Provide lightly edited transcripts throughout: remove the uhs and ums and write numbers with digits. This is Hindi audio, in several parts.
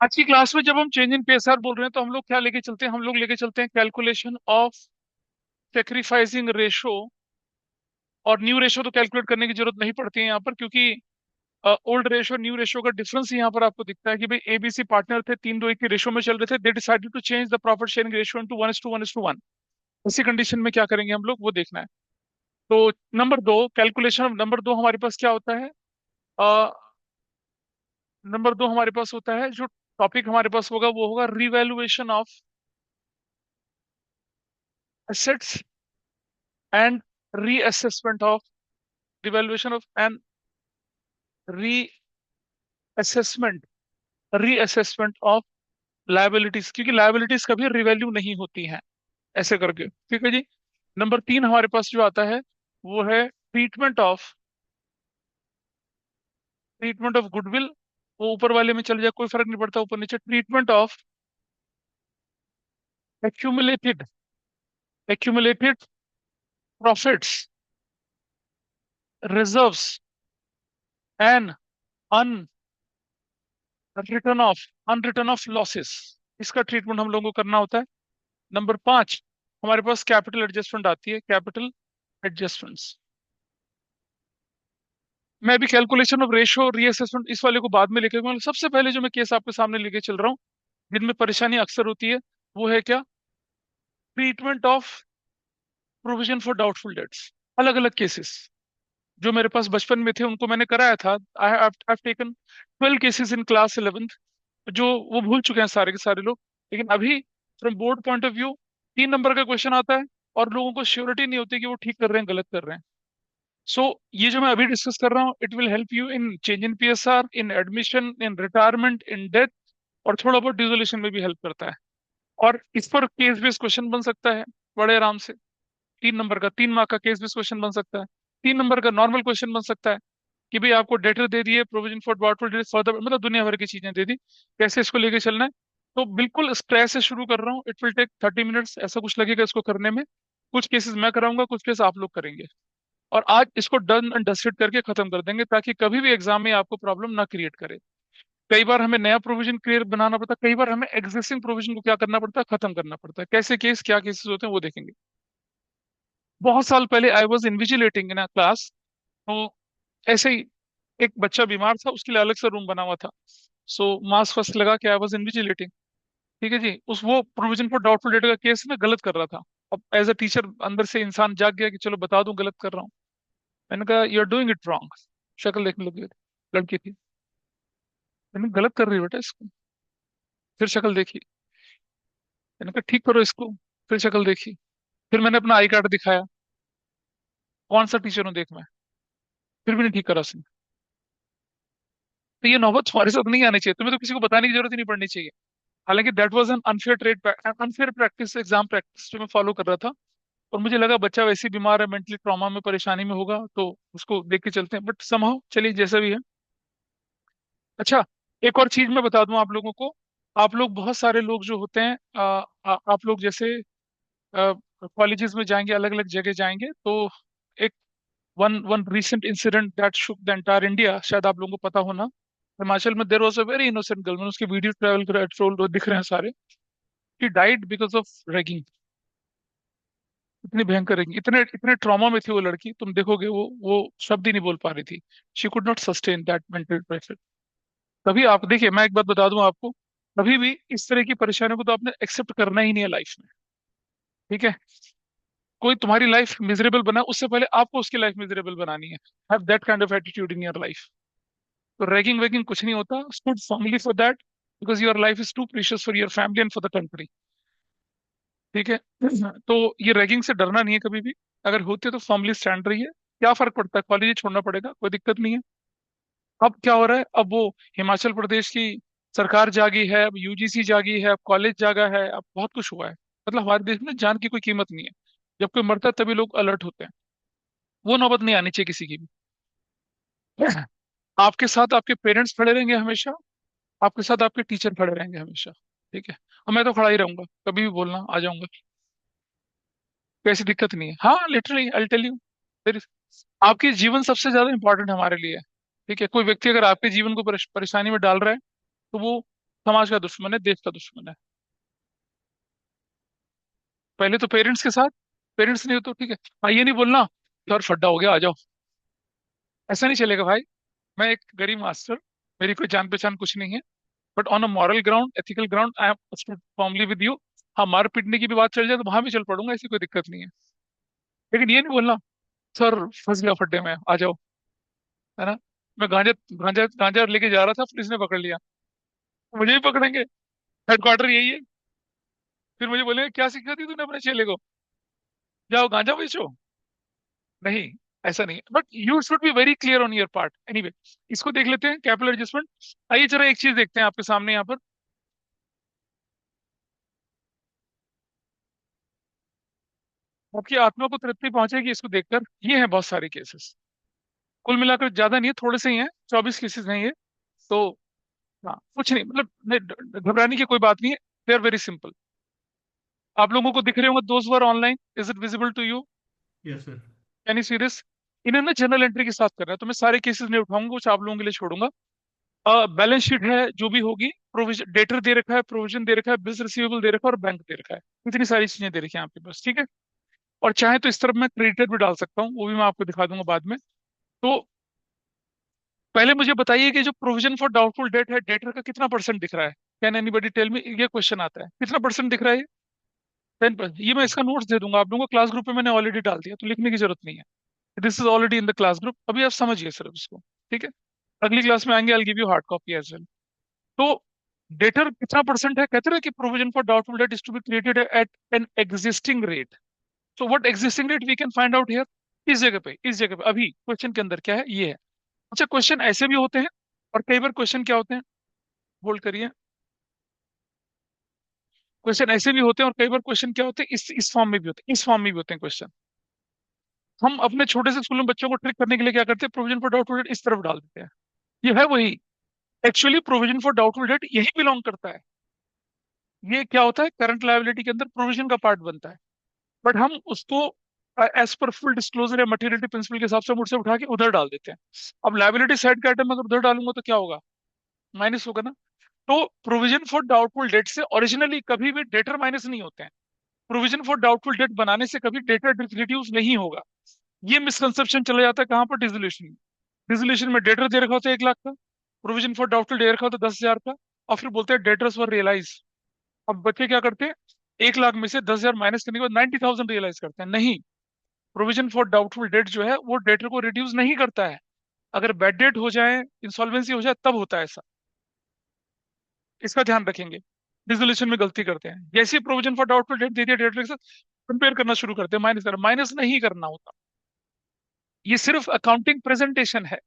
आज की क्लास में जब हम चेंज इन पीएसआर बोल रहे हैं तो हम लोग क्या लेके चलते हैं? हम लोग लेके चलते हैं कैलकुलेशन ऑफ सेक्रीफाइसिंग रेशो। और न्यू रेशो तो कैलकुलेट करने की जरूरत नहीं पड़ती है यहाँ पर, क्योंकि ओल्ड रेशो न्यू रेशो का डिफरेंस यहाँ पर आपको दिखता है कि भाई एबीसी पार्टनर थे, 3-2-1 के रेशो में चल रहे थे। They decided to change the profit sharing ratio into 1:1:1। इसी कंडीशन में क्या करेंगे हम लोग, वो देखना है। तो नंबर दो हमारे पास क्या होता है? नंबर दो हमारे पास होता है, जो टॉपिक हमारे पास होगा वो होगा revaluation of assets and reassessment of revaluation of and reassessment reassessment of liabilities, क्योंकि लायबिलिटीज कभी रिवैल्यू नहीं होती हैं ऐसे करके। ठीक है जी। नंबर तीन हमारे पास जो आता है वो है ट्रीटमेंट ऑफ गुडविल। वो ऊपर वाले में चल जाए, कोई फर्क नहीं पड़ता, ऊपर नीचे। Treatment of accumulated accumulated profits, reserves and unwritten off unwritten off losses. इसका ट्रीटमेंट हम लोगों को करना होता है। नंबर पांच हमारे पास कैपिटल एडजस्टमेंट आती है, कैपिटल एडजस्टमेंट्स। मैं अभी कैलकुलेशन ऑफ रेशियो रीअसेसमेंट इस वाले को बाद में लेके आऊंगा। सबसे पहले जो मैं केस आपके सामने लेके चल रहा हूँ, जिनमें परेशानी अक्सर होती है, वो है क्या? Treatment of provision for doubtful dates. अलग अलग केसेस जो मेरे पास बचपन में थे उनको मैंने कराया था। I have taken 12 cases in class 11th, जो वो भूल चुके हैं सारे के सारे लोग। लेकिन अभी from board point of view 3 number का क्वेश्चन आता है और लोगों को श्योरिटी नहीं होती कि वो ठीक कर रहे हैं गलत कर रहे हैं। सो ये जो मैं अभी डिस्कस कर रहा हूँ, it will help you in change in PSR, in admission, in retirement, in death, और थोड़ा बहुत डिसोल्यूशन में भी हेल्प करता है। और इस पर केस बेस्ड क्वेश्चन बन सकता है बड़े आराम से। 3 नंबर का, 3 मार्क का केस बेस्ड क्वेश्चन बन सकता है। 3 नंबर का नॉर्मल क्वेश्चन बन सकता है कि भाई आपको डेटर दे दिए, provision for doubtful date further, मतलब दुनिया भर की चीजें दे दी, कैसे इसको लेके चलना है। तो बिल्कुल स्क्रैच से शुरू कर रहा हूँ। इट विल टेक 30 मिनट्स ऐसा कुछ लगेगा इसको करने में। कुछ केसेस मैं कराऊंगा, कुछ केस आप लोग करेंगे, और आज इसको डन एंड डस्टेड करके खत्म कर देंगे, ताकि कभी भी एग्जाम में आपको प्रॉब्लम ना क्रिएट करे। कई बार हमें नया प्रोविजन क्लियर बनाना पड़ता है, कई बार हमें एग्जिस्टिंग प्रोविजन को क्या करना पड़ता है, खत्म करना पड़ता है। कैसे केस, क्या केसेस होते हैं, वो देखेंगे। बहुत साल पहले I was इन्विजिलेटिंग in a class. तो ऐसे ही एक बच्चा बीमार था, उसके लिए अलग से रूम बना हुआ था। सो मास्क फर्स्ट लगा के आई वॉज इन्विजिलेटिंग। ठीक है जी। उस वो प्रोविजन फॉर डाउटफुल डेटा का केस ना गलत कर रहा था। अब एज अ टीचर अंदर से इंसान जाग गया कि चलो बता दूं गलत कर रहा हूँ। मैंने कहा you are doing it wrong. शक्ल देखने लगी, लड़की थी। मैंने गलत कर रही है बेटा इसको। फिर शक्ल देखी। मैंने कहा ठीक करो इसको। फिर शक्ल देखी। फिर मैंने अपना आई कार्ड दिखाया, कौन सा टीचर हूँ देख मैं। फिर भी नहीं ठीक करा उसने। तो ये नौबत तुम्हारे साथ नहीं आनी चाहिए, तुम्हें तो किसी को बताने की जरूरत ही नहीं पड़नी चाहिए। हालांकि that was an unfair practice, exam practice जो मैं फॉलो कर रहा था। और मुझे लगा बच्चा वैसे ही बीमार है, मेंटली ट्रॉमा में परेशानी में होगा, तो उसको देख के चलते हैं। बट समहाउ चलिए जैसा भी है। अच्छा, एक और चीज मैं बता दूं आप लोगों को। आप लोग बहुत सारे लोग जो होते हैं, आप लोग जैसे कॉलेजेस में जाएंगे, अलग अलग जगह जाएंगे, तो एक one one recent incident that shook the entire India, शायद आप लोगों को पता होना। हिमाचल में there was a very innocent girl, मैंने उसके वीडियो ट्रोल दिख रहे हैं सारे। She died because of ragging. इतनी भयंकर रैगिंग, इतने इतने ट्रॉमा में थी वो लड़की, तुम देखोगे वो शब्द ही नहीं बोल पा रही थी। She could not sustain that mental pressure. तभी आप देखिए, मैं एक बात बता दूं आपको, कभी भी इस तरह की परेशानियों को तो आपने एक्सेप्ट करना ही नहीं है लाइफ में। ठीक है? कोई तुम्हारी लाइफ मिजरेबल बना, उससे पहले आपको उसकी लाइफ मिजरेबल बनानी है। Have that kind of attitude in your life. तो रैगिंग वैगिंग कुछ नहीं होता। Stood formally for that, because your life is too precious for your family and for the country. ठीक है? तो ये रैगिंग से डरना नहीं है कभी भी। अगर होती है तो फॉर्मली स्टैंड रही है। क्या फर्क पड़ता है, कॉलेज ही छोड़ना पड़ेगा, कोई दिक्कत नहीं है। अब क्या हो रहा है, अब वो हिमाचल प्रदेश की सरकार जागी है, अब यूजीसी जागी है, अब कॉलेज जागा है, अब बहुत कुछ हुआ है। मतलब हमारे देश में जान की कोई कीमत नहीं है। जब कोई मरता है तभी लोग अलर्ट होते हैं। वो नौबत नहीं आनी चाहिए किसी की भी। आपके साथ आपके पेरेंट्स खड़े रहेंगे हमेशा, आपके साथ आपके टीचर खड़े रहेंगे हमेशा। ठीक है? और मैं तो खड़ा ही रहूंगा, कभी भी बोलना आ जाऊंगा। कोई ऐसी दिक्कत नहीं है। हाँ, लिटरली आई टेल यू, आपकी जीवन सबसे ज्यादा इंपॉर्टेंट हमारे लिए है। ठीक है? कोई व्यक्ति अगर आपके जीवन को परेशानी में डाल रहा है, तो वो समाज का दुश्मन है, देश का दुश्मन है। पहले तो पेरेंट्स के साथ, पेरेंट्स नहीं हो तो ठीक है। हाँ, ये नहीं बोलना सर फड्डा हो गया आ जाओ, ऐसा नहीं चलेगा भाई। मैं एक गरीब मास्टर, मेरी कोई जान पहचान कुछ नहीं है, but on a moral ground, ethical ground I am formally with you. हाँ, मार पीटने की भी बात चल जाए तो वहां भी चल पड़ूंगा, ऐसी कोई दिक्कत नहीं है। लेकिन ये नहीं बोलना सर फंस गया फड्डे में आ जाओ, है ना। मैं गांजा गांजा गांजा लेके जा रहा था, पुलिस ने पकड़ लिया, मुझे भी पकड़ेंगे। हेडक्वार्टर यही है। फिर मुझे बोलेंगे क्या शिक्षा दी तूने अपने चेले को, जाओ गांजा बेचो। नहीं, ऐसा नहीं, but you should be very clear on your part anyway. इसको देख लेते हैं, कैपिटल एडजस्टमेंट। आइए जरा एक चीज देखते हैं आपके सामने यहाँ पर। आपकी आत्मा को तृप्ति पहुंचेगी इसको देखकर। ये है बहुत सारे केसेस, कुल मिलाकर ज्यादा नहीं है, थोड़े से ही हैं, 24 केसेस हैं ये। तो हाँ, कुछ नहीं, मतलब घबराने की कोई बात नहीं है। They are very simple. आप लोगों को दिख रहे होंगे, दोस्त were online, is it visible to you? Yes sir. Can you see this? इन्हें ना जनरल एंट्री के साथ करना है, तो मैं सारे केसेस नहीं उठाऊंगा, कुछ आप लोगों के लिए छोड़ूंगा। बैलेंस शीट है जो भी होगी, प्रोविजन डेटर दे रखा है, प्रोविजन दे रखा है, बिल्स रिसीवेबल दे रखा है, और बैंक दे रखा है। इतनी सारी चीजें दे रखी हैं आपके पास, ठीक है। और चाहे तो इस तरफ मैं क्रेडिटर भी डाल सकता हूँ, वो भी मैं आपको दिखा दूंगा बाद में। तो पहले मुझे बताइए कि जो प्रोविजन फॉर डाउटफुल डेट है, डेटर का कितना परसेंट दिख रहा है? Can anybody tell me? ये क्वेश्चन आता है, कितना परसेंट दिख रहा है? 10%। ये मैं इसका नोट्स दे दूंगा आप लोगों को, क्लास ग्रुप में मैंने ऑलरेडी डाल दिया, तो लिखने की जरूरत नहीं है। This is already in the class group, अभी आप समझिए सिर्फ इसको, ठीक है। अगली क्लास में आएंगे, I give you hard copy as well. तो डेटर कितना परसेंट है? कहते हैं कि provision for doubtful debt is to be created at an existing rate. So what existing rate we can find out here? इस जगह पे अभी क्वेश्चन के अंदर क्या है, ये है। अच्छा, क्वेश्चन ऐसे भी होते हैं, और कई बार क्वेश्चन क्या होते हैं, होल्ड करिए। क्वेश्चन ऐसे भी होते हैं, और कई बार क्वेश्चन क्या होते हैं, इस फॉर्म में भी होते हैं, इस फॉर्म में भी होते हैं क्वेश्चन। हम अपने छोटे से स्कूल में बच्चों को ट्रिक करने के लिए क्या करते हैं, प्रोविजन फॉर डाउटफुल डेट इस तरफ डाल देते हैं। ये है वही। Actually provision for doubtful date यही बिलोंग करता है। ये क्या होता है, करंट लायबिलिटी के अंदर प्रोविजन का पार्ट बनता है। बट हम उसको एज पर फुल डिस्क्लोजर या मटेरियलिटी प्रिंसिपल के हिसाब से हम उससे उठा के उधर डाल देते हैं। अब लायबिलिटी साइड का आइटम अगर उधर डालूंगा तो क्या होगा? माइनस होगा ना। तो प्रोविजन फॉर डाउटफुल डेट से ओरिजिनली कभी भी डेटर माइनस नहीं होते हैं। प्रोविजन फॉर डाउटफुल डेट बनाने से कभी डेटर रिड्यूस नहीं होगा। ये मिसकंसेप्शन चला जाता है कहाँ पर? डिसोल्यूशन में। डिसोल्यूशन में डेटर दे रखा होता है 1 लाख का, प्रोविजन फॉर डाउटफुल दे रखा होता है 10,000 का, और फिर बोलते हैं डेटर्स वर रियलाइज। अब बच्चे क्या करते हैं, 1 लाख में से 10,000 माइनस करने के बाद 90,000 रियलाइज करते हैं। नहीं, प्रोविजन फॉर डाउटफुल डेट जो है वो डेटर को रिड्यूस नहीं करता है। अगर बैड डेट हो जाए, इंसॉल्वेंसी हो जाए, तब होता है ऐसा। इसका ध्यान रखेंगे। डिसोल्यूशन में गलती करते हैं, जैसे प्रोविजन फॉर डाउटफुल डेट दे दिया, डेटर के साथ कंपेयर करना शुरू करते हैं, माइनस नहीं करना होता। ये सिर्फ अकाउंटिंग प्रेजेंटेशन है।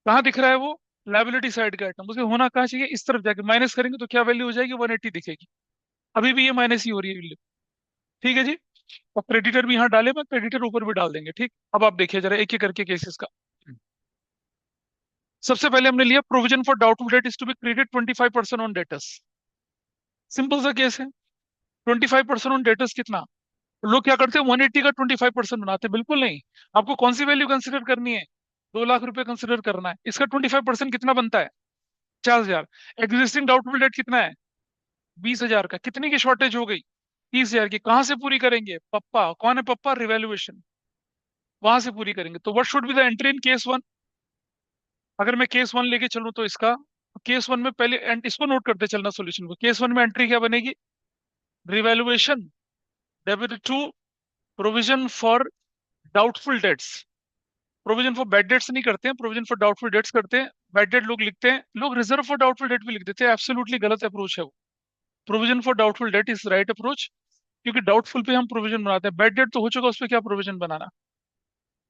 कहाँ दिख रहा है वो? लाइबिलिटी साइड का आइटम, उसे होना कहाँ चाहिए? इस तरफ जाके माइनस करेंगे तो क्या वैल्यू हो जाएगी? 180 दिखेगी। अभी भी ये माइनस ही हो रही है वैल्यू, ठीक है जी। और क्रेडिटर भी यहाँ डाले, मैं क्रेडिटर ऊपर भी डाल देंगे, ठीक। अब आप देखिए जरा एक एक करके केसेस का। सबसे पहले हमने लिया provision for doubtful debt is to be credit 25% on debtors. Simple सा केस है। 25% ऑन डेटर्स कितना? लोग क्या करते हैं, 180 का 25% बनाते हैं, बिल्कुल नहीं। आपको कौन सी वैल्यू कंसिडर करनी है? 2 लाख रुपए कंसिडर करना है, इसका 25% कितना बनता है? 50,000। एग्जिस्टिंग डाउटफुल डेट कितना है? 20,000 का। कितनी की शॉर्टेज हो गई? 30,000 की। कहाँ से पूरी करेंगे? पप्पा कौन है? पप्पा रिवैल्यूएशन, वहां से पूरी करेंगे। तो what should be the entry in case one? अगर मैं केस वन लेके चलूं तो इसका, केस वन में पहले इसको नोट करते चलना सोल्यूशन को। केस वन में एंट्री क्या बनेगी? Revaluation debit to provision for doubtful debts. Provision for bad debts नहीं करते हैं, प्रोविजन फॉर डाउटफुल डेट्स करते हैं। बैड डेट लोग लिखते हैं, लोग रिजर्व फॉर डाउटफुल डेट भी लिख देते हैं, एब्सोल्युटली गलत अप्रोच है वो। Provision for doubtful debt is right approach, क्योंकि डाउटफुल पे हम प्रोविजन बनाते हैं। बैड डेट तो हो चुका, उस पर क्या प्रोविजन बनाना।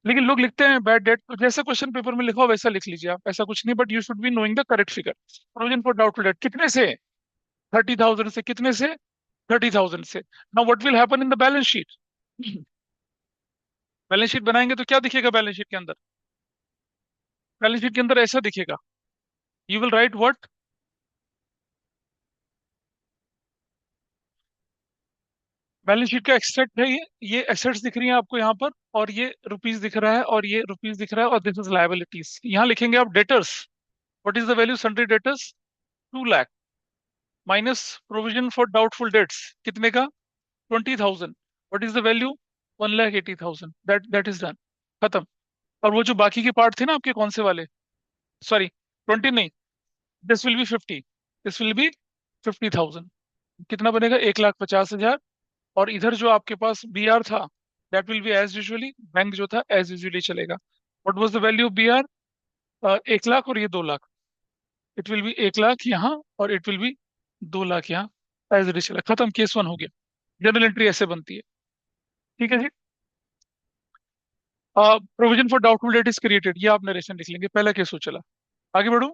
लेकिन लोग लिखते हैं बैड डेट, तो जैसा क्वेश्चन पेपर में लिखा हो वैसा लिख लीजिए आप, ऐसा कुछ नहीं, but you should be knowing the correct figure. Provision for doubtful date कितने से? 30,000 से। कितने से? 30,000 से। Now what will happen in the balance sheet? Balance sheet बनाएंगे तो क्या दिखेगा बैलेंस शीट के अंदर? बैलेंस शीट के अंदर ऐसा दिखेगा। You will right what? Balance sheet का एक्सट्रैक्ट है ये एसेट्स दिख रही हैं आपको यहाँ पर, और ये रुपीस दिख रहा है, और ये रुपीस दिख रहा है, और दिस इज लायबिलिटीज। यहाँ लिखेंगे आप debtors. What is the value sundry debtors? 2 lakh. Minus provision for doubtful debts कितने का, 20,000। What is the value, 1,80,000। That is done, खत्म। और वो जो बाकी के पार्ट थे ना आपके, कौन से वाले, सॉरी 20 नहीं, this will be 50, this will be 50,000। कितना बनेगा, 1,50,000। और इधर जो आपके पास बी आर था, that will be as usually, bank जो था एज यूजुअली चलेगा। What was the value of B R, 1 lakh, और ये 2 lakh. It will be 1 lakh यहाँ, और इट विल बी 2 लाख यहाँ, एज इट इज चला, खत्म, केस वन हो गया। जर्नल एंट्री ऐसे बनती है। ठीक है जी। Provision for doubtful debt is created, ये आप नरेशन लिख लेंगे, पहला केस हो चला। आगे बढ़ो।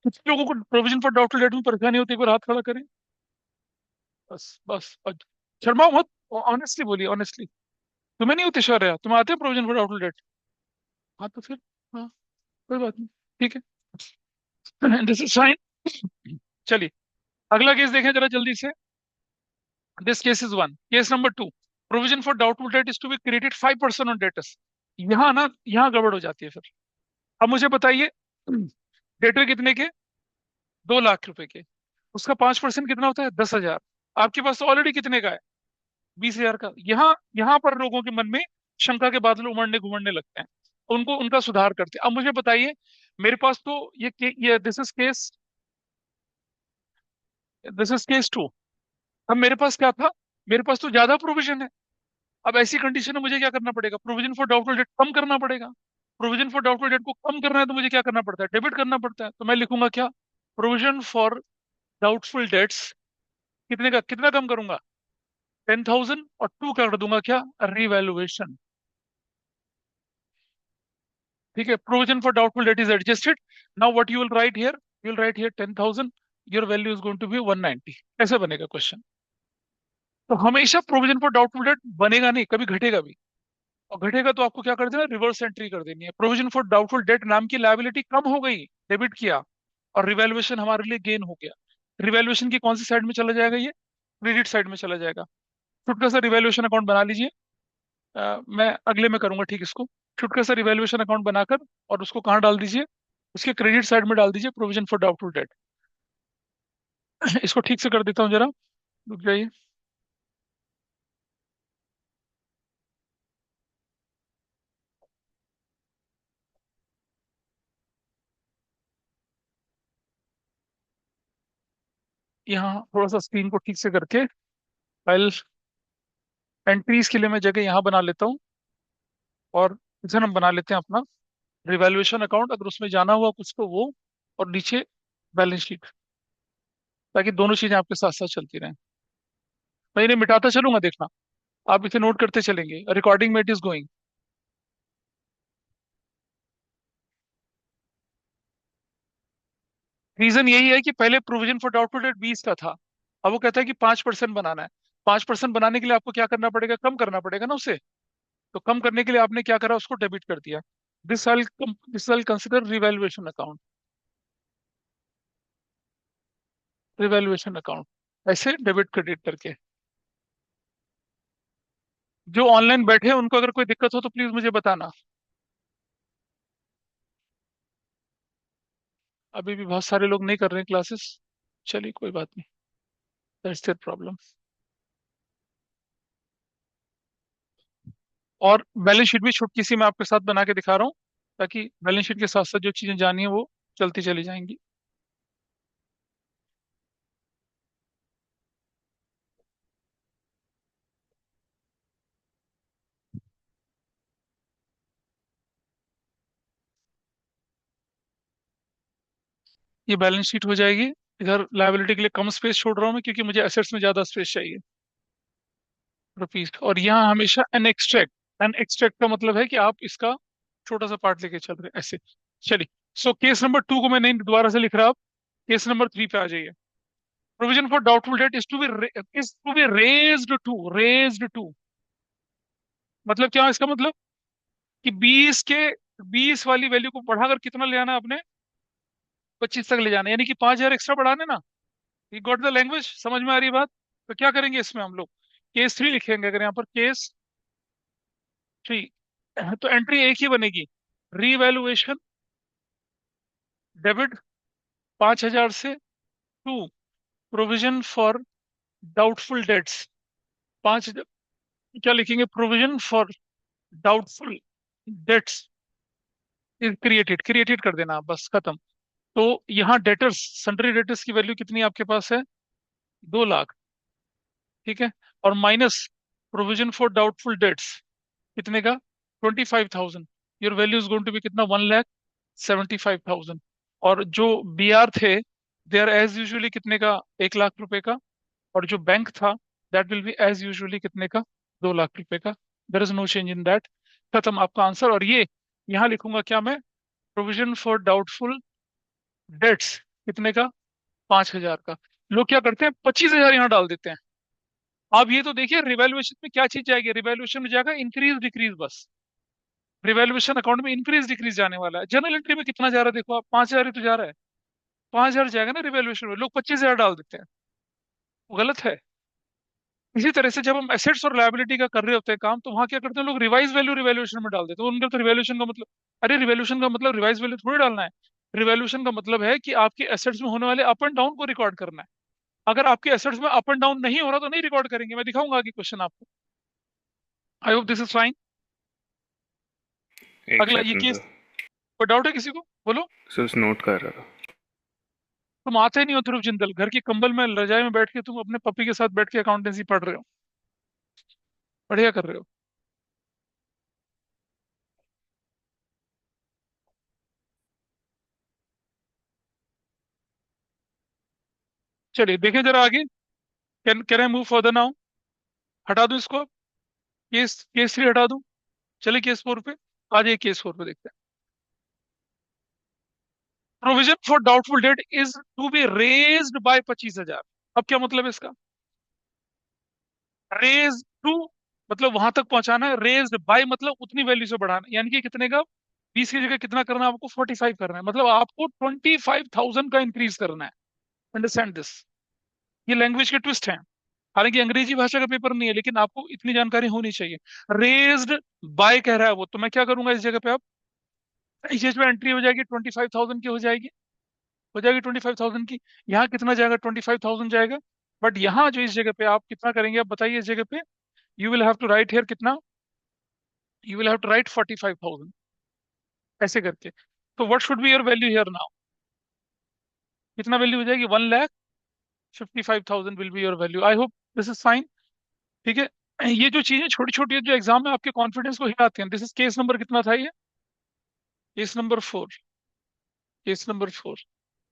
कुछ लोगों को प्रोविजन फॉर डाउटफुल डेट में परेशानी होती है, एक बार हाथ खड़ा करें। बस बस शर्माओ मत, ऑनेस्टली बोलिए, ऑनेस्टली। तुम्हें नहीं होते शौर्य, तुम्हें आते हैं प्रोविजन फॉर डाउटफुल डेट? हाँ तो फिर, हाँ, कोई बात नहीं, ठीक है। This is sign. चलिए, अगला केस देखें जरा जल्दी से। This case is one, case number two. Provision for doubtful debt is to be credit 5% on debtors. यहाँ ना, यहाँ गड़बड़ हो जाती है फिर। अब मुझे बताइए, डेटर कितने के, 2 लाख रुपए के, उसका 5% कितना होता है, 10,000। आपके पास तो ऑलरेडी कितने का है, 20,000 का। यहाँ यहाँ पर लोगों के मन में शंका के बादल उमड़ने घुमड़ने लगते हैं, उनको उनका सुधार करते हैं। अब मुझे बताइए, मेरे पास तो ये दिस इज केस टू। अब मेरे पास क्या था, मेरे पास तो ज्यादा प्रोविजन है। अब ऐसी कंडीशन में मुझे क्या करना पड़ेगा, प्रोविजन फॉर डाउटफुल डेट कम करना पड़ेगा। प्रोविजन फॉर डाउटफुल डेट को कम करना है तो मुझे क्या करना पड़ता है, डेबिट करना पड़ता है। तो मैं लिखूंगा क्या, प्रोविजन फॉर डाउटफुल डेट्स, कितने का कितना कम करूंगा, 10,000, और टू कर दूंगा क्या, रिवैल्यूएशन। ठीक है, provision for doubtful debt is adjusted. Now what you will write here, you will write here 10,000, your value is going to be 190। ऐसे बनेगा क्वेश्चन। तो हमेशा प्रोविजन फॉर डाउटफुल डेट बनेगा नहीं, कभी घटेगा भी। और घटेगा तो आपको क्या कर देना, रिवर्स एंट्री कर देनी है। प्रोविजन फॉर डाउटफुल डेट नाम की लायबिलिटी कम हो गई, डेबिट किया, और रिवैल्यूएशन हमारे लिए गेन हो गया। रिवैल्यूएशन की कौन सी साइड में चला जाएगा, ये क्रेडिट साइड में चला जाएगा। छोटा सा रिवैल्यूएशन अकाउंट बना लीजिए। मैं अगले में करूंगा ठीक इसको। छोटा सा रिवैल्यूएशन अकाउंट बनाकर, और उसको कहाँ डाल दीजिए, उसके क्रेडिट साइड में डाल दीजिए प्रोविजन फॉर डाउटफुल डेट। इसको ठीक से कर देता हूँ जरा, रुक जाइए। यहाँ थोड़ा सा स्क्रीन को ठीक से करके, फाइल एंट्रीज के लिए मैं जगह यहाँ बना लेता हूँ। और इधर हम बना लेते हैं अपना रिवैल्यूएशन अकाउंट, अगर उसमें जाना हुआ कुछ तो वो, और नीचे बैलेंस शीट, ताकि दोनों चीजें आपके साथ साथ चलती रहें। मैं इन्हें मिटाता चलूंगा, देखना, आप इसे नोट करते चलेंगे, रिकॉर्डिंग में इट इज गोइंग। रीजन यही है कि पहले प्रोविजन फॉर डाउटफुल डेट 20 का था, अब वो कहता है कि 5% बनाना है। 5% बनाने के लिए आपको क्या करना पड़ेगा, कम करना पड़ेगा ना उसे। तो कम करने के लिए आपने क्या करा, उसको डेबिट कर दिया। This I consider revaluation account, revaluation account, ऐसे डेबिट क्रेडिट करके। जो ऑनलाइन बैठे हैं उनको अगर कोई दिक्कत हो तो प्लीज मुझे बताना। अभी भी बहुत सारे लोग नहीं कर रहे हैं क्लासेस, चलिए कोई बात नहीं, दैट्स देयर प्रॉब्लम। और बैलेंस शीट भी छुटकी सी मैं आपके साथ बना के दिखा रहा हूँ, ताकि बैलेंस शीट के साथ साथ जो चीजें जानी है वो चलती चली जाएंगी। ये बैलेंस शीट हो जाएगी। इधर लायबिलिटी के लिए कम स्पेस छोड़ रहा हूँ मैं, क्योंकि मुझे एसेट्स में ज्यादा स्पेस चाहिए, रुपीज। और यहाँ हमेशा एन एक्सट्रैक्ट, एन एक्सट्रैक्ट का मतलब है कि आप इसका छोटा सा पार्ट लेके चल रहे हैं ऐसे। चलिए, सो केस नंबर टू को मैं नहीं दोबारा से लिख रहा, अब केस नंबर थ्री पे आ जाइए। Provision for doubtful debt is to be raised to. मतलब क्या है इसका मतलब, कि 20 वाली वैल्यू को बढ़ाकर कितना ले आना है आपने, 25 तक ले जाना है, यानी कि 5,000 एक्स्ट्रा बढ़ाने ना। ये गॉट द लैंग्वेज, समझ में आ रही है बात। तो क्या करेंगे इसमें हम लोग, केस थ्री लिखेंगे, अगर यहाँ पर केस थ्री, तो एंट्री एक ही बनेगी, रीवैल्यूएशन डेबिट 5,000 से to provision for doubtful debts. 5,000 क्या लिखेंगे? Provision for doubtful debts is created, created कर देना आप, बस खत्म। तो यहाँ डेटर्स, सन्ड्री डेटर्स की वैल्यू कितनी आपके पास है? 2 लाख। ठीक है। और minus provision for doubtful debts कितने का? 25,000। Your value is going to be कितना? 1,75,000। और जो बी आर थे, दे आर एज यूजुअली कितने का? 1 लाख रुपए का। और जो बैंक था, that will be as usually कितने का? 2 लाख रुपए का। There is no change in that. खत्म आपका आंसर। और ये यहाँ लिखूंगा क्या मैं? प्रोविजन फॉर डाउटफुल डेट्स कितने का? 5,000 का। लोग क्या करते हैं? 25,000 यहाँ डाल देते हैं। आप ये तो देखिए रिवैल्यूएशन में क्या चीज जाएगी। रिवैल्यूएशन में जाएगा इंक्रीज डिक्रीज बस। रिवैल्यूएशन अकाउंट में इंक्रीज डिक्रीज जाने वाला है। जनरल एंट्री में कितना जा रहा है? देखो आप, 5,000 ही तो जा रहा है। 5,000 जाएगा ना रिवैल्यूएशन में, लोग 25,000 डाल देते हैं। वो गलत है। इसी तरह से जब हम एसेट्स और लायबिलिटी का कर रहे होते हैं काम, तो वहां क्या करते हैं लोग? रिवाइज वैल्यू रिवैल्यूएशन में डाल देते हैं। उनका तो रिवैल्यूएशन का मतलब, अरे रिवैल्यूएशन का मतलब रिवाइज वैल्यू थोड़ी डालना है। रिवैल्यूएशन का मतलब है कि आपके एसेट्स में होने वाले अप एंड डाउन को रिकॉर्ड करना है। अगर आपके एसेट्स में अप एंड डाउन नहीं हो रहा तो नहीं रिकॉर्ड करेंगे। मैं दिखाऊंगा आगे क्वेश्चन आपको। आई होप दिस इज फाइन। एक अगला ये सेकंड केस, सर। कोई डाउट है किसी को? बोलो। सर उस नोट कर रहा था। तुम आते नहीं हो ध्रुव जिंदल, घर के कंबल में रजाई में बैठ के तुम अपने पपी के साथ बैठ के अकाउंटेंसी पढ़ रहे हो। बढ़िया कर रहे हो। चलिए देखें जरा आगे। Can can I move further now? हटा दूं इसको? केस 3 हटा दूं? चलिए केस 4 पे आ जाइए। केस 4 पे देखते हैं। Provision for doubtful debt is to be raised by 25,000। अब क्या मतलब है इसका? रेज टू मतलब वहां तक पहुंचाना है, रेज्ड बाय मतलब उतनी वैल्यू से बढ़ाना, यानी कि कितने का? 20 की जगह कितना करना है आपको? 45 करना है। मतलब आपको 25,000 का इंक्रीज करना है। Understand this. ये लैंग्वेज के ट्विस्ट हैं। हालांकि अंग्रेजी भाषा का पेपर नहीं है, लेकिन आपको इतनी जानकारी होनी चाहिए। रेज्ड बाय कह रहा है वो, तो मैं क्या करूंगा इस जगह पे? अब इस चीज में एंट्री हो जाएगी 25,000 की, हो जाएगी 25,000 की। यहाँ कितना जाएगा? 25,000 जाएगा। बट यहाँ जो इस जगह पे आप कितना करेंगे? आप बताइए इस जगह पे। You will have to write here कितना? You will have to write 45,000 ऐसे करके। तो what should be your value here now? कितना वैल्यू हो जाएगी? 1,55,000 will be your value. I hope this is fine. ठीक है। ये जो चीजें छोटी छोटी है जो एग्जाम में आपके कॉन्फिडेंस को हिलाती हैं। दिस इज केस नंबर कितना था ये? Case number 4। Case number 4।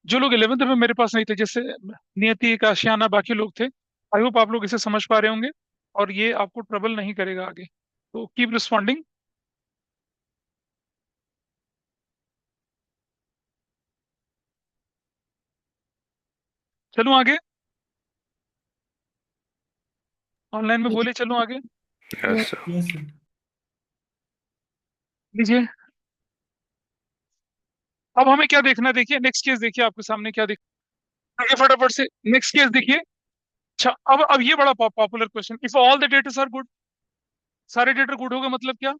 जो लोग 11th में मेरे पास नहीं थे, जैसे नियति का आशियाना, बाकी लोग थे, आई होप आप लोग इसे समझ पा रहे होंगे। और ये आपको ट्रबल नहीं करेगा आगे। तो कीप रिस्पॉन्डिंग। चलूं आगे? ऑनलाइन में बोले चलूं आगे? Yes sir. Yes sir. लीजिए। अब हमें क्या देखना है? देखिए नेक्स्ट केस देखिए आपके सामने क्या दिख। आगे फटाफट से नेक्स्ट केस देखिए। अच्छा, अब ये बड़ा popular question, if all the debtors are good. सारे डेटर गुड हो गए मतलब क्या?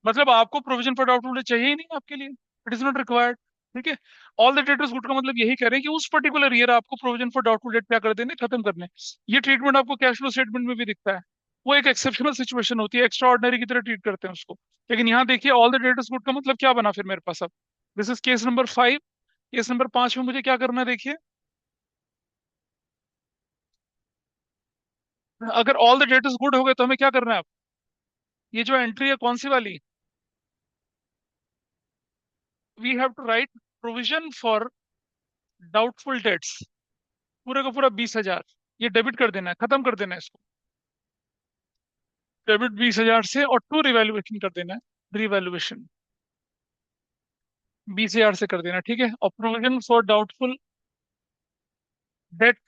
मतलब आपको प्रोविजन फॉर डाउटफुल डेट चाहिए ही नहीं आपके लिए। It is not required. ठीक है। ऑल द डेटर्स गुड का मतलब यही कह रहे हैं कि उस पर्टिकुलर ईयर आपको प्रोविजन फॉर डाउटफुल डेट क्या कर देने? खत्म करने। ये ट्रीटमेंट आपको कैश फ्लो स्टेटमेंट में भी दिखता है। वो एक एक्सेप्शनल सिचुएशन होती है, एक्स्ट्रा ऑर्डिनरी की तरह ट्रीट करते हैं उसको। लेकिन यहाँ देखिए ऑल द डेटर्स गुड का मतलब क्या बना फिर मेरे पास अब? This is case number 5। Case number 5 में मुझे क्या करना है देखिए। अगर ऑल द डेटर्स गुड हो गए तो हमें क्या करना है अब? ये जो एंट्री है कौन सी वाली? We have to write provision for doubtful debts, पूरे का पूरा 20,000। ये डेबिट कर देना है, खत्म कर देना है इसको। डेबिट 20,000 से और टू रिवैल्यूएशन कर देना है। रिवैल्यूएशन 20,000 से कर देना, ठीक है। और provision for doubtful debt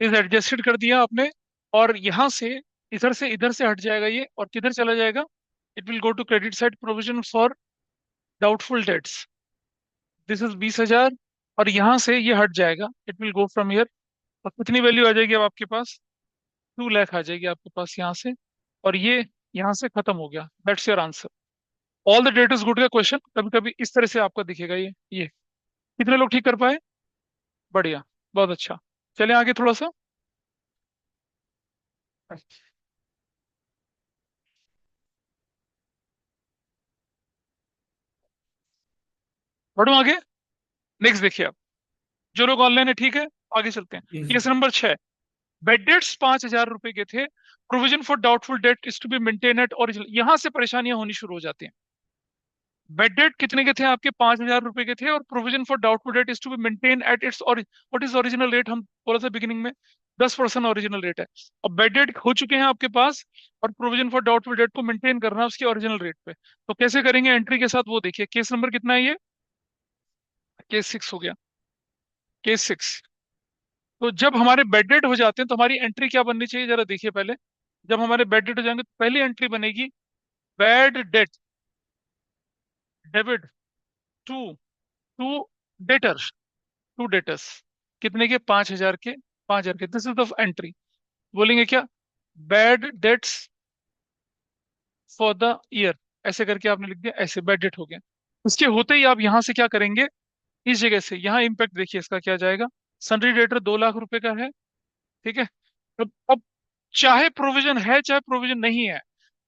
is adjusted कर दिया आपने। और यहां से इधर से हट जाएगा ये, और किधर चला जाएगा? It will go to credit side, provision for doubtful debts. This is 20,000। और यहां से ये हट जाएगा, it will go from here. और कितनी वैल्यू आ जाएगी अब आपके पास? 2 लाख आ जाएगी आपके पास यहाँ से। और ये यहाँ से खत्म हो गया। That's your answer. All the debt is good का क्वेश्चन कभी कभी इस तरह से आपका दिखेगा ये। कितने लोग ठीक कर पाए? बढ़िया, बहुत अच्छा। चलिए आगे थोड़ा सा। बढ़ो आगे। नेक्स्ट देखिए आप, जो लोग ऑनलाइन है ठीक है, आगे चलते हैं। Yes. Case number 6। Bad debts 5,000 रुपए के थे। Provision for doubtful debt is to be maintain at original. यहां से परेशानियां होनी शुरू हो जाती हैं। बेड डेट कितने के थे आपके? 5,000 रुपए के थे, और provision for doubtful debt is to be maintain at its और व्हाट इज ओरिजिनल रेट, हम बोला था बिगिनिंग में 10% ओरिजिनल रेट है। अब बेड डेट हो चुके हैं आपके पास, और प्रोविजन फॉर डाउटफुल डेट को मेंटेन करना है उसके ओरिजिनल रेट पे। तो कैसे करेंगे एंट्री के साथ, वो देखिए। केस नंबर कितना है ये? केस 6 हो गया। केस 6। तो जब हमारे बेड डेट हो जाते हैं तो हमारी एंट्री क्या बननी चाहिए, जरा देखिए पहले। जब हमारे बेड डेट हो जाएंगे तो पहली एंट्री बनेगी bad debt debit to to debtors, to debtors. कितने के? 5,000 के। 5,000 के, दिस इज द एंट्री। बोलेंगे क्या? Bad debts for the year, ऐसे करके आपने लिख दिया, ऐसे बैड डेट हो गया। उसके होते ही आप यहां से क्या करेंगे, इस जगह से यहाँ इम्पैक्ट देखिए इसका क्या जाएगा। सन्ड्री डेटर 2 लाख रुपए का है, ठीक है। अब चाहे प्रोविजन है चाहे प्रोविजन नहीं है,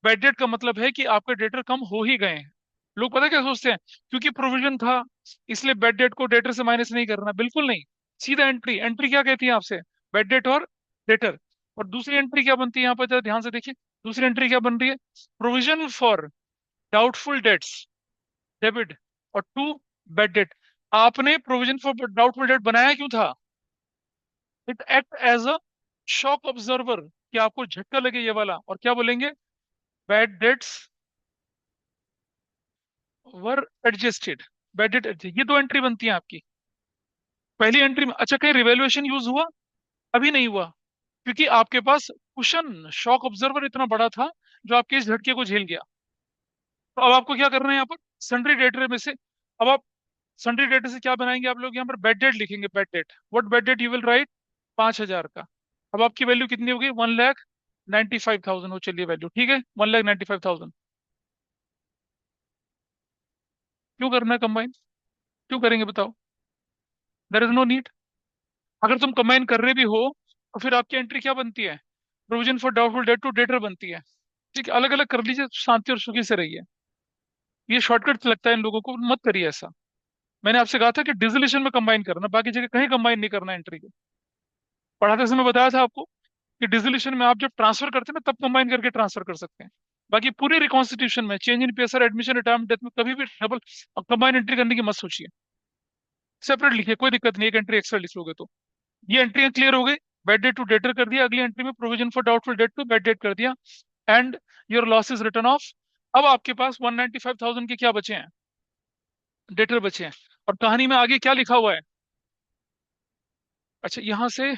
बैड डेट का मतलब है कि आपके डेटर कम हो ही गए हैं। लोग पता है क्या सोचते हैं, क्योंकि प्रोविजन था इसलिए बैड डेट को डेटर से माइनस नहीं करना, बिल्कुल नहीं। सीधा एंट्री, एंट्री क्या कहती है आपसे? बैड डेट और डेटर। और दूसरी एंट्री क्या बनती है यहाँ पर, जरा ध्यान से देखिए। दूसरी एंट्री क्या बन रही है? Provision for doubtful debts debit और टू बैड डेट। आपने प्रोविजन फॉर डाउटफुल डेट बनाया क्यों था? It act as a shock observer, कि आपको झटका लगे ये वाला। और क्या बोलेंगे? Bad debts were adjusted, bad debt. ये दो एंट्री बनती है आपकी। पहली एंट्री में अच्छा कहीं रिवेल्युएशन यूज हुआ? अभी नहीं हुआ, क्योंकि आपके पास कुशन शॉक ऑब्जर्वर इतना बड़ा था जो आपके इस झटके को झेल गया। तो अब आपको क्या करना है यहाँ पर? सन्ड्री डेटर में से, अब आप सन्ड्री डेटर से क्या बनाएंगे आप लोग? यहाँ पर बेड डेट लिखेंगे। Bad date, what bed date you will right? 5,000 का। अब आपकी वैल्यू कितनी होगी? 1,95,000 हो, चलिए वैल्यू ठीक है, 1,95,000। क्यों करना है कंबाइन? क्यों करेंगे बताओ? There is no need. अगर तुम कंबाइन कर रहे भी हो तो फिर आपकी एंट्री क्या बनती है? Provision for doubtful debt to debtor बनती है। ठीक है, अलग अलग कर लीजिए, शांति और सुखी से रहिए। ये शॉर्टकट लगता है इन लोगों को, मत करिए ऐसा। मैंने आपसे कहा था कि डिसोल्यूशन में कंबाइन करना, बाकी जगह कहीं कंबाइन नहीं करना एंट्री को। पढ़ाते समय बताया था आपको कि डिसोल्यूशन में आप जब ट्रांसफर करते हैं ना, तब कंबाइन करके ट्रांसफर कर सकते हैं। बाकी पूरे रिकॉन्स्टिट्यूशन में, change in pacer, admission, retirement, death में कभी भी डबल कंबाइन एंट्री करने की मत सोचिए। सेपरेट लिखिए, कोई दिक्कत नहीं, एक एंट्री एक्स्ट्रा लिख लोगे तो। ये एंट्रियां क्लियर हो गई। बेड डेट टू डेटर कर दिया, अगली एंट्री में provision for doubtful debt to bad debt कर दिया, and your loss is written off. अब आपके पास 195,000 के क्या बचे हैं? डेटर बचे हैं। और कहानी में आगे क्या लिखा हुआ है? अच्छा यहां से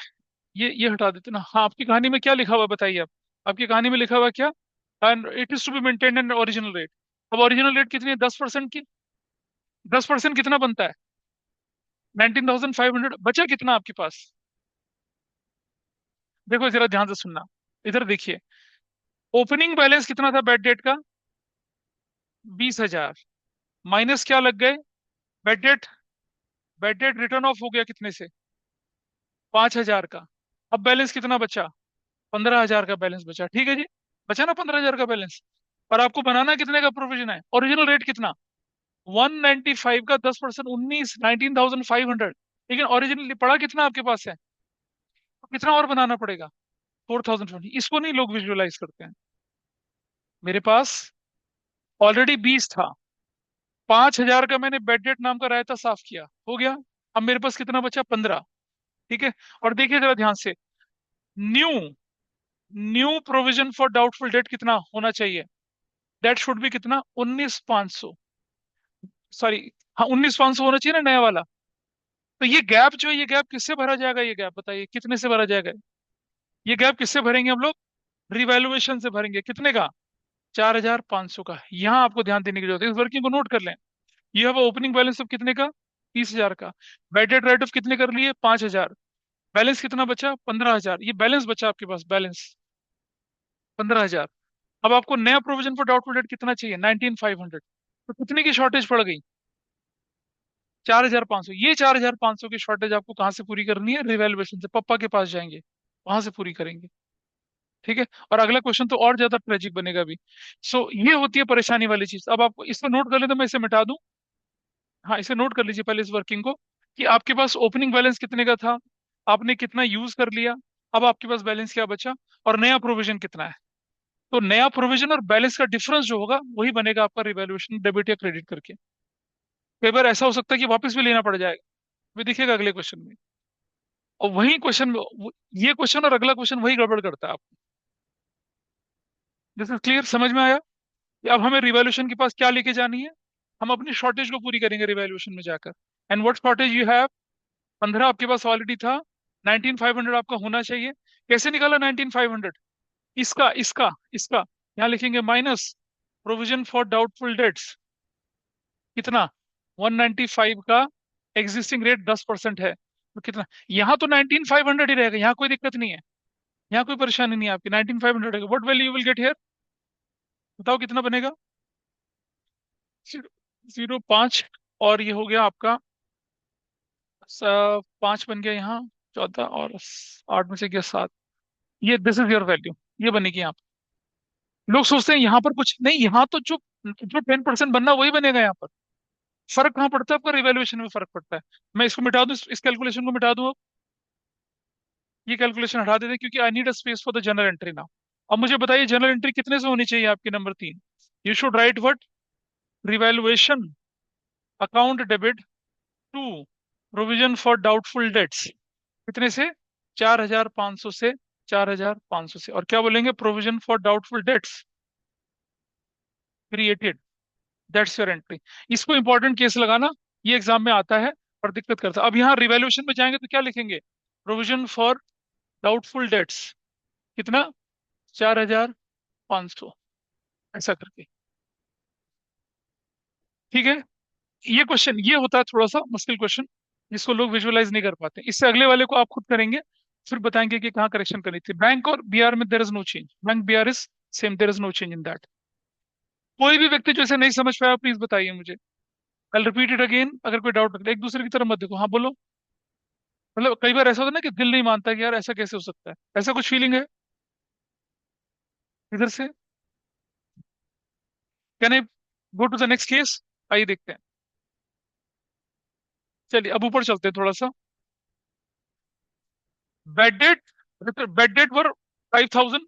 ये हटा देते ना। हाँ, आपकी कहानी में क्या लिखा हुआ है बताइए आप। आपकी कहानी में लिखा हुआ है क्या? And it is to be maintain an original rate. अब ओरिजिनल रेट कितनी है? 10% की। 10% कितना बनता है? 19,500। बचा कितना आपके पास? देखो जरा ध्यान से सुनना, इधर देखिए। ओपनिंग बैलेंस कितना था बेड डेट का? 20,000। माइनस क्या लग गए? Bed debt. Bad debt return of हो गया कितने से? 5,000 का। अब बैलेंस कितना बचा? 15,000 का बैलेंस बचा, ठीक है जी। बचा ना 15,000 का बैलेंस। पर आपको बनाना कितने का प्रोविजन है? ओरिजिनल रेट कितना? 195 का 10%, 19,500। लेकिन ओरिजिनली पड़ा कितना आपके पास है? तो कितना और बनाना पड़ेगा? 4,020। इसको नहीं लोग विजुअलाइज करते हैं। मेरे पास ऑलरेडी 20 था, 5,000 का मैंने बेड डेट नाम का रायता साफ किया, हो गया। अब मेरे पास कितना बचा? 15। ठीक है। और देखिए जरा ध्यान से, new new provision for doubtful date कितना होना चाहिए? दैट शुड बी कितना? 19,500। सॉरी, हाँ 19,500 होना चाहिए ना नया वाला। तो ये गैप जो है, ये गैप किससे भरा जाएगा? ये गैप बताइए कितने से भरा जाएगा? ये गैप किससे भरेंगे हम लोग? रिवैल्यूएशन से भरेंगे। कितने का? 4,500 का। यहाँ आपको ध्यान देने की जरूरत है, इस वर्किंग को नोट कर लें। ये है ओपनिंग बैलेंस अब कितने का? 30,000 का। वेटेड राइट ऑफ कितने कर लिए? 5,000। बैलेंस कितना बचा? 15,000। ये बैलेंस बचा आपके पास, बैलेंस 15,000। अब आपको नया प्रोविजन फॉर डाउटफुल डेट कितना चाहिए? 19,500। तो कितने की शॉर्टेज पड़ गई? 4,500, ये 4,500 की शॉर्टेज आपको कहाँ से पूरी करनी है? रिवैल्यूएशन से, पप्पा के पास जाएंगे, वहां से पूरी करेंगे। ठीक है, और अगला क्वेश्चन तो और ज्यादा ट्रेजिक बनेगा भी। ये होती है परेशानी वाली चीज। अब आप इसको नोट कर ले तो मैं इसे मिटा दूं। हाँ, इसे नोट कर लीजिए पहले इस वर्किंग को, कि आपके पास ओपनिंग बैलेंस कितने का था, आपने कितना यूज कर लिया, अब आपके पास बैलेंस क्या बचा, और नया प्रोविजन कितना है। तो नया प्रोविजन और बैलेंस का डिफरेंस जो होगा वही बनेगा आपका रिवैल्यूएशन, डेबिट या क्रेडिट करके। कई बार ऐसा हो सकता है कि वापस भी लेना पड़ जाएगा, भी दिखेगा अगले क्वेश्चन में। और वही क्वेश्चन में ये क्वेश्चन और अगला क्वेश्चन वही गड़बड़ करता है आप। दिस इज क्लियर, समझ में आया कि अब हमें रिवॉल्यूशन के पास क्या लेके जानी है? हम अपनी शॉर्टेज को पूरी करेंगे रिवॉल्यूशन में जाकर। And what shortage you have? 15 आपके पास ऑलरेडी था, 19,500 आपका होना चाहिए। कैसे निकाला 19,500? इसका इसका इसका यहाँ लिखेंगे minus provision for doubtful debts, कितना? 195 का एग्जिस्टिंग रेट 10% है, तो कितना? यहाँ तो 19,500 ही रहेगा, यहाँ कोई दिक्कत नहीं है, यहाँ कोई परेशानी नहीं है आपकी, 19,500 है। What value you will get here? बताओ कितना बनेगा? 0.05, और ये हो गया आपका 5 बन गया यहाँ, 14 और 8 में से गया 7। ये दिस इज योर वैल्यू, ये बनेगी यहाँ पर। लोग सोचते हैं यहाँ पर कुछ नहीं, यहाँ तो जो जो 10% बनना वही बनेगा यहाँ पर। फर्क कहाँ पड़ता है आपका? रिवैल्यूएशन में फर्क पड़ता है। मैं इसको मिटा दूं, इस कैलकुलेशन को मिटा दूं अब, ये कैलकुलेशन हटा देते हैं, क्योंकि I need a space for the general entry now. अब मुझे बताइए जनरल एंट्री कितने से होनी चाहिए आपकी? Number 3, you should write what? Revaluation account debit to provision for doubtful debts, कितने से? 4,500 से, 4,500 से, और क्या बोलेंगे? Provision for doubtful debts created, that's your entry. इसको इंपॉर्टेंट केस लगाना, ये एग्जाम में आता है और दिक्कत करता है। अब यहाँ रिवैल्यूएशन में जाएंगे तो क्या लिखेंगे? प्रोविजन फॉर डाउटफुल डेट्स, कितना? 4,500, ऐसा करके। ठीक है, ये क्वेश्चन ये होता है थोड़ा सा मुश्किल क्वेश्चन, जिसको लोग विजुअलाइज नहीं कर पाते। इससे अगले वाले को आप खुद करेंगे, फिर बताएंगे कि कहाँ करेक्शन करनी थी। बैंक और बीआर में there is no change, bank BR is same, there is no change in that. कोई भी व्यक्ति जो इसे नहीं समझ पाया प्लीज बताइए मुझे। आई रिपीट इट अगेन, अगर कोई डाउट रखे, एक दूसरे की तरफ मत देखो। हाँ बोलो। मतलब कई बार ऐसा होता है ना कि दिल नहीं मानता कि यार ऐसा कैसे हो सकता है, ऐसा कुछ फीलिंग है इधर से? Can I go to the next case? आइए देखते हैं। चलिए अब ऊपर चलते हैं थोड़ा सा। Bad debt, bad debt were 5,000,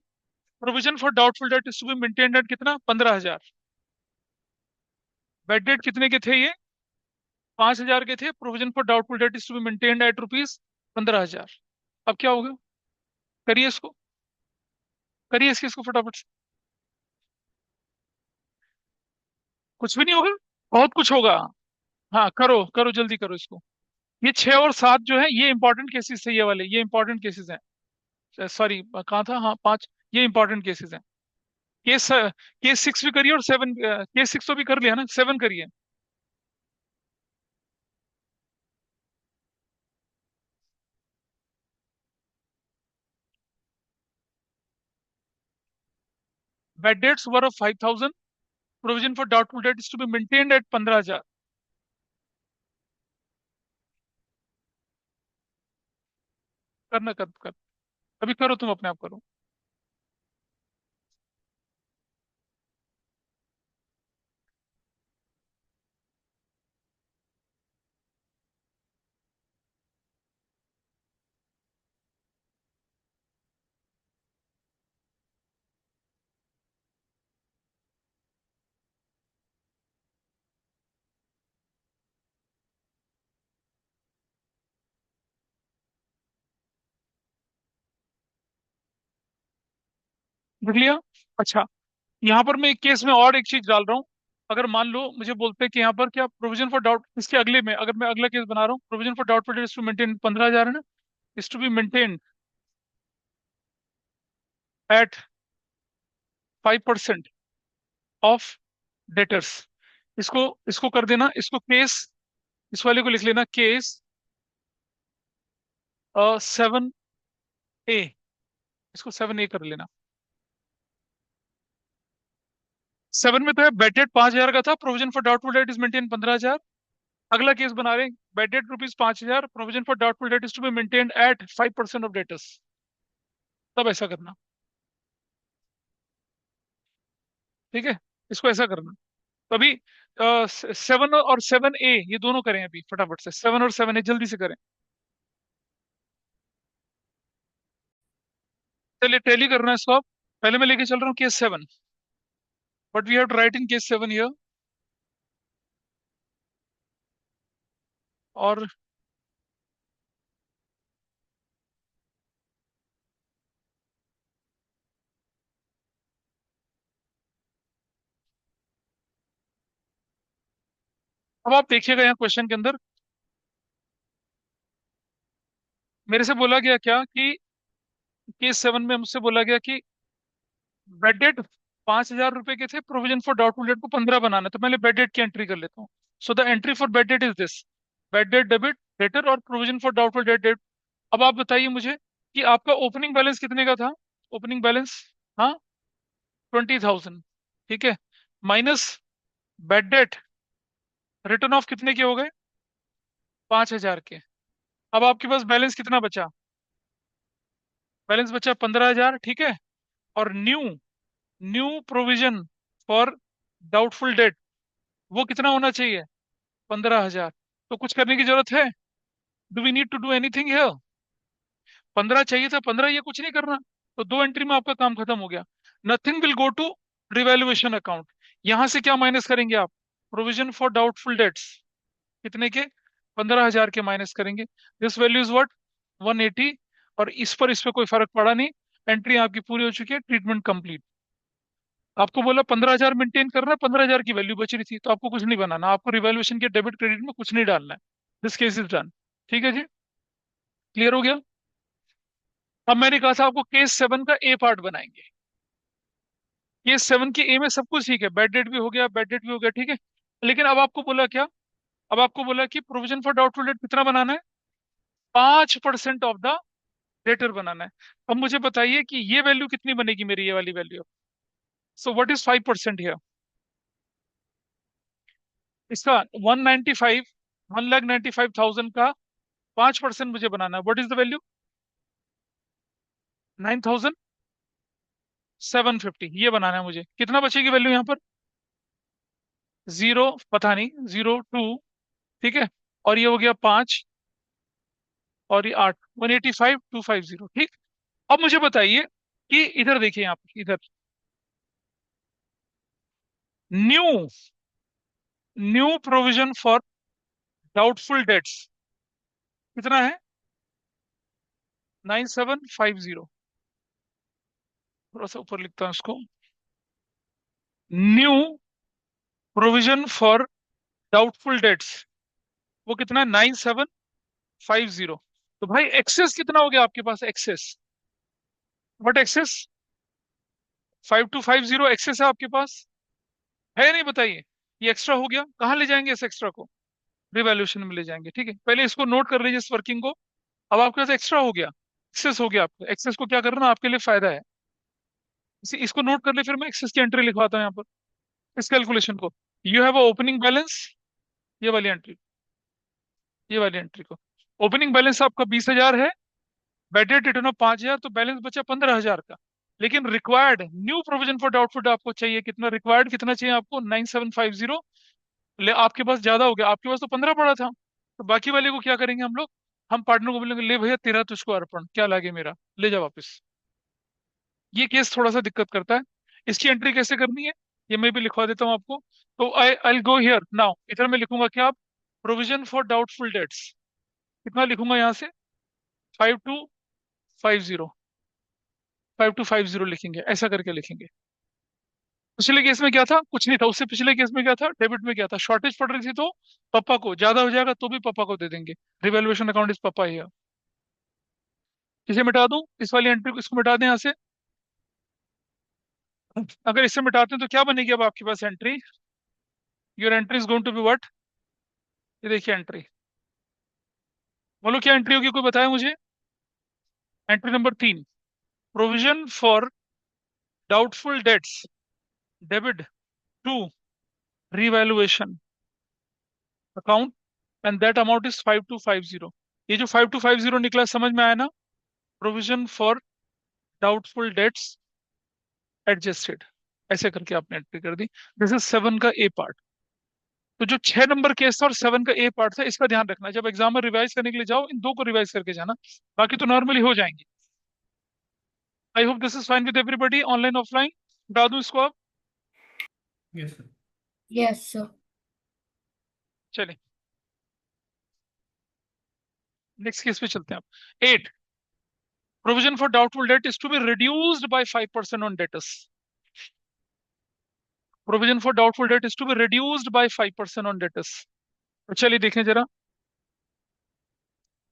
provision for doubtful debt is to be maintained at कितना? 15,000। बेड डेट कितने के थे ये? 5,000 के थे। Provision for doubtful debt is to be maintained at rupees 15,000। अब क्या होगा? करिए इसको, करिए इसको फटाफट से। कुछ भी नहीं होगा, बहुत कुछ होगा। हाँ करो करो, जल्दी करो इसको। ये 6 और 7 जो है ये इंपॉर्टेंट केसेस है, ये वाले ये इंपॉर्टेंट केसेस हैं। सॉरी कहाँ था, हाँ 5, ये इंपॉर्टेंट केसेस हैं। केस केस 6 भी करिए, और 7, केस 6 तो भी कर लिया ना, 7 करिए। Bad debts were of 5,000, provision for doubtful debt is to be maintained at 15,000। करना कर अभी करो, तुम अपने आप करो। देख लिया? अच्छा, यहाँ पर मैं एक केस में और एक चीज डाल रहा हूँ। अगर मान लो मुझे बोलते हैं कि यहाँ पर क्या प्रोविजन फॉर डाउट, इसके अगले में अगर मैं अगला केस बना रहा हूँ, provision for doubt for to maintain 15,000 है ना, is to be maintain at 5% of debtors. इसको इसको कर देना, इसको केस, इस वाले को लिख लेना केस 7A, इसको 7A कर लेना। 7 में तो है बेटेड 5,000 का था, provision for doubtful debt is maintain 15,000। अगला केस बना रहे हैं, bad debt ₹5,000, provision for doubtful debt is to be maintained at 5% of debtors. तब ऐसा करना, ठीक है, इसको ऐसा करना। तो अभी 7 और 7A ये दोनों करें अभी फटाफट से, 7 और 7A जल्दी से करें। चलिए टैली करना है इसको आप। पहले मैं लेके चल रहा हूँ case 7, but we have to write in case 7 here. और अब आप देखिएगा यहाँ क्वेश्चन के अंदर मेरे से बोला गया क्या कि केस 7 में मुझसे बोला गया कि बेड डेट ₹5,000 के थे, प्रोविजन फॉर डाउटफुल डेट को 15 बनाना है। तो पहले बेड डेट की एंट्री कर लेता हूँ। So the entry for bad debt is this, bad debt debit debtor और provision for doubtful debt debt. अब आप बताइए मुझे कि आपका ओपनिंग बैलेंस कितने का था? ओपनिंग बैलेंस, हाँ, 20,000, ठीक है, minus bed debt, return of कितने के हो गए? 5,000 के। अब आपके पास बैलेंस कितना बचा? बैलेंस बचा 15,000, ठीक है। और new new provision for doubtful date वो कितना होना चाहिए? 15,000। तो कुछ करने की जरूरत है? Do we need to do anything here? 15 चाहिए था, 15, ये कुछ नहीं करना। तो दो एंट्री में आपका काम खत्म हो गया। Nothing will go to revaluation account. यहां से क्या माइनस करेंगे आप? प्रोविजन फॉर डाउटफुल डेट्स, कितने के? 15,000 के माइनस करेंगे। This value is what? 180। और इस पे कोई फर्क पड़ा नहीं। एंट्री आपकी पूरी हो चुकी है, ट्रीटमेंट कंप्लीट। आपको बोला 15,000 मेंटेन करना है, 15,000 की वैल्यू बच रही थी, तो आपको कुछ नहीं बनाना, आपको रिवैल्यूएशन के डेबिट क्रेडिट में कुछ नहीं डालना है। This case is done. ठीक है जी, क्लियर हो गया? अब मैंने कहा था आपको केस 7 का ए पार्ट बनाएंगे। केस 7 के ए में सब कुछ ठीक है, बेड डेट भी हो गया, बेड डेट भी हो गया, ठीक है। लेकिन अब आपको बोला क्या? अब आपको बोला कि प्रोविजन फॉर डाउटफुल डेट कितना बनाना है? 5% ऑफ द डेटर बनाना है। अब मुझे बताइए कि ये वैल्यू कितनी बनेगी मेरी, ये वाली value? So what is 5% here? इसका 195, 1,95,000 का 5% मुझे बनाना है। What is the value? 9,750, ये बनाना है मुझे। कितना बचेगी वैल्यू यहाँ पर? जीरो, पता नहीं, 0 2, ठीक है। और ये हो गया 5, और ये 8, 185,250, ठीक। अब मुझे बताइए कि इधर देखिए, यहाँ पर इधर new new provision for doubtful debts कितना है? 9,750। थोड़ा सा ऊपर लिखता हूँ इसको। New provision for doubtful dates वो कितना है? 9,750। तो भाई एक्सेस कितना हो गया आपके पास? Excess, what excess? 5,250 एक्सेस है आपके पास, है नहीं? बताइए। ये एक्स्ट्रा हो गया, कहाँ ले जाएंगे इस एक्स्ट्रा को? रिवैल्यूएशन में ले जाएंगे, ठीक है। पहले इसको नोट कर लीजिए, इस वर्किंग को। अब आपके पास एक्स्ट्रा हो गया, एक्सेस हो गया। आपको एक्सेस को क्या करना, आपके लिए फायदा है। इसको नोट कर ले, फिर मैं एक्सेस की एंट्री लिखवाता हूँ यहाँ पर, इस कैलकुलेशन को। यू हैव ओपनिंग बैलेंस, ये वाली एंट्री, ये वाली एंट्री को। ओपनिंग बैलेंस आपका 20,000 है, बेडेड रिटर्न ऑफ 5,000, तो बैलेंस बचा 15,000 का। लेकिन required new provision for doubtful आपको चाहिए कितना? रिक्वायर्ड कितना चाहिए आपको? 9,750। ले आपके पास ज्यादा हो गया, आपके पास तो 15 पड़ा था। तो बाकी वाले को क्या करेंगे हम लोग? हम पार्टनर को बोलेंगे, ले भैया तेरा तुझको अर्पण, क्या लागे मेरा, ले जा वापस। ये केस थोड़ा सा दिक्कत करता है। इसकी एंट्री कैसे करनी है, ये मैं भी लिखवा देता हूँ आपको। तो आई गो हियर नाउ, इधर मैं लिखूंगा क्या? प्रोविजन फॉर डाउटफुल डेट्स कितना लिखूंगा यहाँ से? 5,250, 5,250 लिखेंगे, ऐसा करके लिखेंगे। पिछले केस में क्या था? कुछ नहीं था। उससे पिछले केस में क्या था? डेबिट में क्या था? शॉर्टेज पड़ रही थी, तो पापा को ज्यादा हो जाएगा तो भी पापा को दे देंगे। रिवैल्यूएशन अकाउंट इज पापा हियर। इसे मिटा दूं, इस वाली एंट्री को, इसको मिटा दें यहाँ से। अगर इससे मिटाते हैं तो क्या बनेगी अब आपके पास entry? Your entry is going to be what? ये देखिए एंट्री, बोलो क्या एंट्री होगी, कोई बताए मुझे? Entry number 3, provision for doubtful debts debit to revaluation account and that amount is 5250। ये जो 5250 निकला समझ में आया ना? Provision for doubtful debts adjusted, ऐसे करके आपने एंट्री कर दी। दिस इज 7 का ए पार्ट। तो जो 6 नंबर केस था और 7 का ए पार्ट था, इसका ध्यान रखना जब एग्जाम में रिवाइज करने के लिए जाओ, इन दो को रिवाइज करके जाना, बाकी तो नॉर्मली हो जाएंगे। I hope this is fine with everybody, online offline बता दूं इसको आप? Yes sir. Yes, sir. चलिए नेक्स्ट केस पे चलते हैं आप। 8, provision for doubtful debt is to be reduced by 5% on debtors. Provision for doubtful debt is to be reduced by 5% on debtors. तो चलिए देखें जरा।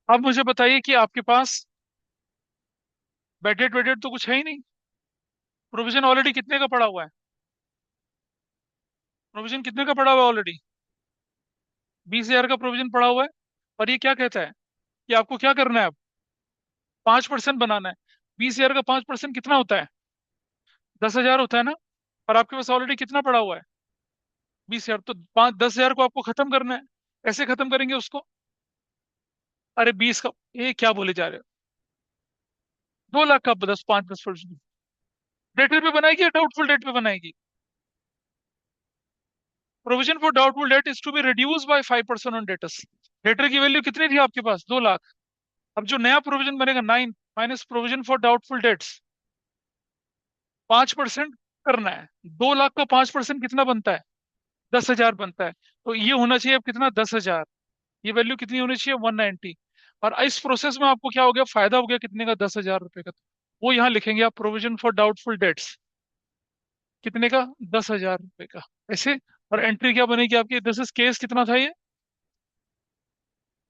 अब मुझे बताइए कि आपके पास बेडेड वेडेड तो कुछ है ही नहीं। प्रोविजन ऑलरेडी कितने का पड़ा हुआ है? प्रोविजन कितने का पड़ा हुआ है ऑलरेडी? 20,000 का प्रोविजन पड़ा हुआ है। और ये क्या कहता है कि आपको क्या करना है अब? 5% बनाना है। 20,000 का 5% कितना होता है? 10,000 होता है ना? और आपके पास ऑलरेडी कितना पड़ा हुआ है? 20,000। तो 10,000 को आपको खत्म करना है। कैसे खत्म करेंगे उसको? अरे 20 का, ये क्या बोले जा रहे हो? 2 लाख का 5% डेट पे बनाएगी या डाउटफुल डेट पे बनाएगी? Provision for doubtful debt is to be reduce by 5% on debtors. Debtor की वैल्यू कितनी थी आपके पास? 2 लाख। अब जो नया प्रोविजन बनेगा 9 minus provision for doubtful dates, 5% करना है। 2 लाख का 5% कितना बनता है? 10,000 बनता है। तो ये होना चाहिए अब कितना? 10,000। ये वैल्यू कितनी होनी चाहिए? 190। और इस प्रोसेस में आपको क्या हो गया? फायदा हो गया कितने का? 10,000 रुपए का। वो यहाँ लिखेंगे आप, प्रोविजन फॉर डाउटफुल डेट्स कितने का? 10,000 रुपए का। ऐसे। और एंट्री क्या बनेगी आपकी? दिस इज केस कितना था ये?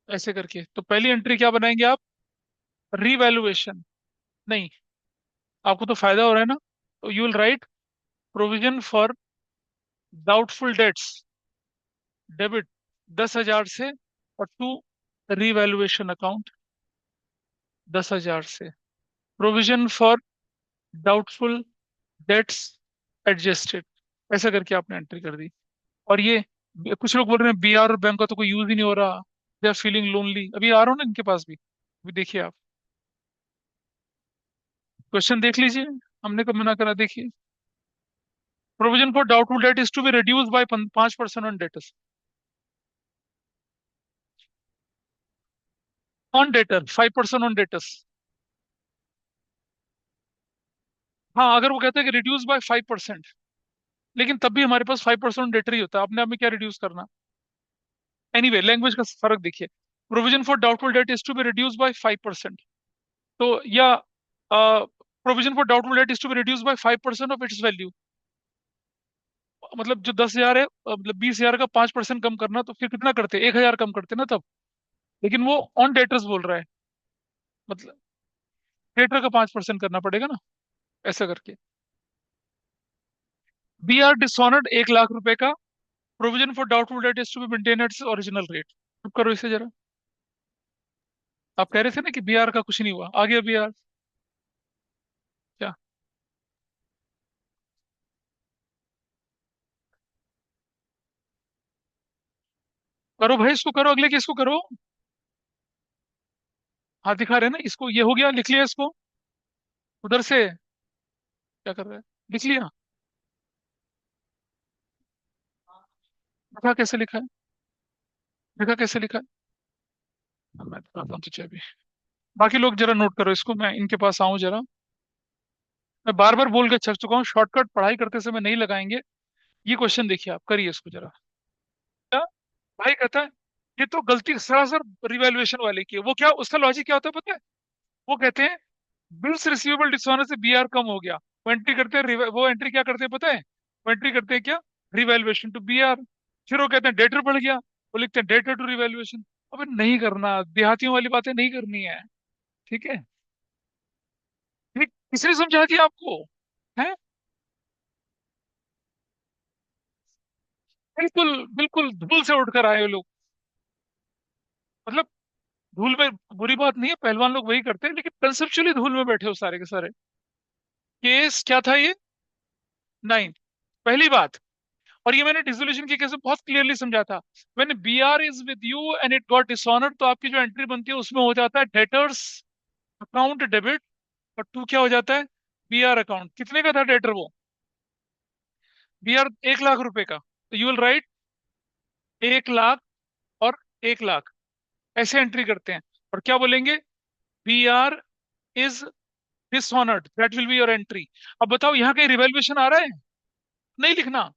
ऐसे करके तो पहली एंट्री क्या बनाएंगे आप? रीवैल्यूएशन। नहीं, आपको तो फायदा हो रहा है ना, तो you will right provision for doubtful debts debit 10,000 से, और टू रीवैल्यूएशन अकाउंट 10,000 से। Provision for doubtful debts adjusted, ऐसा करके आपने एंट्री कर दी। और ये कुछ लोग बोल रहे हैं बी आर और बैंक का तो कोई यूज ही नहीं हो रहा, दे आर फीलिंग लोनली। अभी आ रहा हूँ ना इनके पास भी, अभी देखिए आप क्वेश्चन देख लीजिए। हमने कब मना करा? देखिए, provision for doubtful debt is to be reduce by 5% on debtors, on debtor 5% on debtors. हाँ, अगर वो कहते हैं कि रिड्यूस बाय 5%, लेकिन तब भी हमारे पास 5% डेटर ही होता है, अपने आप में क्या रिड्यूस करना? एनीवे, लैंग्वेज का फर्क देखिए। Provision for doubtful debt is to be reduce by 5%। तो या provision for doubtful debt is to be reduce by 5% of its value. मतलब जो 10,000 है, मतलब 20,000 का 5% कम करना, तो फिर कितना करते? 1,000 कम करते ना तब। लेकिन वो ऑन डेटर्स बोल रहा है, मतलब डेटर का 5% करना पड़ेगा ना, ऐसा करके। बी आर डिसऑनर्ड 1 लाख रुपए का। Provision for doubtful debt is to be maintain at original rate. अब करो इसे जरा। आप कह रहे थे ना कि बी आर का कुछ नहीं हुआ, आ गया बी आर। क्या? करो भाई, इसको करो, अगले केस को करो। हाथ दिखा रहे हैं ना, इसको, ये हो गया, लिख लिया इसको उधर से। क्या कर रहा है? लिख लिया? देखा कैसे लिखा है? देखा कैसे लिखा है? अब मैं बताता हूँ तुझे अभी। बाकी लोग जरा नोट करो इसको, मैं इनके पास आऊं जरा। मैं बार बार बोल के थक चुका हूँ, शॉर्टकट पढ़ाई करते समय नहीं लगाएंगे। ये क्वेश्चन देखिए आप, करिए इसको जरा। क्या भाई कहता है? ये तो गलती सरासर रिवैल्यूएशन वाले की है। वो क्या, उसका लॉजिक क्या होता है पता है? वो कहते हैं बिल्स रिसीवेबल डिसऑनर से बीआर कम हो गया। वो एंट्री करते हैं, वो एंट्री क्या करते हैं पता है? वो एंट्री करते हैं क्या? Revaluation to BR. फिर वो कहते हैं डेटर बढ़ गया, वो लिखते हैं डेटर टू रिवैल्यूएशन। अबे नहीं करना, देहातियों वाली बातें नहीं करनी है। ठीक है? ये किसने समझा दिया आपको? है? बिल्कुल बिल्कुल धूल से उठकर आए हो लोग। मतलब धूल में बुरी बात नहीं है, पहलवान लोग वही करते हैं, लेकिन कंसेप्चुअली धूल में बैठे हो सारे के सारे। केस क्या था ये? 9। पहली बात, और ये मैंने डिसोल्यूशन के केस में बहुत क्लियरली समझा था। When B R is with you and it got dishonoured, तो आपकी जो एंट्री बनती है उसमें हो जाता है डेटर्स अकाउंट डेबिट, और टू क्या हो जाता है, बी आर अकाउंट। कितने का था डेटर वो, बी आर 1 लाख रुपए का, तो यू विल राइट 1 लाख और 1 लाख, ऐसे एंट्री करते हैं। और क्या बोलेंगे, B R is dishonoured, that will be your entry. अब बताओ यहाँ कहीं रिवेल्यूशन आ रहा है, नहीं लिखना।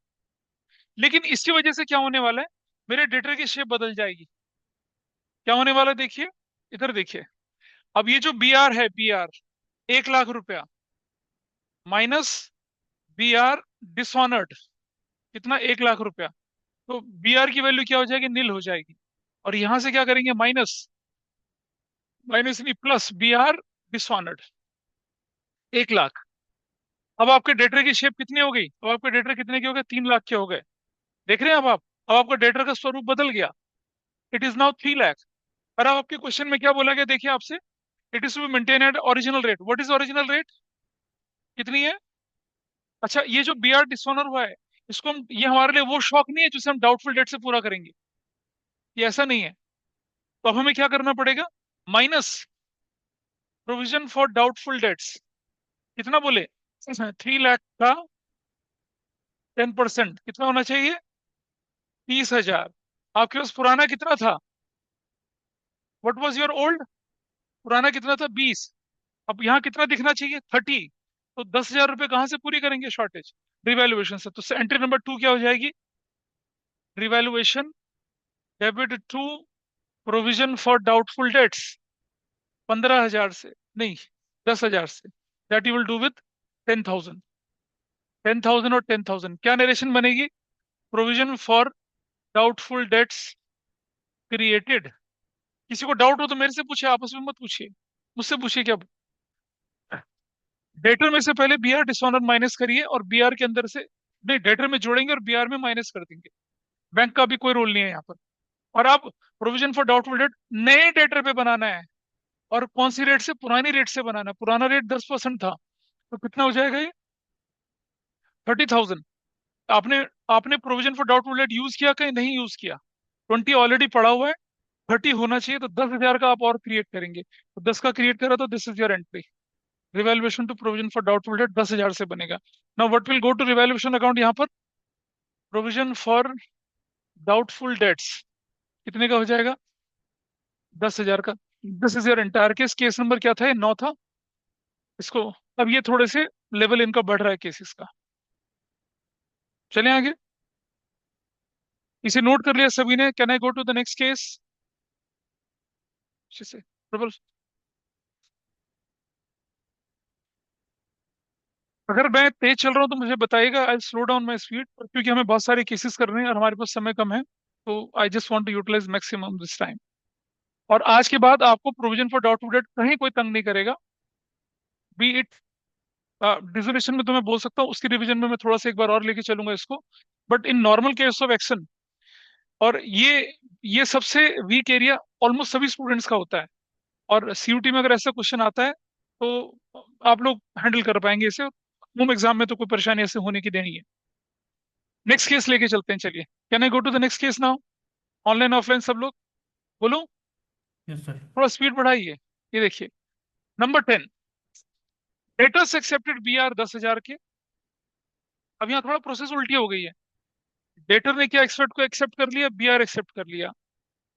लेकिन इसकी वजह से क्या होने वाला है, मेरे डेटर की शेप बदल जाएगी। क्या होने वाला है देखिए, इधर देखिए। अब ये जो बी आर है, बी आर 1 लाख रुपया माइनस बी आर डिसऑनर्ड, कितना, 1 लाख रुपया। तो बी आर की वैल्यू क्या हो जाएगी, नील हो जाएगी। और यहां से क्या करेंगे, माइनस, माइनस नहीं plus B R dishonoured 1 lakh. अब आपके डेटर की शेप कितनी हो गई, अब आपके डेटर कितने के हो गए, 3 लाख के हो गए। देख रहे हैं अब आप, अब आपका डेटर का स्वरूप बदल गया, इट इज नाउ 3 लाख। और अब आपके क्वेश्चन में क्या बोला गया, देखिए आपसे, it is to be maintain at original rate. What is original rate, कितनी है। अच्छा, ये जो बी आर डिसऑनर हुआ है, इसको हम, ये हमारे लिए वो शौक नहीं है जिसे हम डाउटफुल डेट से पूरा करेंगे, ये ऐसा नहीं है। तो अब हमें क्या करना पड़ेगा, minus provision for doubtful debts, कितना बोले, 3 लाख का 10% कितना होना चाहिए, 30,000। आपके पास पुराना कितना था, व्हाट वॉज योर ओल्ड, पुराना कितना था, 20। अब यहाँ कितना दिखना चाहिए, 30। तो 10,000 रुपये कहाँ से पूरी करेंगे शॉर्टेज, रिवैल्यूएशन से। तो एंट्री नंबर 2 क्या हो जाएगी, revaluation debit to provision for doubtful debts, 15,000 से, नहीं 10,000 से, that you will do with 10,000। 10,000 और 10,000 क्या नरेशन बनेगी, provision for doubtful debts created. किसी को डाउट हो तो मेरे से पूछे, आपस में मत पूछिए, मुझसे पूछिए। क्या डेटर में से पहले बी आर डिसऑनर माइनस करिए, और बी आर के अंदर से, नहीं डेटर में जोड़ेंगे और बी आर में माइनस कर देंगे। बैंक का भी कोई रोल नहीं है यहाँ पर। और आप प्रोविजन फॉर डाउटफुल डेट नए डेटर पे बनाना है, और कौन सी रेट से, पुरानी रेट से बनाना है। पुराना रेट 10% था, तो कितना हो जाएगा ये, 30,000। आपने आपने provision for doubtful date use किया, कहीं नहीं यूज किया, 20 ऑलरेडी पड़ा हुआ है, 30 होना चाहिए। तो 10,000 का आप और क्रिएट करेंगे, तो 10 का क्रिएट करा, तो this is your entry, revaluation to provision for doubtful debt 10,000 से बनेगा। Now what will go to revaluation account, यहाँ पर प्रोविजन फॉर डाउटफुल डेट्स कितने का हो जाएगा, 10,000 का। This is your entire case. Case number क्या था, ये 9 था। इसको, अब ये थोड़े से लेवल इनका बढ़ रहा है केसेस का। चलें आगे, इसे नोट कर लिया सभी ने, can I go to the next case, से प्रबल। अगर मैं तेज चल रहा हूँ तो मुझे बताइएगा, I slow down my speed, क्योंकि हमें बहुत सारे केसेस करने हैं और हमारे पास समय कम है। तो I just want to utilise maximum this time. और आज के बाद आपको प्रोविजन फॉर डाउटफुल डेट कहीं कोई तंग नहीं करेगा, बी इट डिसोल्यूशन में तो मैं बोल सकता हूँ, उसकी रिवीजन में मैं थोड़ा सा एक बार और लेके चलूंगा इसको। But in normal case of action, और ये सबसे वीक एरिया ऑलमोस्ट सभी स्टूडेंट्स का होता है, और सीयूटी में अगर ऐसा क्वेश्चन आता है तो आप लोग हैंडल कर पाएंगे इसे। होम एग्जाम में तो कोई परेशानी ऐसे होने की नहीं है। नेक्स्ट केस लेके चलते हैं, चलिए। Can I go to the next case now, online offline सब लोग बोलो, यस सर। थोड़ा स्पीड बढ़ाइए। ये देखिए, number 10, debtors accepted B R 10,000 के। अब यहाँ थोड़ा प्रोसेस उल्टी हो गई है, डेटर ने क्या एक्सपेक्ट को एक्सेप्ट कर लिया, बी आर एक्सेप्ट कर लिया।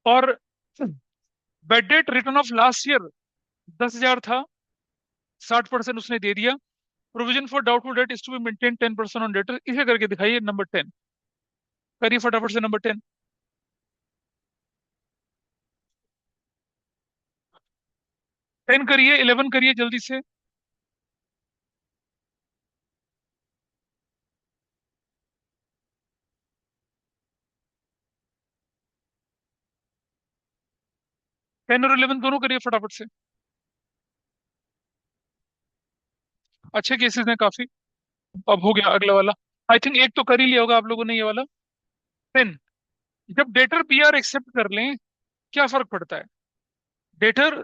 और bad debt return of last year 10,000 था, 60% उसने दे दिया। Provision for doubtful debt is to be maintain 10% on debtor, इसे करके दिखाइए नंबर 10, करिए फटाफट से नंबर 10। 10 करिए, 11 करिए जल्दी से। 10 और 11 दोनों करिए फटाफट से। अच्छे केसेस हैं काफी। अब हो गया अगला वाला, आई थिंक एक तो कर ही लिया होगा आप लोगों ने ये वाला। 10, जब डेटर बी आर एक्सेप्ट कर लें, क्या फर्क पड़ता है, डेटर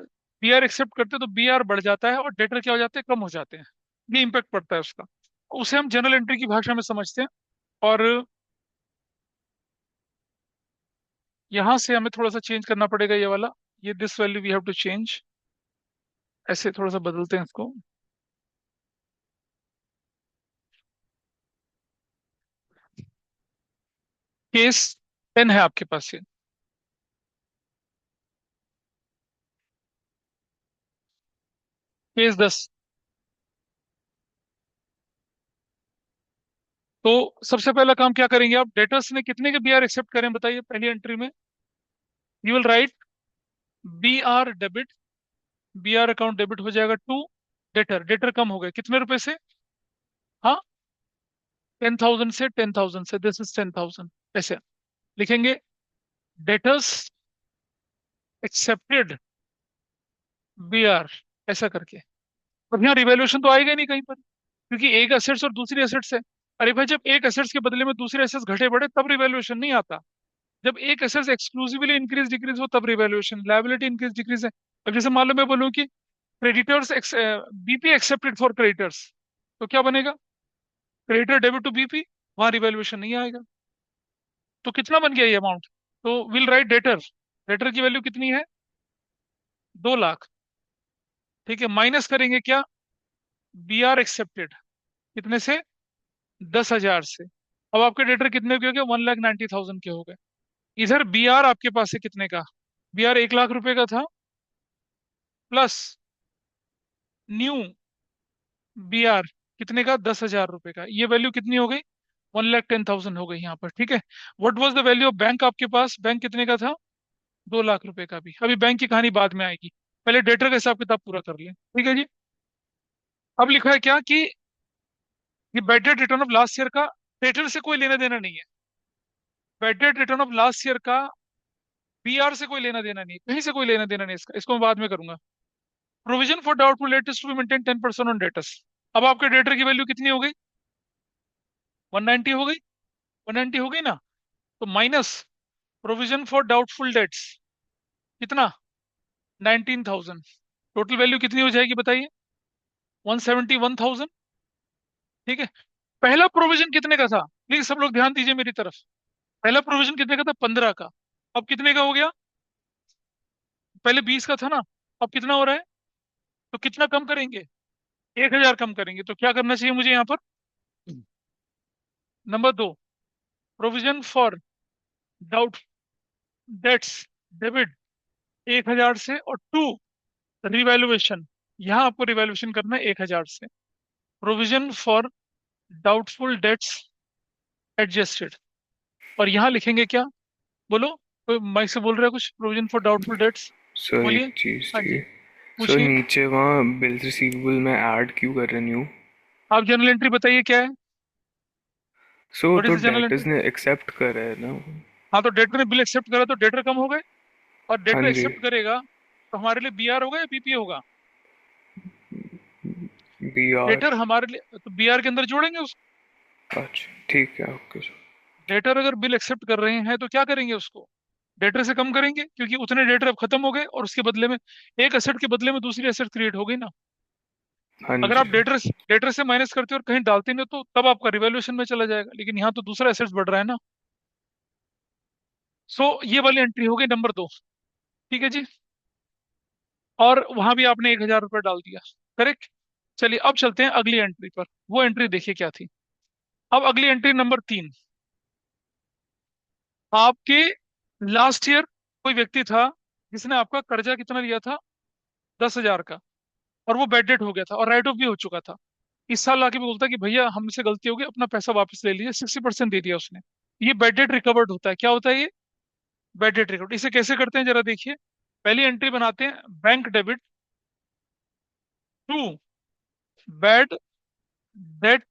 बी आर एक्सेप्ट करते तो बी आर बढ़ जाता है, और डेटर क्या हो जाते हैं, कम हो जाते हैं। ये इम्पैक्ट पड़ता है उसका, उसे हम जनरल एंट्री की भाषा में समझते हैं। और यहां से हमें थोड़ा सा चेंज करना पड़ेगा ये वाला, ये this value we have to change, ऐसे थोड़ा सा बदलते हैं इसको। केस 10 है आपके पास ये, केस 10। तो सबसे पहला काम क्या करेंगे आप, डेटर्स ने कितने के बीआर एक्सेप्ट करें बताइए पहली एंट्री में। You will write B R debit, B R account debit हो जाएगा टू डेटर, डेटर कम हो गए कितने रुपए से, हाँ 10,000 से, 10,000 से, दिस इज 10,000, ऐसे लिखेंगे। डेटर्स एक्सेप्टेड बी आर, ऐसा करके। अब यहाँ रिवैल्यूएशन तो आएगा ही नहीं कहीं पर, क्योंकि एक एसेट्स और दूसरी एसेट्स है। अरे भाई जब एक एसेट्स के बदले में दूसरे एसेट्स घटे बढ़े तब रिवैल्यूएशन नहीं आता। जब एक एसेट्स एक्सक्लूसिवली इंक्रीज डिक्रीज हो तब रिवैल्यूएशन, लायबिलिटी इंक्रीज डिक्रीज है। अब जैसे मान लो मैं बोलूँ कि creditors BP accepted for creditors, तो क्या बनेगा, क्रेडिटर डेबिट टू बीपी, वहां रिवैल्यूएशन नहीं आएगा। तो कितना बन गया ये अमाउंट, तो विल राइट डेटर, डेटर की वैल्यू कितनी है, 2 लाख। ठीक है, माइनस करेंगे क्या, बी आर एक्सेप्टेड, कितने से, 10,000 से। अब आपके डेटर कितने के हो गए, 1,90,000 के हो गए। इधर बी आर आपके पास है कितने का, बी आर 1 लाख रुपए का था, प्लस न्यू बी आर कितने का, 10,000 रुपए का, ये वैल्यू कितनी हो गई, 1,10,000 हो गई यहाँ पर। ठीक है, what was the value of bank आपके पास, बैंक कितने का था, 2 लाख रुपए का भी। अभी बैंक की कहानी बाद में आएगी, पहले डेटर का हिसाब किताब पूरा कर लें। ठीक है जी, अब लिखा है क्या कि ये bad debt return of last year का, डेटर से कोई लेना देना नहीं है। Bad date return of last year का बीआर से कोई लेना देना नहीं है, कहीं से कोई लेना देना नहीं इसका, इसको मैं बाद में करूंगा। Provision for doubtful debtors to be maintain 10% on debtors. अब आपके डेटर की वैल्यू कितनी हो गई, 190 हो गई, 190 हो गई ना, तो minus provision for doubtful debts कितना, 19,000, टोटल वैल्यू कितनी हो जाएगी बताइए, 171,000। ठीक है, पहला प्रोविजन कितने का था, प्लीज सब लोग ध्यान दीजिए मेरी तरफ। पहला प्रोविजन कितने का था, 15 का, अब कितने का हो गया, पहले 20 का था ना, अब कितना हो रहा है, तो कितना कम करेंगे, 1,000 कम करेंगे। तो क्या करना चाहिए मुझे यहाँ पर, number 2, provision for doubt dates debit 1,000 से, और 2 रिवैल्यूएशन, यहाँ आपको रिवैल्यूएशन करना है 1,000 से। Provision for doubtful debts adjusted, और यहाँ लिखेंगे क्या, बोलो, कोई माइक से बोल रहा है कुछ, provision for doubtful dates, sir बोलिए। एक चीज़ हाँ थी। जी, सर पूछिए। नीचे वहाँ बिल रिसीवेबल में ऐड क्यों कर रहे न्यू? आप जनरल एंट्री बताइए क्या है, सो व्हाट तो is the general entry. Debtors ने एक्सेप्ट करा है ना। हाँ तो डेटर ने बिल एक्सेप्ट करा तो डेटर कम हो गए, और हाँ डेटर जी। एक्सेप्ट करेगा तो हमारे लिए बीआर होगा या बीपी होगा, बी आर। डेटर हमारे लिए तो बीआर के अंदर जोड़ेंगे उसको। अच्छा ठीक है, ओके सर। डेटर अगर बिल एक्सेप्ट कर रहे हैं तो क्या करेंगे उसको, डेटर से कम करेंगे, क्योंकि उतने डेटर अब खत्म हो गए और उसके बदले में एक एसेट के बदले में दूसरी एसेट क्रिएट हो गई ना। हाँ अगर जी आप सर। डेटर से माइनस करते हो और कहीं डालते नहीं हो, तो तब आपका रिवैल्यूएशन में चला जाएगा, लेकिन यहाँ तो दूसरा एसेट्स बढ़ रहा है ना। सो ये वाली एंट्री हो गई नंबर 2। ठीक है जी, और वहां भी आपने 1,000 रुपये डाल दिया, करेक्ट। चलिए अब चलते हैं अगली एंट्री पर, वो एंट्री देखिए क्या थी। अब अगली एंट्री नंबर 3, आपके लास्ट ईयर कोई व्यक्ति था जिसने आपका कर्जा कितना लिया था, 10,000 का, और वो बैड डेट हो गया था और राइट ऑफ भी हो चुका था। इस साल आके भी बोलता कि भैया हमसे गलती हो गई, अपना पैसा वापस ले लीजिए, 60% दे दिया उसने। ये बैड डेट रिकवर्ड होता है, क्या होता है ये, बैड डेट रिकवर्ड। इसे कैसे करते हैं जरा देखिए, पहली एंट्री बनाते हैं, bank debit to bad debt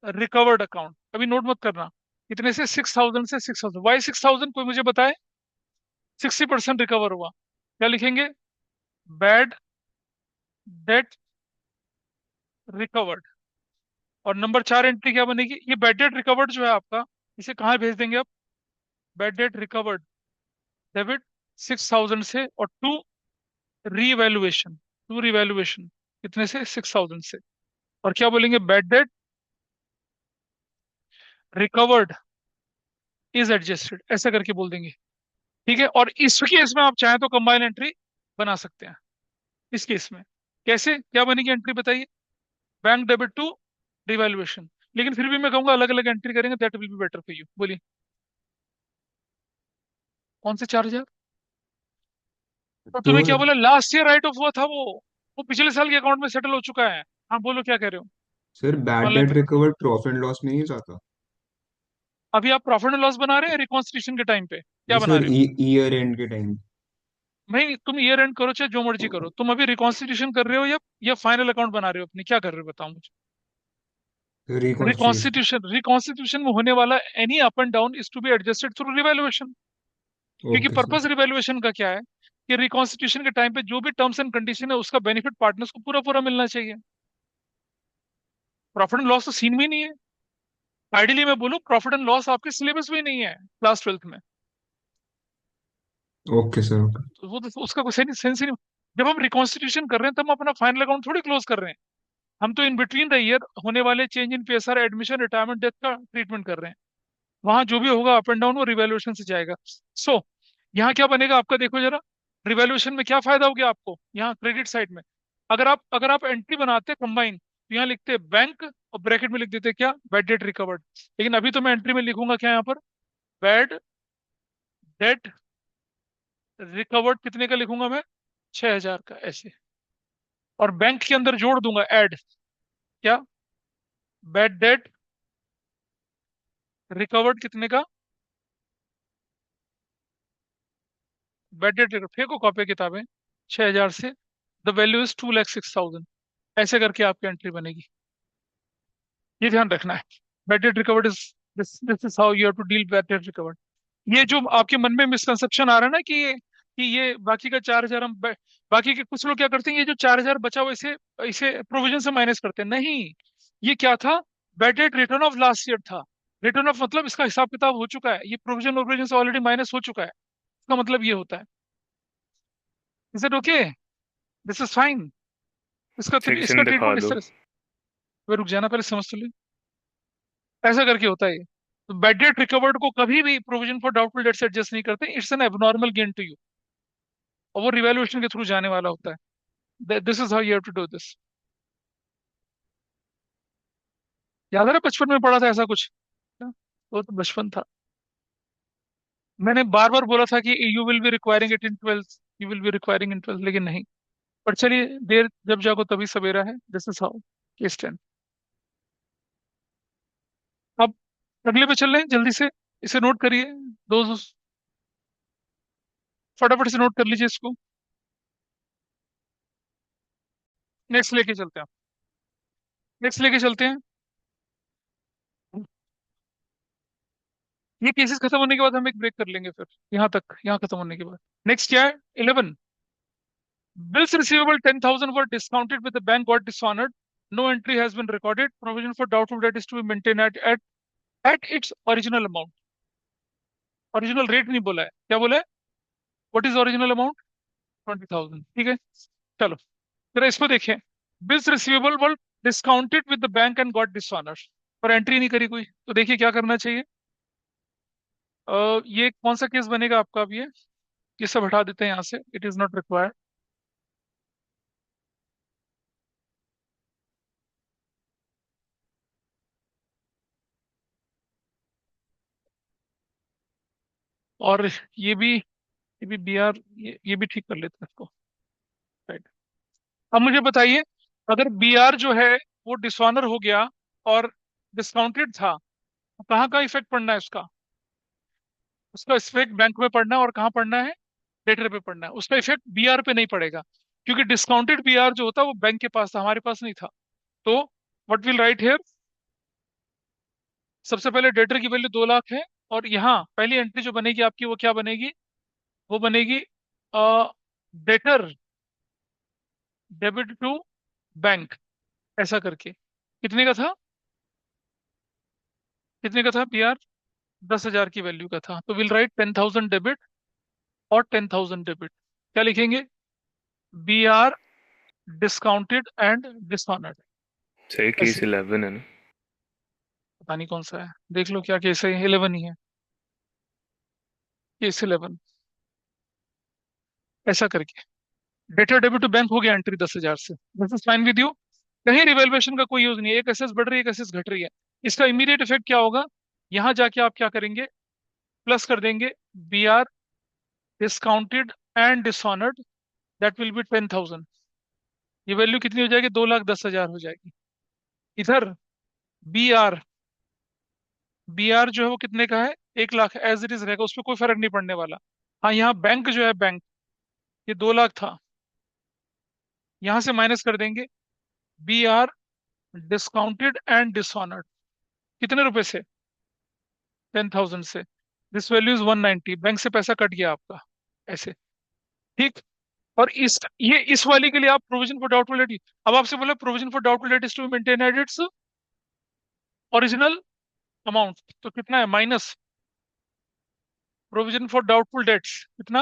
recovered account. अभी नोट मत करना, कितने से, 6,000 से, 6,000, वाई 6,000 कोई मुझे बताए, 60% रिकवर हुआ, क्या लिखेंगे, बैड डेट रिकवर्ड। और नंबर 4 एंट्री क्या बनेगी, ये बैड डेट रिकवर्ड जो है आपका, इसे कहाँ भेज देंगे आप, बैड डेट रिकवर्ड डेबिट 6,000 से, और टू रिवैल्यूएशन कितने से, 6,000 से। और क्या बोलेंगे, bad debt recovered is adjusted, ऐसा करके बोल देंगे। ठीक है, और इस केस में आप चाहें तो कंबाइन एंट्री बना सकते हैं। इस केस में कैसे क्या बनेगी एंट्री बताइए? Bank debit to revaluation. लेकिन फिर भी मैं कहूंगा अलग अलग एंट्री करेंगे, that will be better for you. बोलिए कौन से 4,000? तो तो तुम्हें क्या बोला, लास्ट ईयर राइट ऑफ हुआ था वो पिछले साल के अकाउंट में सेटल हो चुका है। हाँ बोलो क्या कह रहे हो? Sir bad online debt recovered profit and loss में नहीं जाता? अभी आप प्रॉफिट एंड लॉस बना रहे हैं रिकॉन्स्टिट्यूशन के टाइम पे, क्या नहीं बना सर, रहे हो? ईयर एंड के टाइम। नहीं, तुम ईयर एंड करो चाहे जो मर्जी करो, तुम अभी रिकॉन्स्टिट्यूशन कर रहे हो या फाइनल अकाउंट बना रहे हो अपनी, क्या कर रहे हो बताओ मुझे? रिकॉन्स्टिट्यूशन। रिकॉन्स्टिट्यूशन में होने वाला any up and down is to be adjusted through revaluation. क्योंकि ओके सर। पर्पस रिवैल्यूएशन का क्या है कि रिकॉन्स्टिट्यूशन के टाइम पे जो भी टर्म्स एंड कंडीशन है उसका बेनिफिट पार्टनर्स को पूरा पूरा मिलना चाहिए। प्रॉफिट एंड लॉस तो सीन में ही नहीं है। आइडियली मैं बोलूं प्रॉफिट एंड लॉस आपके सिलेबस में ही नहीं है क्लास 12th में। Okay sir okay. तो वो तो उसका कोई सेंस ही नहीं। जब हम रिकॉन्स्टिट्यूशन कर रहे हैं तब हम अपना फाइनल अकाउंट थोड़ी क्लोज कर रहे हैं। हम तो इन बिटवीन द ईयर होने वाले change in PSR, admission, retirement, death का ट्रीटमेंट कर रहे हैं। वहां जो भी होगा अप एंड डाउन वो रिवैल्यूएशन से जाएगा। सो यहाँ क्या बनेगा आपका, देखो जरा। रिवैल्यूएशन में क्या फायदा हो गया आपको यहाँ क्रेडिट साइड में? अगर आप एंट्री बनाते कंबाइन तो यहाँ लिखते बैंक और ब्रैकेट में लिख देते क्या, बैड डेट रिकवर्ड। लेकिन अभी तो मैं एंट्री में लिखूंगा क्या यहाँ पर, बैड डेट रिकवर्ड कितने का लिखूंगा मैं, 6,000 का ऐसे। और बैंक के अंदर जोड़ दूंगा ऐड क्या, बैड डेट रिकवर्ड कितने का, बैड डेट रिकवर्ड, फेंको कॉपी किताबें, 6,000 से द वैल्यू इज 2,06,000। ऐसे करके आपकी एंट्री बनेगी। ये ध्यान रखना है। Bad debt recovered is this is how you have to deal bad debt recovered. ये जो आपके मन में मिसकंसेप्शन आ रहा है ना कि ये बाकी का 4,000 बाकी के कुछ लोग क्या करते हैं, ये जो 4,000 बचा हुआ इसे इसे प्रोविजन से माइनस करते हैं। नहीं, ये क्या था, bad debt return of last year था। रिटर्न ऑफ मतलब इसका हिसाब किताब हो चुका है, ये प्रोविजन से ऑलरेडी माइनस हो चुका है। इसका मतलब ये होता है। Is it okay? This is fine. इसका सेक्शन दिखा ट्रीटमेंट इस दो। तरह से। वे रुक जाना, पहले समझ तो ले। ऐसा करके होता है ये। तो बैड डेट रिकवर्ड को कभी भी प्रोविजन फॉर डाउटफुल डेट से एडजस्ट नहीं करते, it's an abnormal gain to you. और वो रिवैल्यूएशन के थ्रू जाने वाला होता है। This is how you have to do this. याद है ना बचपन में पढ़ा था ऐसा कुछ? हाँ, वो तो बचपन था। मैंने बार बार बोला था कि you will be requiring it in 12th, you will be requiring in 12th, लेकिन नहीं। पर चलिए, देर जब जागो तभी सवेरा है। This is how case 10। अब अगले पे चल रहे हैं जल्दी से। इसे नोट करिए दोस्त, फटाफट से नोट कर लीजिए इसको। नेक्स्ट लेके चलते हैं। नेक्स्ट लेके चलते हैं। ये केसेस खत्म होने के बाद हम एक ब्रेक कर लेंगे फिर। यहाँ तक, यहाँ खत्म होने के बाद नेक्स्ट क्या है, 11। Bills receivable 10,000 were discounted with the bank got dishonored. No entry has been recorded. Provision for doubtful debt is to be maintained at its original amount. Original rate नहीं बोला है, क्या बोला है? What is original amount? 20,000। ठीक है, चलो जरा इसको देखें। Bills receivable were discounted with the bank and got dishonour. पर एंट्री नहीं करी कोई, तो देखिए क्या करना चाहिए। ये कौन सा केस बनेगा आपका? अब ये सब हटा देते हैं यहाँ से, इट इज नॉट रिक्वायर्ड। और ये भी बी आर, ये भी ठीक कर लेते हैं इसको। राइट। अब मुझे बताइए, अगर बी आर जो है वो डिसऑनर हो गया और डिस्काउंटेड था, तो कहाँ का इफेक्ट पड़ना है उसका? उसका इफेक्ट बैंक में पड़ना है, और कहाँ पड़ना है, डेटर पे पड़ना है। उसका इफेक्ट बीआर पे नहीं पड़ेगा, क्योंकि डिस्काउंटेड बीआर जो होता है वो बैंक के पास था, हमारे पास नहीं था। तो व्हाट विल राइट हियर, सबसे पहले डेटर की वैल्यू 2 लाख है। और यहाँ पहली एंट्री जो बनेगी आपकी वो क्या बनेगी, वो बनेगी डेटर डेबिट टू बैंक, ऐसा करके। कितने का था, कितने का था बीआर? 10,000 की वैल्यू का था। तो विल राइट 10,000 डेबिट और 10,000 डेबिट। क्या लिखेंगे, B R discounted and dishonoured, सही, केस ऐसे। 11 है ना? पता नहीं कौन सा है, देख लो क्या केस है, 11 ही है। केस 11 ऐसा करके डेटर डेबिट टू बैंक हो गया एंट्री 10,000 से। This is fine with you. कहीं रिवेल्युएशन का कोई यूज नहीं है, एक एसेस बढ़ रही है एक एसेस घट रही है। इसका इमीडिएट इफेक्ट क्या होगा, यहां जाके आप क्या करेंगे, प्लस कर देंगे B R discounted and dishonoured, that will be 10,000। ये वैल्यू कितनी हो जाएगी, 2,10,000 हो जाएगी। इधर बी आर, बी आर जो है वो कितने का है, 1 लाख एज इट इज रहेगा, उस पर कोई फर्क नहीं पड़ने वाला। हाँ यहाँ बैंक जो है, बैंक ये 2 लाख था, यहां से माइनस कर देंगे B R discounted and dishonoured, कितने रुपए से, 10,000 से। दिस वैल्यू इज 190, बैंक से पैसा कट गया आपका, ऐसे। ठीक। और ये इस वाली के लिए आप प्रोविजन फॉर डाउटफुल डेट, अब आपसे बोला provision for doubtful debt is to maintain at its original amount, तो कितना है, minus provision for doubtful debts कितना,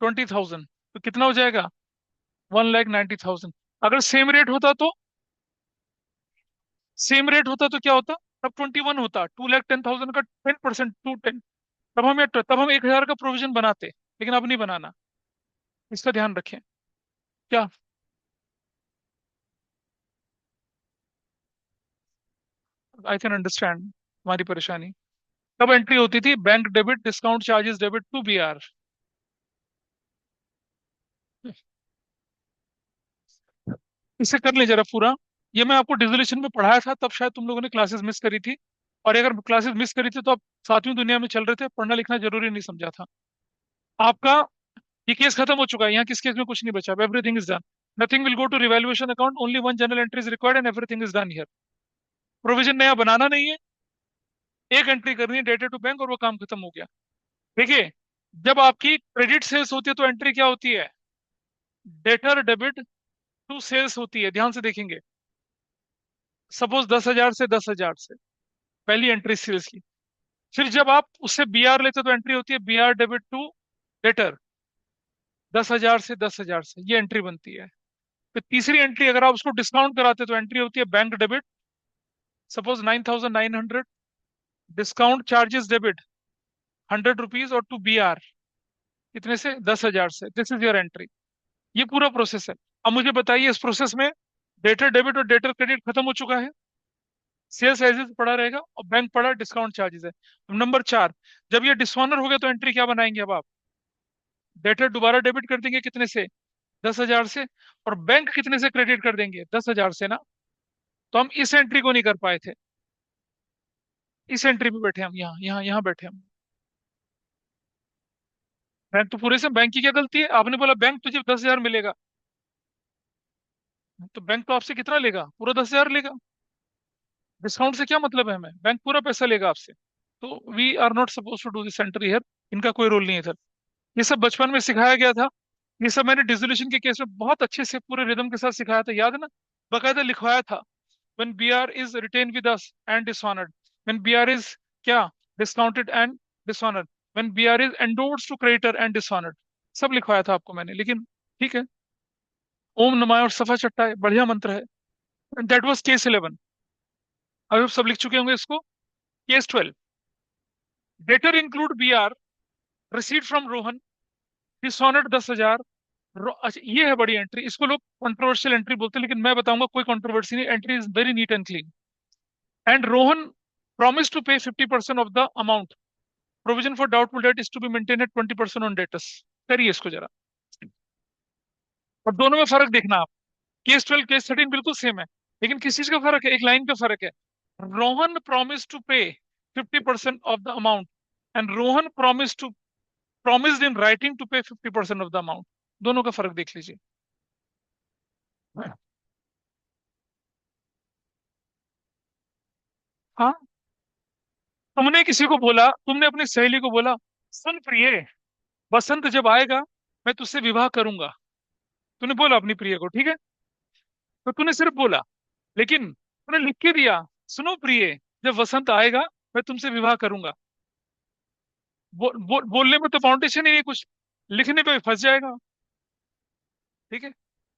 20,000, तो कितना हो जाएगा, 1,90,000। अगर सेम रेट होता तो क्या होता, तब 21 होता, 2,10,000 का 10%, 210। तब हम 1,000 का प्रोविजन बनाते, लेकिन अब नहीं बनाना, इसका ध्यान रखें। क्या, आई कैन अंडरस्टैंड तुम्हारी परेशानी। कब एंट्री होती थी, bank debit discount charges debit to B R. इसे कर ले जरा पूरा। ये मैं आपको डिसोल्यूशन में पढ़ाया था, तब शायद तुम लोगों ने क्लासेस मिस करी थी, और अगर क्लासेस मिस करी थी तो आप सातवीं दुनिया में चल रहे थे, पढ़ना लिखना जरूरी नहीं समझा था आपका। ये केस खत्म हो चुका है, यहाँ किस केस में कुछ नहीं बचा, everything is done. Nothing will go to revaluation account, only one journal entry is required and everything is done here. Provision नया बनाना नहीं है, एक एंट्री करनी है डेटा टू बैंक, और वो काम खत्म हो गया। देखिए, जब आपकी क्रेडिट सेल्स होती है तो एंट्री क्या होती है, डेटर डेबिट टू सेल्स होती है, ध्यान से देखेंगे। सपोज 10,000 से 10,000 से पहली एंट्री सेल्स की। फिर जब आप उससे बी आर लेते हो तो एंट्री होती है B R debit to debtor, 10,000 से 10,000 से, ये एंट्री बनती है। फिर तीसरी एंट्री अगर आप उसको डिस्काउंट कराते हो तो एंट्री होती है bank debit, suppose 9,900, discount charges debit 100 rupees, और टू बी आर कितने से, 10,000 से। This is your entry. ये पूरा प्रोसेस है। अब मुझे बताइए, इस प्रोसेस में डेटर डेबिट और डेटर क्रेडिट खत्म हो चुका है, सेल्स एज इज पड़ा रहेगा, और बैंक पड़ा डिस्काउंट चार्जेस है। अब नंबर 4, जब ये डिसऑनर हो गया तो एंट्री क्या बनाएंगे अब आप, डेटर दोबारा डेबिट कर देंगे कितने से, 10,000 से, और बैंक कितने से क्रेडिट कर देंगे, 10,000 से ना। तो हम इस एंट्री को नहीं कर पाए थे, इस एंट्री पे बैठे हम, यहाँ यहाँ यहाँ बैठे हम। बैंक तो पूरे से, बैंक की क्या गलती है, आपने बोला बैंक तुझे 10,000 मिलेगा, तो बैंक तो आपसे कितना लेगा, पूरा 10,000 लेगा। डिस्काउंट से क्या मतलब है हमें, बैंक पूरा पैसा लेगा आपसे। तो we are not suppose to do this entry here, इनका कोई रोल नहीं है सर। ये सब बचपन में सिखाया गया था, ये सब मैंने डिसोल्यूशन के केस में बहुत अच्छे से पूरे रिदम के साथ सिखाया था, याद है ना, बकायदा लिखवाया था। when BR is retained with us and dishonored, when BR is क्या, discounted and dishonored, when BR is endorsed to creditor and dishonored, सब लिखवाया था आपको मैंने। लेकिन ठीक है, ओम नमः और सफा चट्टा है, बढ़िया मंत्र है। That was case 11। अब आप सब लिख चुके होंगे इसको। Case 12, debtor include BR, receipt from Rohan, dishonoured 10,000। अच्छा, ये है बड़ी एंट्री, इसको लोग कंट्रोवर्शियल एंट्री बोलते हैं, लेकिन मैं बताऊंगा कोई कंट्रोवर्सी नहीं, entry is very neat and clean. And Rohan promised to pay 50% of the amount. Provision for doubtful debt is to be maintained at 20% on debtors. करिए इसको जरा, और दोनों में फर्क देखना आप। केस 12 केस 13 बिल्कुल सेम है, लेकिन किस चीज का फर्क है, एक लाइन का फर्क है। Rohan promise to pay 50% of the amount, and Rohan promised in writing to pay 50% of the amount। दोनों का फर्क देख लीजिए। हाँ, तुमने किसी को बोला, तुमने अपनी सहेली को बोला, सुन प्रिय, बसंत जब आएगा मैं तुझसे विवाह करूंगा। तूने बोला अपनी प्रिय को, ठीक है, तो तूने सिर्फ बोला, लेकिन तूने लिख के दिया, सुनो प्रिय, जब वसंत आएगा मैं तुमसे विवाह करूंगा। बोलने में तो फाउंडेशन ही नहीं कुछ, लिखने पे फंस जाएगा। ठीक है।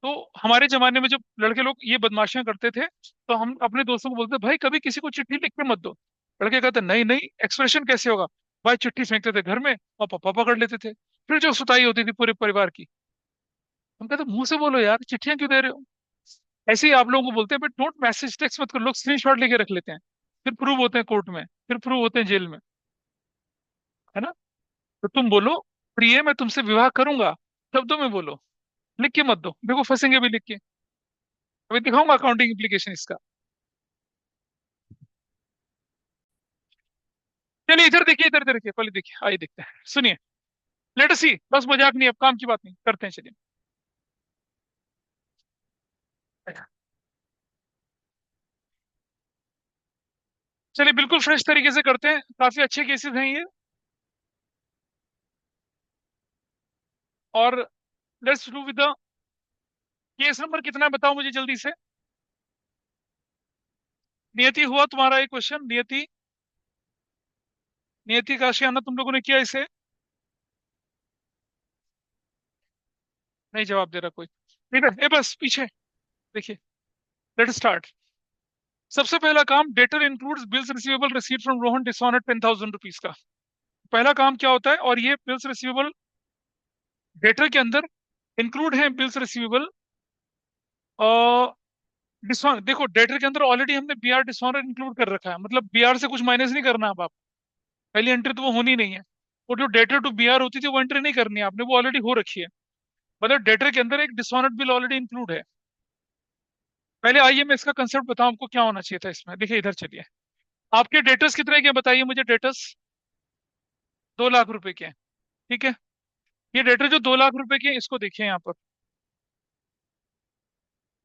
तो हमारे जमाने में जब लड़के लोग ये बदमाशियां करते थे, तो हम अपने दोस्तों को बोलते भाई कभी किसी को चिट्ठी लिख के मत दो। लड़के कहते नहीं नहीं, एक्सप्रेशन कैसे होगा, भाई चिट्ठी फेंकते थे घर में और पापा पकड़ लेते थे। फिर जो सुताई होती थी पूरे परिवार की, हम कहते मुंह से बोलो यार, चिट्ठियां क्यों दे रहे हो। ऐसे ही आप लोगों को बोलते हैं, बट नोट मैसेज टेक्स्ट मत करो। लोग स्क्रीनशॉट लेके रख लेते हैं, फिर प्रूव होते हैं कोर्ट में, फिर प्रूव होते हैं जेल में, है ना। तो तुम बोलो, प्रिय मैं तुमसे विवाह करूंगा, शब्दों में बोलो, लिख के मत दो, देखो फंसेंगे भी लिख के। अभी दिखाऊंगा अकाउंटिंग इम्प्लीकेशन इसका। चलिए इधर देखिए, इधर इधर देखिए, पहले देखिए, आइए देखते हैं, सुनिए। लेट अस सी, बस मजाक नहीं, अब काम की बात नहीं करते हैं, चलिए। चलिए बिल्कुल फ्रेश तरीके से करते हैं, काफी अच्छे केसेस हैं ये। और let's do with the case number कितना है, बताओ मुझे जल्दी से। नियति हुआ तुम्हारा एक क्वेश्चन, नियति, नियति का आशियाना तुम लोगों ने किया इसे। नहीं जवाब दे रहा कोई। ठीक है, ए बस पीछे देखिए। Let start. सबसे पहला काम, debtor includes bills receivable receive from Rohan dishonour 10,000 rupees का। पहला काम क्या होता है, और ये बिल्स रिसीवेबल डेटर के अंदर इंक्लूड है बिल्स रिसीवेबल। डिसऑनर, देखो डेटर के अंदर ऑलरेडी हमने बीआर डिसऑनर इंक्लूड कर रखा है, मतलब बीआर से कुछ माइनस नहीं करना। अब आप पहली एंट्री तो वो होनी नहीं है, वो जो डेटर टू बीआर होती थी वो एंट्री नहीं करनी है आपने, वो ऑलरेडी हो रखी है। मतलब डेटर के अंदर एक डिसऑनर्ड बिल ऑलरेडी इंक्लूड है। पहले आइए मैं इसका कंसेप्ट बताऊं आपको क्या होना चाहिए था इसमें। देखिए इधर चलिए, आपके डेटर्स कितने के हैं बताइए मुझे। डेटर्स 2 लाख रुपए के हैं, ठीक है। ये डेटर जो 2 लाख रुपए के हैं, इसको देखिए यहाँ पर।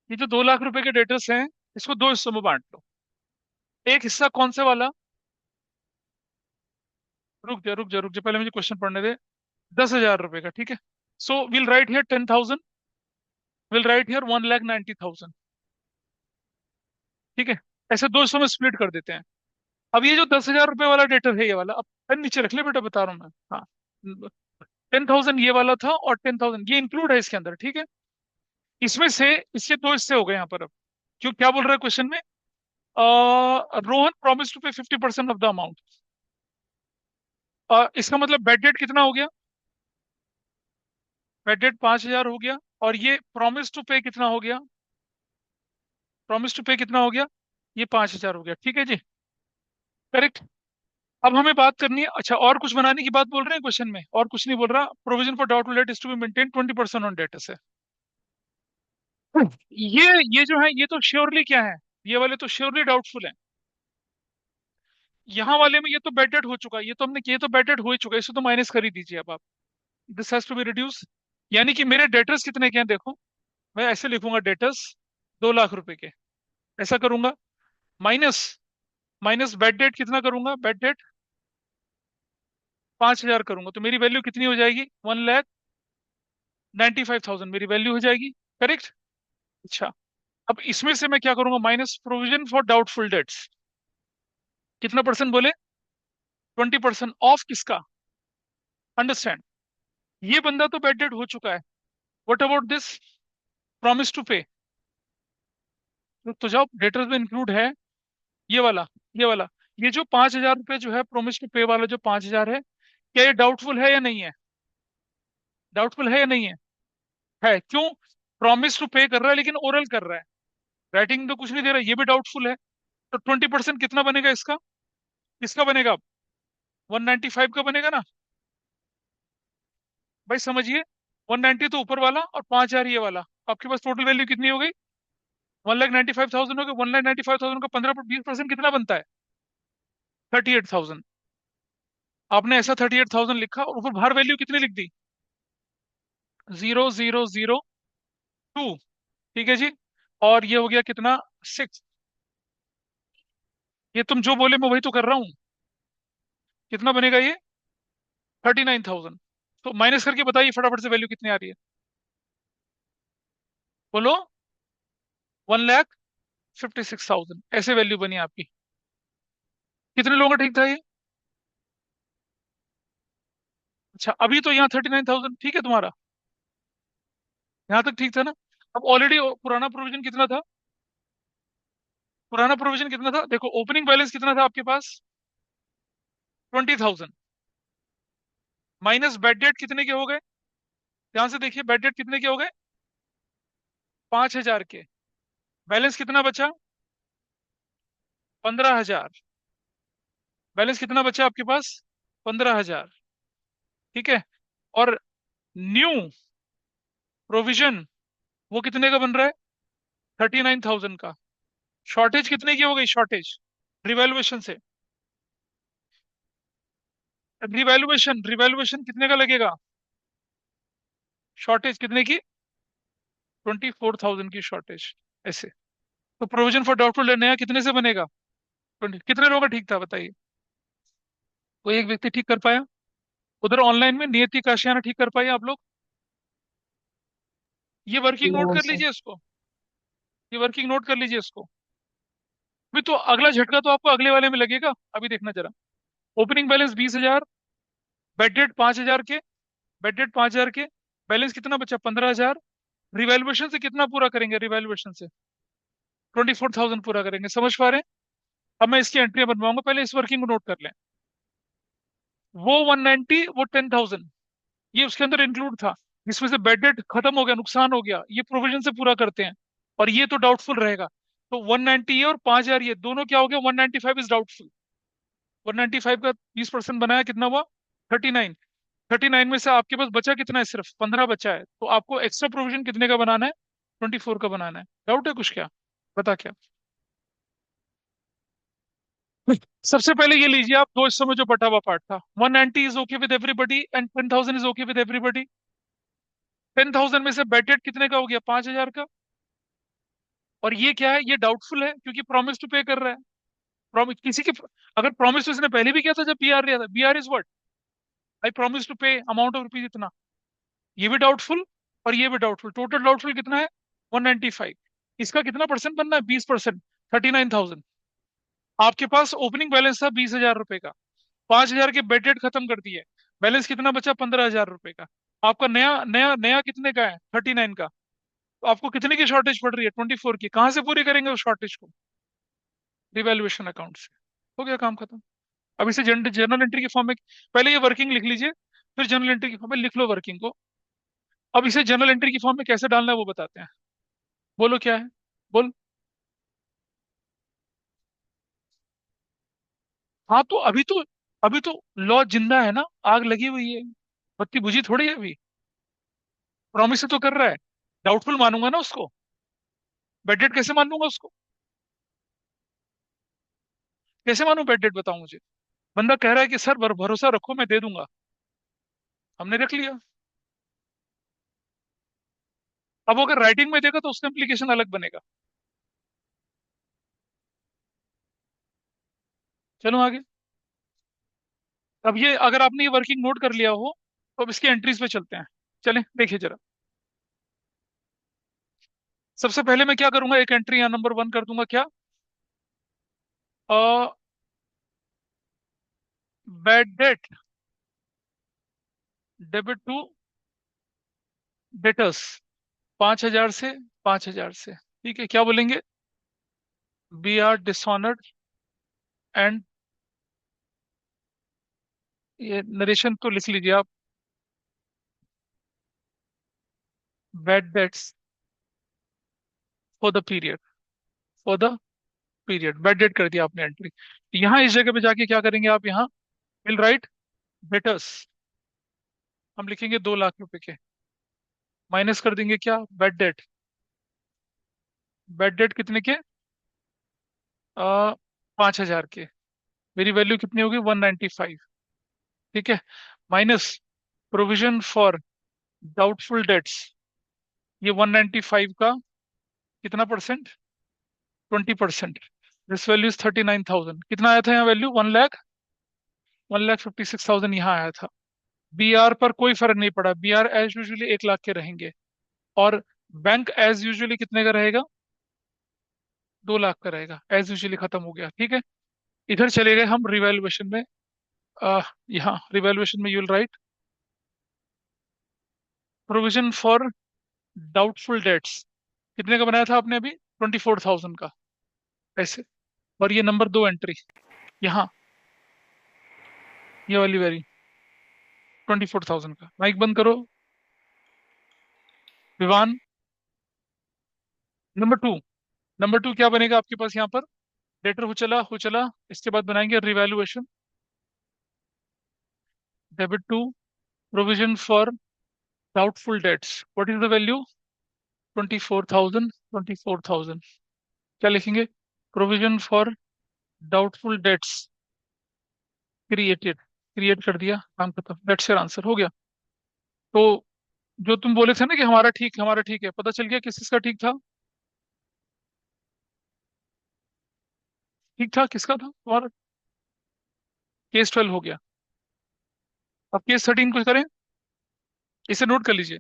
ये जो 2 लाख रुपए के डेटर्स हैं, इसको दो हिस्सों में बांट लो। एक हिस्सा कौन से वाला, रुक जा पहले मुझे क्वेश्चन पढ़ने दे। 10,000 रुपए का, ठीक है। So will write here 10,000, will write here 1,90,000, ठीक है। ऐसे दो हिस्सों में स्प्लिट कर देते हैं। अब ये जो 10,000 रुपए वाला डेटर है, ये वाला, अब पेन नीचे रख ले बेटा, बता रहा हूँ मैं। हाँ, 10,000 ये वाला था, और 10,000 ये इंक्लूड है इसके अंदर, ठीक है। इसमें से इसके दो हिस्से हो गए यहाँ पर। अब क्यों, क्या बोल रहा है क्वेश्चन में, Rohan promise to pay 50% of the amount. इसका मतलब बेड डेट कितना हो गया, बेड डेट 5,000 हो गया, और ये प्रॉमिस टू पे कितना हो गया, प्रॉमिस टू पे कितना हो गया, ये 5,000 हो गया, ठीक है जी। करेक्ट। अब हमें बात करनी है, अच्छा और कुछ बनाने की बात बोल रहे हैं क्वेश्चन में, और कुछ नहीं बोल रहा। Provision for doubtful debt is to be maintain 20% on debt से। ये जो है, ये तो श्योरली क्या है, ये वाले तो श्योरली डाउटफुल है। यहाँ वाले में ये तो बेड डेट हो चुका है, ये तो हमने, ये तो बेड डेट हो ही चुका है, इसे तो माइनस कर ही दीजिए अब आप। This has to be reduce. यानी कि मेरे डेटर्स कितने के हैं देखो, मैं ऐसे लिखूंगा, डेटर्स 2 लाख रुपए के, ऐसा करूंगा। माइनस, माइनस बेड डेट कितना करूंगा, बेड डेट 5,000 करूंगा, तो मेरी वैल्यू कितनी हो जाएगी, 1,95,000 मेरी वैल्यू हो जाएगी। करेक्ट। अच्छा, अब इसमें से मैं क्या करूंगा, minus provision for doubtful debts, कितना परसेंट बोले, 20% ऑफ किसका, अंडरस्टैंड। ये बंदा तो बेड डेट हो चुका है, what about this promise to pay. तो जाओ डेटर्स में इंक्लूड है ये वाला, ये वाला, ये जो 5,000 रुपये जो है प्रोमिस टू पे वाला, जो 5,000 है, क्या ये डाउटफुल है या नहीं है, डाउटफुल है या नहीं है। है क्यों, प्रॉमिस टू पे कर रहा है लेकिन ओरल कर रहा है, राइटिंग तो कुछ नहीं दे रहा है, ये भी डाउटफुल है। तो 20% कितना बनेगा इसका, किसका बनेगा अब, 195 का बनेगा ना। भाई समझिए, 190 तो ऊपर वाला, और 5,000 ये वाला, आपके पास टोटल वैल्यू कितनी हो गई, 1,95,000 हो गई। 1,95,000 का 15-20% कितना बनता है, 38,000। आपने ऐसा 38,000 लिखा, और ऊपर बाहर वैल्यू कितनी लिख दी, 0,002, ठीक है जी। और ये हो गया कितना, 6। ये तुम जो बोले मैं वही तो कर रहा हूँ। कितना बनेगा ये, 39,000। तो माइनस करके बताइए फटाफट से वैल्यू कितनी आ रही है, बोलो। 1,56,000 ऐसे वैल्यू बनी आपकी। कितने लोगों का ठीक था ये, अच्छा अभी तो यहाँ 39,000 ठीक है तुम्हारा, यहाँ तक ठीक था ना। अब ऑलरेडी पुराना प्रोविजन कितना था, पुराना प्रोविजन कितना था, देखो ओपनिंग बैलेंस कितना था आपके पास, 20,000। माइनस बेड डेट कितने के हो गए, ध्यान से देखिए, बेड डेट कितने के हो गए, 5,000 के। बैलेंस कितना बचा, 15,000। बैलेंस कितना बचा आपके पास, 15,000। ठीक है। और न्यू प्रोविजन वो कितने का बन रहा है, 39,000 का। शॉर्टेज कितने की हो गई, शॉर्टेज रिवैल्यूएशन से, रिवैल्यूएशन रिवैल्यूएशन कितने का लगेगा, शॉर्टेज कितने की, 24,000 की शॉर्टेज। ऐसे तो प्रोविजन फॉर डाउटफुल डेट नया कितने से बनेगा, 20। कितने लोगों का ठीक था बताइए, कोई एक व्यक्ति ठीक कर पाया। उधर ऑनलाइन में नियति काशियाना ठीक कर पाई आप लोग, ये वर्किंग नोट नो कर सर। लीजिए इसको, ये वर्किंग नोट कर लीजिए इसको। अभी तो अगला झटका तो आपको अगले वाले में लगेगा, अभी देखना जरा। ओपनिंग बैलेंस 20,000, बेड डेट 5,000 के, बेड डेट 5,000 के, बैलेंस कितना बचा, 15,000। रिवैल्यूएशन से कितना पूरा करेंगे, रिवैल्यूएशन से 24,000 पूरा करेंगे, समझ पा रहे हैं। अब मैं इसकी एंट्रियां बनवाऊंगा, पहले इस वर्किंग को नोट कर लें। वो 190, वो 10,000, ये उसके अंदर इंक्लूड था, जिसमें से बेड डेट खत्म हो गया, नुकसान हो गया, ये प्रोविजन से पूरा करते हैं। और ये तो डाउटफुल रहेगा। तो 190 ये और 5,000 ये दोनों क्या हो गया, 195 इज डाउटफुल। 195 का 20% बनाया, कितना हुआ, 39। 39 में से आपके पास बचा कितना है, सिर्फ 15 बचा है। तो आपको एक्स्ट्रा प्रोविजन कितने का बनाना है, 24 का बनाना है। डाउट है कुछ क्या, बता क्या। सबसे पहले ये लीजिए आप, दो हिस्सों में जो बटा हुआ पार्ट था, 190 is okay with everybody and 10,000 is okay with everybody. 10,000 में से बेड डेट कितने का हो गया, 5,000 का। और ये क्या है, ये डाउटफुल है क्योंकि प्रॉमिस टू पे कर रहा है। प्रॉमिस किसी के, अगर प्रॉमिस तो इसने पहले भी किया था जब बीआर लिया था, BR is what, I promise to pay amount of rupees इतना। ये भी डाउटफुल और ये भी डाउटफुल, टोटल डाउटफुल कितना है, 195। इसका कितना परसेंट बनना है, 20%, 39,000। आपके पास ओपनिंग बैलेंस था 20,000 रुपए का, 5,000 के बेड डेट खत्म कर दिए, बैलेंस कितना बचा, 15,000 रुपए का। आपका नया नया नया कितने का है, 39 का। तो आपको कितने की शॉर्टेज पड़ रही है, 24 की। कहां से पूरी करेंगे उस शॉर्टेज को, रिवैल्यूएशन अकाउंट से। हो गया काम खत्म। अब इसे जर्नल एंट्री के फॉर्म में, पहले ये वर्किंग लिख लीजिए, फिर जर्नल एंट्री के फॉर्म में लिख लो वर्किंग को। अब इसे जर्नल एंट्री की फॉर्म में कैसे डालना है वो बताते हैं। बोलो क्या है, बोल। हाँ तो अभी तो लॉ जिंदा है ना, आग लगी हुई है, बत्ती बुझी थोड़ी है अभी। प्रॉमिस तो कर रहा है, डाउटफुल मानूंगा ना उसको, बेड डेट कैसे मान लूंगा उसको, कैसे मानूं बेड डेट, बताओ मुझे। बंदा कह रहा है कि सर भरोसा रखो मैं दे दूंगा, हमने रख लिया। अब वो अगर राइटिंग में देगा तो उसका इम्प्लीकेशन अलग बनेगा। चलो आगे। अब ये अगर आपने ये वर्किंग नोट कर लिया हो तो अब इसकी एंट्रीज पे चलते हैं। चलें देखिए जरा। सबसे पहले मैं क्या करूंगा, एक एंट्री यहाँ नंबर 1 कर दूंगा, क्या, bad debt debit to debtors, 5,000 से, 5,000 से। ठीक है, क्या बोलेंगे, बी आर डिसऑनर्ड एंड, ये नरेशन तो लिख लीजिए आप, bad debts for the period, for the period, bad debt कर दिया आपने एंट्री। यहाँ इस जगह पे जाके क्या करेंगे आप, यहाँ विल राइट डेटर्स, हम लिखेंगे 2 लाख रुपए के, माइनस कर देंगे क्या, बैड डेट, बैड डेट कितने के, 5,000 के। मेरी वैल्यू कितनी होगी, 195। ठीक है, minus provision for doubtful dates, ये 195 का कितना परसेंट, 20%। This value is 39,000। कितना आया था यहाँ वैल्यू, 1 लाख, 1,56,000 यहाँ आया था। बी आर पर कोई फर्क नहीं पड़ा, B R as usually 1 lakh के रहेंगे। और बैंक एज यूजली कितने का रहेगा, 2 लाख का रहेगा, एज यूजली खत्म हो गया। ठीक है, इधर चले गए हम रिवैल्यूएशन में। यहाँ रिवैल्यूएशन में you'll right provision for doubtful debts, कितने का बनाया था आपने अभी, 24,000 का, ऐसे। और ये नंबर 2 एंट्री यहाँ, ये वाली वेरी, 24,000 का। माइक बंद करो Vivaan. Number two, number two क्या बनेगा आपके पास यहाँ पर? डेटर हो चला, इसके बाद बनाएंगे revaluation. Debit to provision for doubtful debts, what is the value? 24,000, 24,000। क्या लिखेंगे? Provision for doubtful debts created, create कर दिया, काम खत्म, दैट्स योर आंसर, हो गया। तो जो तुम बोले थे ना कि हमारा ठीक है, पता चल गया किस किसका ठीक था? ठीक था किसका था तुम्हारा? केस 12 हो गया। अब केस 13 को करें, इसे नोट कर लीजिए।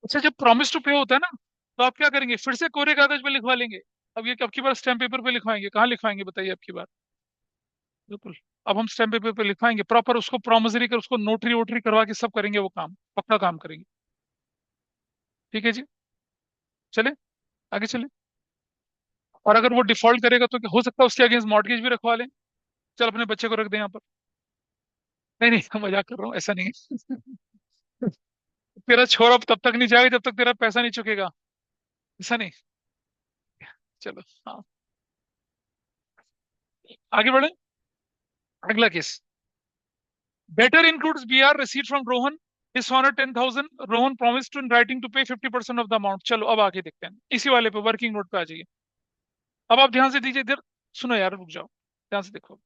अच्छा, जब प्रॉमिस टू पे होता है ना, तो आप क्या करेंगे? फिर से कोरे कागज पे लिखवा लेंगे। अब ये अब की बार स्टैम्प पेपर पे लिखवाएंगे, कहाँ लिखवाएंगे बताइए अब की बार? बिल्कुल। अब हम स्टैम्प पेपर पे लिखवाएंगे प्रॉपर, उसको प्रॉमिसरी कर, उसको नोटरी वोटरी करवा के सब करेंगे, वो काम पक्का काम करेंगे। ठीक है जी, चले आगे चले। और अगर वो डिफॉल्ट करेगा तो क्या हो सकता है उसके अगेंस्ट मॉर्टगेज भी रखवा लें। चल अपने बच्चे को रख दें यहाँ पर। नहीं नहीं, मजाक कर रहा हूँ, ऐसा नहीं है। तेरा छोरा तब तक नहीं जाएगा जब तक तेरा पैसा नहीं चुकेगा, ऐसा नहीं। चलो हाँ, आगे बढ़े। अगला case, debtor includes BR receipt from Rohan, dishonour 10,000, Rohan promise to in writing to pay 50% of the amount. चलो अब आगे देखते हैं, इसी वाले पे वर्किंग नोट पे आ जाइए। अब आप ध्यान से दीजिए इधर, सुनो यार रुक जाओ, ध्यान से देखो,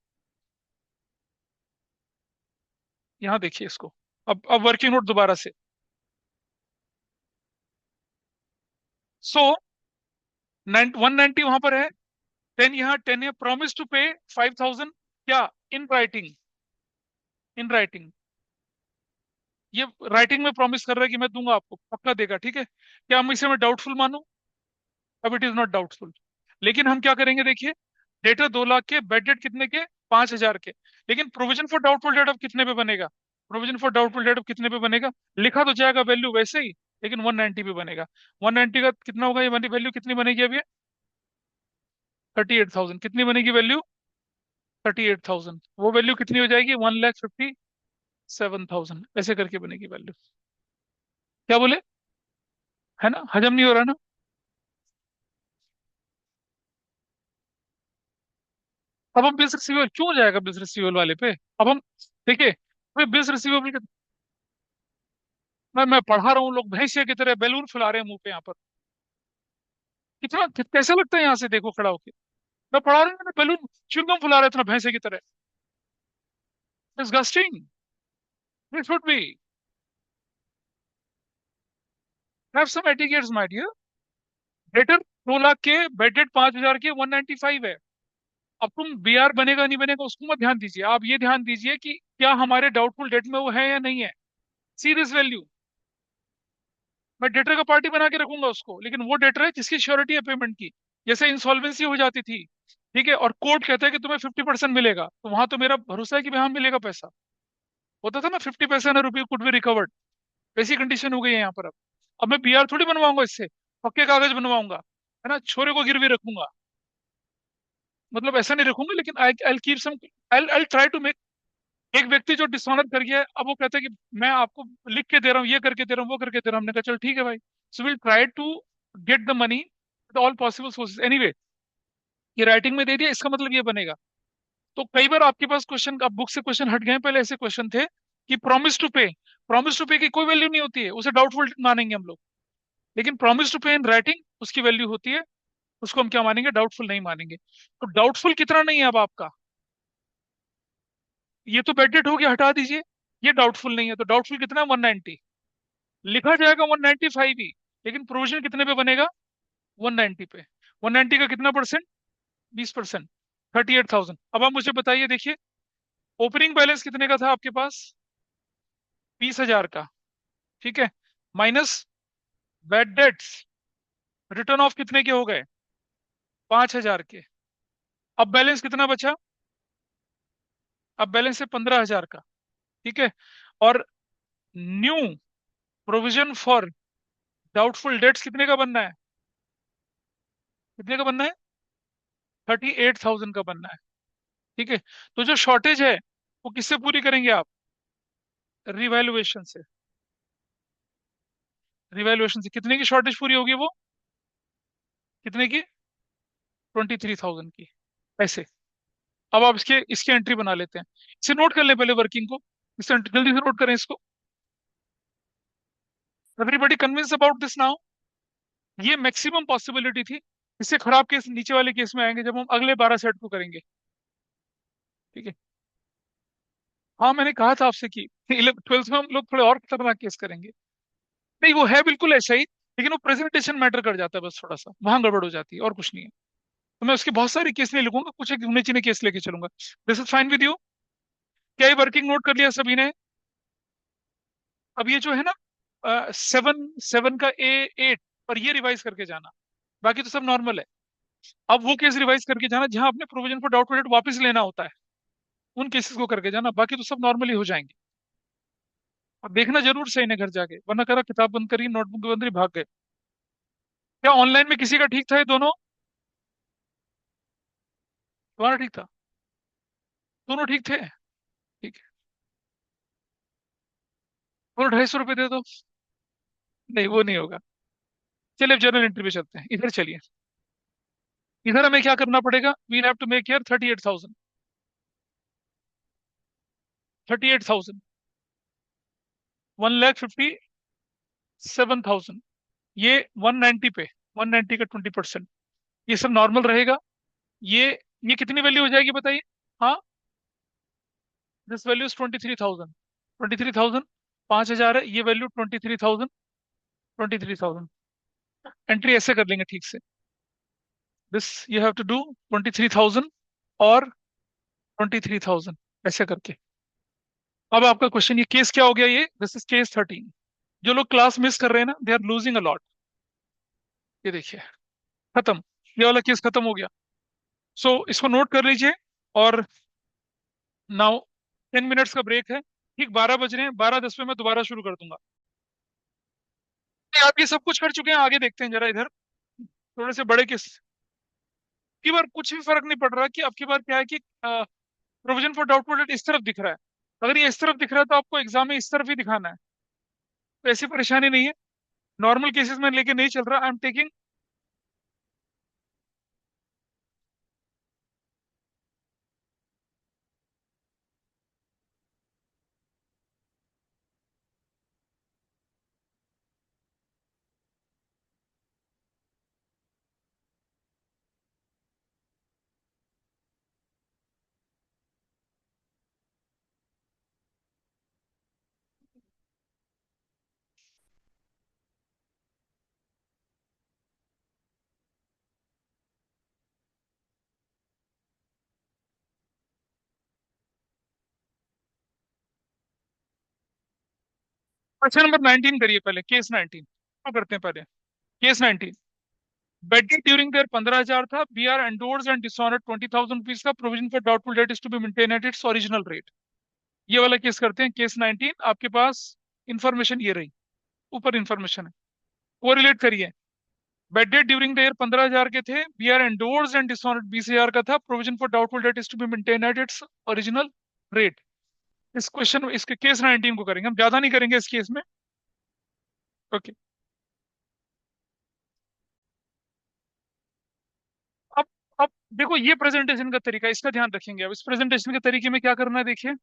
यहाँ देखिए इसको। अब वर्किंग नोट दोबारा से। सो 190 वहां पर है, 10 यहाँ, 10 है, प्रॉमिस टू पे 5,000, क्या? In writing, in writing. ये राइटिंग में प्रॉमिस कर रहा है कि मैं दूंगा आपको, पक्का देगा, ठीक है? क्या हम इसे मैं डाउटफुल मानूं? अब इट इज नॉट डाउटफुल। लेकिन हम क्या करेंगे देखिए, डेटर 2 लाख के, बेड डेट कितने के? 5,000 के। लेकिन प्रोविजन फॉर डाउटफुल डेट अब कितने पे बनेगा? प्रोविजन फॉर डाउटफुल डेट अब कितने पे बनेगा? लिखा तो जाएगा वैल्यू वैसे ही, लेकिन 190 पे बनेगा। 190 का कितना होगा? ये वैल्यू कितनी बनेगी अब ये? 38,000। कितनी बनेगी वैल्यू? 38,000। वो वैल्यू कितनी हो जाएगी? 1,57,000, ऐसे करके बनेगी वैल्यू। क्या बोले? है ना, हजम नहीं हो रहा ना? अब हम बिल्स रिसीवेबल क्यों हो जाएगा बिल्स रिसीवेबल वाले पे? अब हम देखिए, बिल्स रिसीवेबल, मैं पढ़ा रहा हूँ, लोग भैंसिया की तरह बैलून फुला रहे हैं मुंह पे यहाँ पर। कितना कैसा लगता है यहाँ से देखो खड़ा होके? मैं पढ़ा रहा हूँ, बैलून च्युइंगम फुला रहे इतना भैंसे की तरह। Disgusting, this would be, have some etiquettes my dear. Debtor 2 lakh के, बेडेड 5,000 के, 195 है। अब तुम बीआर बनेगा नहीं बनेगा उसको मत ध्यान दीजिए, आप ये ध्यान दीजिए कि क्या हमारे डाउटफुल डेट में वो है या नहीं है। सी दिस वैल्यू, मैं डेटर का पार्टी बना के रखूंगा उसको, लेकिन वो डेटर है जिसकी श्योरिटी है पेमेंट की। जैसे इंसॉल्वेंसी हो जाती थी, ठीक है, और कोर्ट कहता है कि तुम्हें 50% मिलेगा, तो वहां तो मेरा भरोसा है कि हाँ मिलेगा पैसा। होता था ना, 50 पैसे ना रुपये कुड बी रिकवर्ड, वैसी कंडीशन हो गई है यहाँ पर। अब मैं बीआर थोड़ी बनवाऊंगा इससे, पक्के कागज बनवाऊंगा, है ना, छोरे को गिरवी रखूंगा। मतलब ऐसा नहीं रखूंगा, लेकिन I I keep some, I try to make. एक व्यक्ति जो डिसऑनर कर गया है, अब वो कहता है कि मैं आपको लिख के दे रहा हूँ, ये करके दे रहा हूँ, वो करके दे रहा हूँ। हमने कहा चल ठीक है भाई, so will try to get the money with all possible sources anyway. ये राइटिंग में दे दिया, इसका मतलब ये बनेगा। तो कई बार आपके पास क्वेश्चन, अब बुक से क्वेश्चन हट गए हैं, पहले ऐसे क्वेश्चन थे कि प्रॉमिस टू पे, प्रॉमिस टू पे की कोई वैल्यू नहीं होती है, उसे डाउटफुल मानेंगे हम लोग। लेकिन प्रॉमिस टू पे इन राइटिंग, उसकी वैल्यू होती है, उसको हम क्या मानेंगे? डाउटफुल नहीं मानेंगे। तो डाउटफुल कितना नहीं है अब आपका? ये तो बेडेड हो गया, हटा दीजिए। ये डाउटफुल नहीं है, तो डाउटफुल कितना है? 190। लिखा जाएगा 195 ही, लेकिन प्रोविजन कितने पे बनेगा? 190 पे। 190 का कितना परसेंट? 20%, 38,000। अब आप मुझे बताइए, देखिए ओपनिंग बैलेंस कितने का था आपके पास? 20,000 का, ठीक है, minus bad debts, return of कितने के हो गए? 5,000 के। अब बैलेंस कितना बचा? अब बैलेंस है 15,000 का, ठीक है। और new provision for doubtful debts कितने का बनना है? कितने का बनना है? 38,000 का बनना है। ठीक है, तो जो शॉर्टेज है वो किससे पूरी करेंगे आप? रिवैल्यूएशन से। रिवैल्यूएशन से कितने की शॉर्टेज पूरी होगी वो? कितने की? 23,000 की। ऐसे। अब आप इसके इसकी एंट्री बना लेते हैं। इसे नोट कर ले पहले वर्किंग को। इसे जल्दी से नोट करें इसको। Everybody convince about this now? ये मैक्सिमम पॉसिबिलिटी थी। इससे खराब केस नीचे वाले केस में आएंगे जब हम अगले 12 सेट को करेंगे। ठीक है। हाँ, मैंने कहा था आपसे कि 12th में हम लोग थोड़े और खतरनाक केस करेंगे। नहीं, वो है बिल्कुल ऐसा ही, लेकिन वो प्रेजेंटेशन मैटर कर जाता है, बस थोड़ा सा वहां गड़बड़ हो जाती है, और कुछ नहीं है। तो मैं उसके बहुत सारे केस नहीं लिखूंगा, कुछ एक गिने चुने केस लेके चलूंगा। This is fine with you? क्या ये वर्किंग नोट कर लिया सभी ने? अब ये जो है ना, 7 का A8, और ये रिवाइज करके जाना। बाकी तो सब नॉर्मल है। अब वो केस रिवाइज करके जाना जहां अपने प्रोविजन फॉर डाउटफुल डेट वापस लेना होता है, उन केसेस को करके जाना। बाकी तो सब नॉर्मली हो जाएंगे। अब देखना जरूर सही ने घर जाके, वरना करा किताब बंद करी, नोटबुक बंद करी, भाग गए। क्या ऑनलाइन में किसी का ठीक था ये दोनों? तुम्हारा ठीक था? दोनों ठीक थे? ठीक है। और 250 रुपये दे दो। नहीं, वो नहीं होगा। चलिए अब जनरल एंट्री पे चलते हैं, इधर चलिए। इधर हमें क्या करना पड़ेगा? We have to make here 38,000। 38,000। 1,57,000। ये 190 पे, 190 का 20%, ये सब नॉर्मल रहेगा। ये ये कितनी वैल्यू हो जाएगी बताइए? हाँ, दिस वैल्यू इज 23,000। 23,000। 5,000 है, ये वैल्यू 23,000। 23,000। एंट्री ऐसे कर लेंगे ठीक से। This you have to do 23,000 और 23,000, ऐसे करके। अब आपका क्वेश्चन, ये केस क्या हो गया? ये दिस इज केस 13। जो लोग क्लास मिस कर रहे हैं ना, they are losing a lot. ये देखिए, खत्म। ये वाला केस खत्म हो गया। सो इसको नोट कर लीजिए। और नाउ 10 मिनट्स का ब्रेक है। ठीक 12 बज रहे हैं, 12:10 पे मैं दोबारा शुरू कर दूंगा। आप ये सब कुछ कर चुके हैं, आगे देखते हैं जरा इधर। थोड़े से बड़े केस की बार कुछ भी फर्क नहीं पड़ रहा कि अब की बार क्या है कि प्रोविजन फॉर डाउटफुल डेट इस तरफ दिख रहा है। अगर ये इस तरफ दिख रहा है तो आपको एग्जाम में इस तरफ ही दिखाना है। तो ऐसी परेशानी नहीं है। नॉर्मल केसेस में लेके नहीं चल रहा, I am taking. Question number 19 करिए पहले, केस 19 तो करते हैं पहले। केस 19। बेड ड्यूरिंग देयर 15,000 था। B R endorse and dishonoured 20,000 rupees का। Provision for doubtful debt is to be maintain at its original rate. ये वाला केस करते हैं, केस 19। आपके पास इंफॉर्मेशन ये रही, ऊपर इंफॉर्मेशन है, वो रिलेट करिए। Bad debt during the year 15,000 के थे। B R endorse and dishonoured 20,000 का था। Provision for doubtful debt is to be maintain at its original rate. इस क्वेश्चन, इसके केस 19 को करेंगे हम, ज्यादा नहीं करेंगे इस केस में। ओके। अब अब देखो, ये प्रेजेंटेशन का तरीका, इसका ध्यान रखेंगे। अब इस प्रेजेंटेशन के तरीके में क्या करना है, देखिए।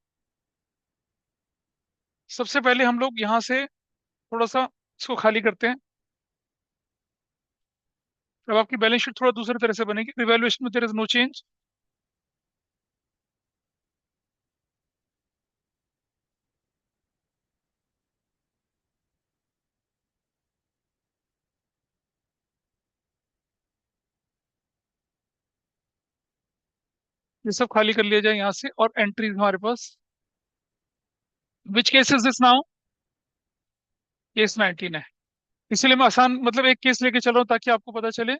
सबसे पहले हम लोग यहाँ से थोड़ा सा इसको खाली करते हैं। अब आपकी बैलेंस शीट थोड़ा दूसरे तरह से बनेगी। रिवैल्यूएशन में देयर इज नो चेंज। ये सब खाली कर लिया जाए यहाँ से, और एंट्री हमारे पास। Which case is this now? Case 19 है। इसीलिए मैं आसान, मतलब एक केस लेके चल रहा हूँ ताकि आपको पता चले।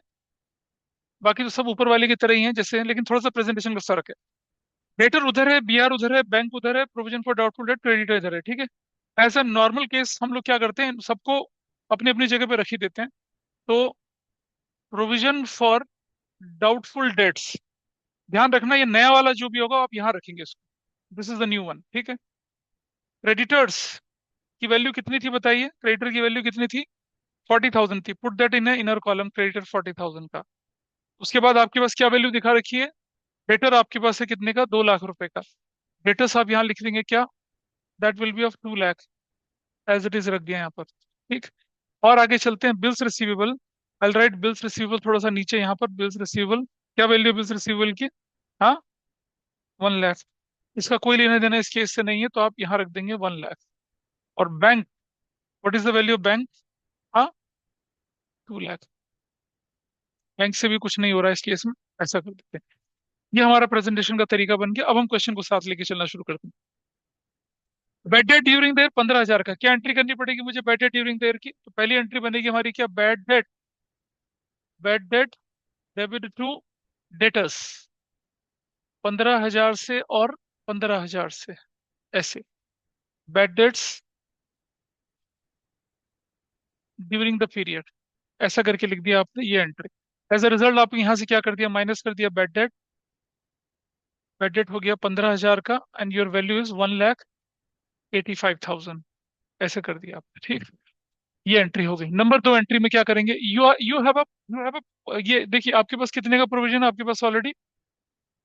बाकी तो सब ऊपर वाले की तरह ही हैं जैसे हैं, लेकिन थोड़ा सा प्रेजेंटेशन का फर्क है। डेटर उधर है, बीआर उधर है, बैंक उधर है, provision for doubtful date creditor इधर है। ठीक है। एज ए नॉर्मल केस हम लोग क्या करते हैं, सबको अपनी अपनी जगह पे रख ही देते हैं। तो प्रोविजन फॉर डाउटफुल डेट्स ध्यान रखना ये नया वाला जो भी होगा आप यहाँ रखेंगे इसको, this is the new one, ठीक है। क्रेडिटर्स की वैल्यू कितनी थी बताइए, क्रेडिटर की वैल्यू कितनी थी, 40,000 थी, put that in inner column, creditor 40,000 का। उसके बाद आपके पास क्या वैल्यू दिखा रखी है, डेटर आपके पास है कितने का, 2 लाख रुपए का। डेटर्स आप यहाँ लिख देंगे क्या, that will be of 2 lakh, as it is रख दिया यहाँ पर, ठीक। और आगे चलते हैं, bills receivable. I write bills receivable थोड़ा सा नीचे यहाँ पर, बिल्स रिसीवेबल क्या वैल्यू बिल्स रिसीवेबल की, हाँ 1 लाख। इसका कोई लेना देना इस केस से नहीं है, तो आप यहाँ रख देंगे 1 लाख। और bank, what is the value of bank, हाँ 2 लाख। बैंक से भी कुछ नहीं हो रहा है इस केस में, ऐसा कर देते हैं। ये हमारा प्रेजेंटेशन का तरीका बन गया। अब हम क्वेश्चन को साथ लेके चलना शुरू करते हैं। बैड डेट ड्यूरिंग देयर 15,000 का, क्या एंट्री करनी पड़ेगी मुझे बैड डेट ड्यूरिंग देयर की, तो पहली एंट्री बनेगी हमारी क्या, bad debt, bad debt debit to debtors, 15,000 से और 15,000 से, ऐसे bad debts during the period, ऐसा करके लिख दिया आपने ये एंट्री। एज अ रिजल्ट आपने यहाँ से क्या कर दिया, माइनस कर दिया बैड डेट, बैड डेट हो गया 15,000 का, एंड योर वैल्यू इज 1,85,000, ऐसे कर दिया आपने, ठीक। ये एंट्री हो गई। नंबर 2 एंट्री में क्या करेंगे, यू हैव अ ये देखिए आपके पास कितने का प्रोविजन, आपके पास ऑलरेडी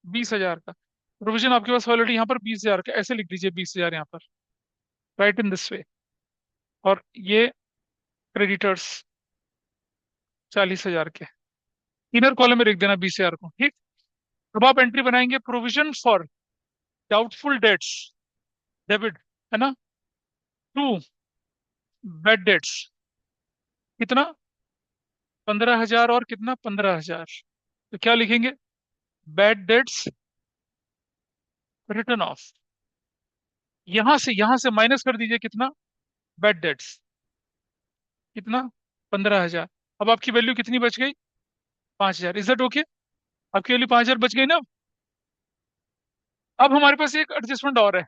20,000 का प्रोविजन, आपके पास ऑलरेडी यहाँ पर 20,000 का, ऐसे लिख दीजिए 20,000 यहाँ पर, राइट इन दिस वे। और ये क्रेडिटर्स 40,000 के, इनर कॉलम में लिख देना 20,000 को, ठीक। अब आप एंट्री बनाएंगे, provision for doubtful debts, debit, है ना, टू बैड डेट्स, कितना 15,000 और कितना 15,000, तो क्या लिखेंगे, बैड डेट्स रिटर्न ऑफ, यहां से माइनस कर दीजिए कितना, बैड डेट्स कितना 15,000। अब आपकी वैल्यू कितनी बच गई, 5,000, इज दैट ओके, आपकी वैल्यू 5,000 बच गई ना। अब हमारे पास एक एडजस्टमेंट और है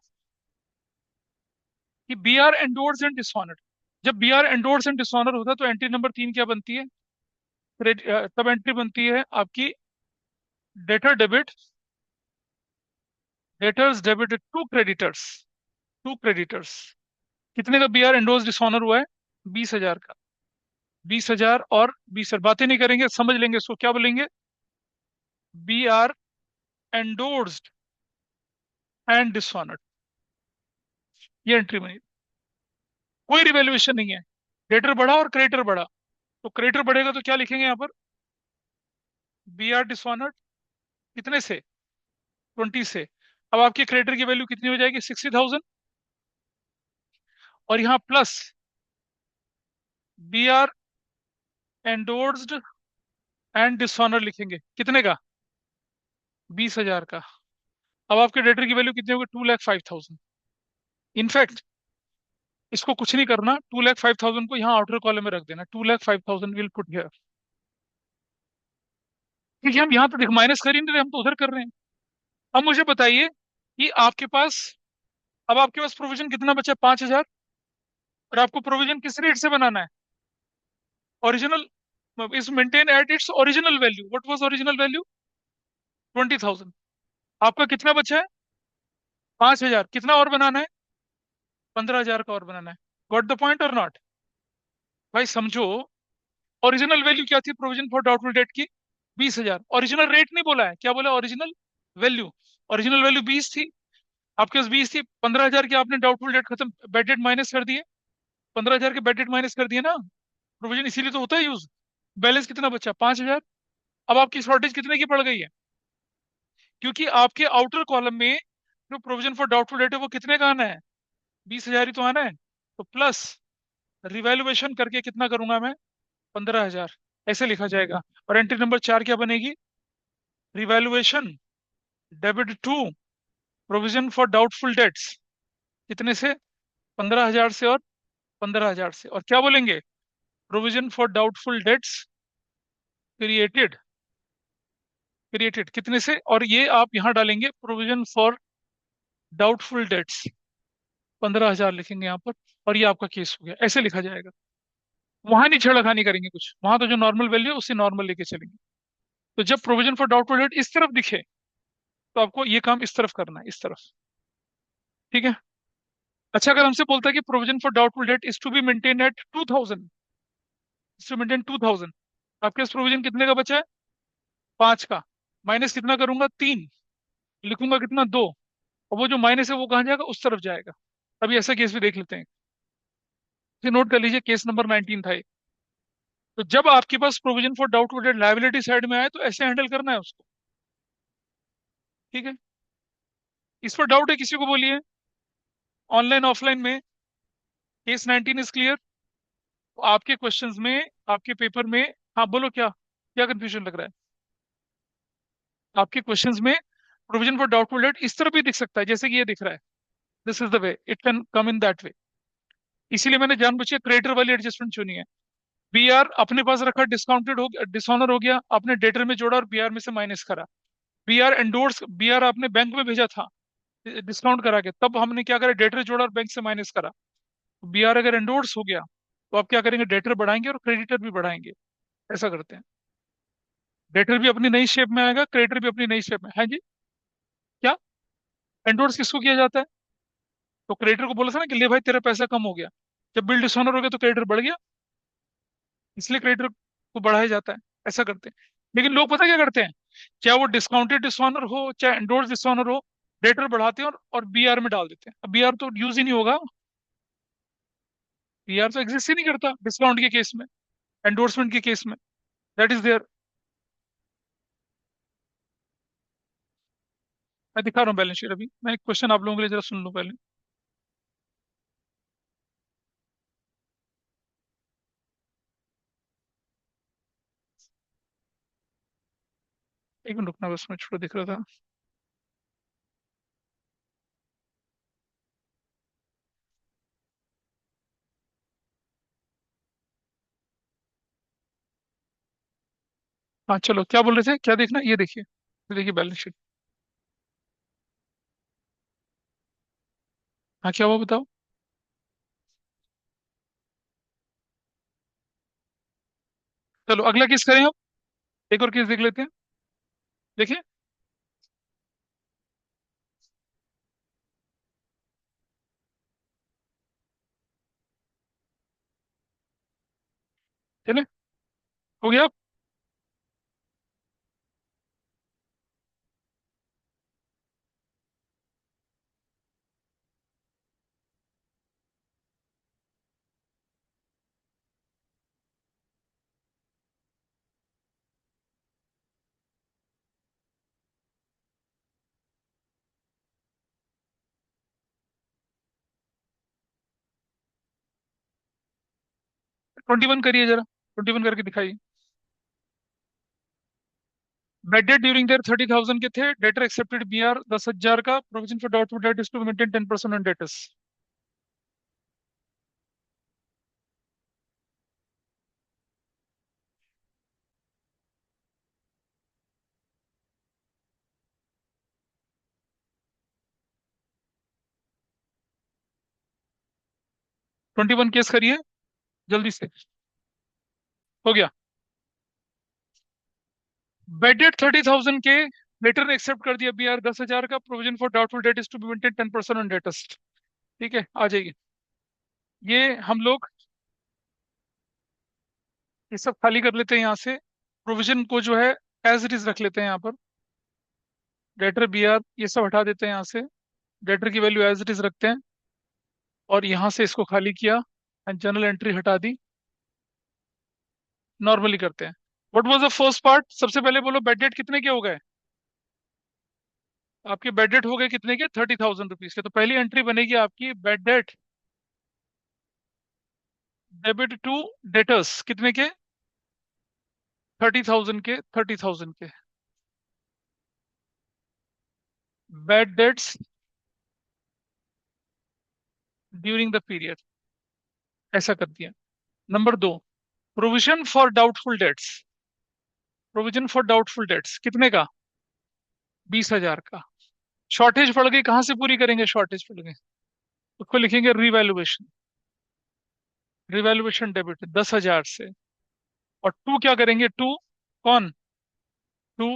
कि B R endorse and dishonour. जब B R endorse and dishonour होता है तो एंट्री नंबर 3 क्या बनती है, तब एंट्री बनती है आपकी debtor debit, debtors debit to creditors, to creditors, कितने का बी आर एंडोर्स डिसऑनर हुआ है, 20,000 का, 20,000 और 20,000, बातें नहीं करेंगे, समझ लेंगे इसको, क्या बोलेंगे, B R endorsed and dishonoured, ये एंट्री बनी। कोई रिवैल्यूएशन नहीं है, डेटर बढ़ा और क्रेडिटर बढ़ा, तो क्रेडिटर बढ़ेगा तो क्या लिखेंगे यहाँ पर, बी आर डिसऑनर्ड, कितने से, 20 से। अब आपके क्रेडिटर की वैल्यू कितनी हो जाएगी, 60,000, और यहाँ plus B R endorsed and dishonour लिखेंगे, कितने का, 20,000 का। अब आपके डेटर की वैल्यू कितनी होगी, 2,05,000। इनफैक्ट इसको कुछ नहीं करना, 2,05,000 को यहाँ आउटर कॉलम में रख देना, 2,05,000 विल पुट हियर, क्योंकि हम यहाँ तो देख माइनस कर ही नहीं रहे, हम तो उधर कर रहे हैं। अब मुझे बताइए कि आपके पास, अब आपके पास प्रोविजन कितना बचा, 5,000, और आपको प्रोविजन किस रेट से बनाना है, original, is maintain at its original value, what was original value, 20,000। आपका कितना बचा है, 5,000, कितना और बनाना है, 15,000 का और बनाना है। गॉट द पॉइंट और नॉट, भाई समझो, ओरिजिनल वैल्यू क्या थी प्रोविजन फॉर डाउटफुल डेट की, 20,000, ओरिजिनल रेट नहीं बोला है, क्या बोला, ओरिजिनल वैल्यू, ओरिजिनल वैल्यू 20 थी, आपके पास 20 थी, 15,000 की आपने डाउटफुल डेट खत्म, बैड डेट माइनस कर दिए, 15,000 के बैड डेट माइनस कर दिए ना, प्रोविजन इसीलिए तो होता है यूज। बैलेंस कितना बचा, 5,000। अब आपकी शॉर्टेज कितने की पड़ गई है, क्योंकि आपके आउटर कॉलम में जो प्रोविजन फॉर डाउटफुल डेट है वो कितने का आना है, 20,000 ही तो आना है, तो प्लस रिवैल्यूएशन करके कितना करूंगा मैं, 15,000, ऐसे लिखा जाएगा। और एंट्री नंबर 4 क्या बनेगी, revaluation debit to provision for doubtful debts, कितने से, 15,000 से और 15,000 से, और क्या बोलेंगे, provision for doubtful debts created, created कितने से, और ये आप यहां डालेंगे प्रोविजन फॉर डाउटफुल डेट्स, 15,000 लिखेंगे यहाँ पर, और ये आपका केस हो गया, ऐसे लिखा जाएगा। वहां नहीं छेड़खानी करेंगे कुछ, वहां तो जो नॉर्मल वैल्यू है उससे नॉर्मल लेके चलेंगे। तो जब प्रोविजन फॉर डाउटफुल डेट इस तरफ दिखे तो आपको ये काम इस तरफ करना है, इस तरफ। ठीक है। अच्छा, अगर हमसे बोलता है कि provision for doubtful debt is to be maintain at 2000, is to maintain 2000, आपके पास प्रोविजन कितने का बचा है? 5 का। माइनस कितना करूंगा? 3। लिखूंगा कितना? 2। और वो जो माइनस है वो कहाँ जाएगा? उस तरफ जाएगा। अभी ऐसा केस भी देख लेते हैं। तो नोट कर लीजिए, केस नंबर 19 था ये। तो जब आपके पास provision for doubtful debt liability side में आए तो ऐसे हैंडल करना है उसको। ठीक है। इस पर डाउट है किसी को? बोलिए। ऑनलाइन ऑफलाइन में केस 19 इज क्लियर। आपके क्वेश्चंस में, आपके पेपर में, हाँ बोलो, क्या क्या कंफ्यूजन लग रहा है? आपके क्वेश्चंस में प्रोविजन फॉर डाउटफुल डेट इस तरह भी दिख सकता है जैसे कि ये दिख रहा है। This is the way it can come in that way. इसीलिए मैंने जानबूझ के क्रेडिटर वाली एडजस्टमेंट चुनी है। बीआर अपने पास रखा, डिस्काउंटेड हो गया, डिसऑनर हो गया, आपने डेटर में जोड़ा और बीआर में से माइनस करा। बीआर एंडोर्स, बीआर आपने बैंक में भेजा था डिस्काउंट करा के, तब हमने क्या करा? डेटर जोड़ा और बैंक से माइनस करा। बीआर अगर एंडोर्स हो गया तो आप क्या करेंगे? डेटर बढ़ाएंगे और क्रेडिटर भी बढ़ाएंगे। ऐसा करते हैं। डेटर भी अपनी नई शेप में आएगा, क्रेडिटर भी अपनी नई शेप में। है जी। क्या एंडोर्स किसको किया जाता है? तो क्रेडिटर को बोला था ना कि ले भाई तेरा पैसा कम हो गया। जब बिल डिसऑनर हो गया तो क्रेडिटर बढ़ गया, इसलिए क्रेडिटर को बढ़ाया जाता है। ऐसा करते हैं। लेकिन लोग पता क्या करते हैं? चाहे वो डिस्काउंटेड डिसऑनर हो चाहे एंडोर्स डिसऑनर हो, डेटर बढ़ाते हैं और बीआर में डाल देते हैं। अब बीआर तो यूज ही नहीं होगा। बीआर तो एग्जिस्ट ही नहीं करता डिस्काउंट के केस में, एंडोर्समेंट के केस में। That is there. मैं दिखा रहा हूँ बैलेंस शीट। अभी मैं एक क्वेश्चन आप लोगों के लिए जरा सुन लूं पहले। एक मिनट रुकना, बस मैं छोटा दिख रहा था। हाँ चलो, क्या बोल रहे थे? क्या देखना? ये देखिए बैलेंस शीट। हाँ क्या हुआ बताओ। चलो अगला केस करें आप। एक और केस देख लेते हैं। देखिए। चले, हो गया। 21 करिए जरा, 21 करके दिखाइए। बेड डेट ड्यूरिंग देयर 30,000 के थे। डेटर एक्सेप्टेड बीआर 10,000 का। Provision for doubtful debt is to maintain 10% on debtors. 21 case करिए जल्दी से। हो गया। बेड डेट 30,000 के, लेटर ने एक्सेप्ट कर दिया बीआर 10,000 का। Provision for doubtful debt is to be maintain 10% on debtors. ठीक है, आ जाइए। ये हम लोग ये सब खाली कर लेते हैं यहाँ से। प्रोविजन को जो है एज इट इज रख लेते हैं यहाँ पर। डेटर बीआर ये सब हटा देते हैं यहाँ से। डेटर की वैल्यू एज इट इज रखते हैं। और यहाँ से इसको खाली किया, जनरल एंट्री हटा दी। नॉर्मली करते हैं। What was the first part? सबसे पहले बोलो बेड डेट कितने के हो गए? आपके बेड डेट हो गए कितने के? 30,000 रुपीज के। तो पहली एंट्री बनेगी आपकी bad debt debit to debtors कितने के? 30,000 के, 30,000 के। Bad debts during the period. ऐसा कर दिया। Number 2, provision for doubtful debts. Provision for doubtful debts कितने का? 20,000 का। शॉर्टेज पड़ गई, कहाँ से पूरी करेंगे? शॉर्टेज पड़ गई, उसको लिखेंगे रिवैल्यूएशन। रिवैल्यूएशन डेबिट 10,000 से। और टू क्या करेंगे? टू कौन? टू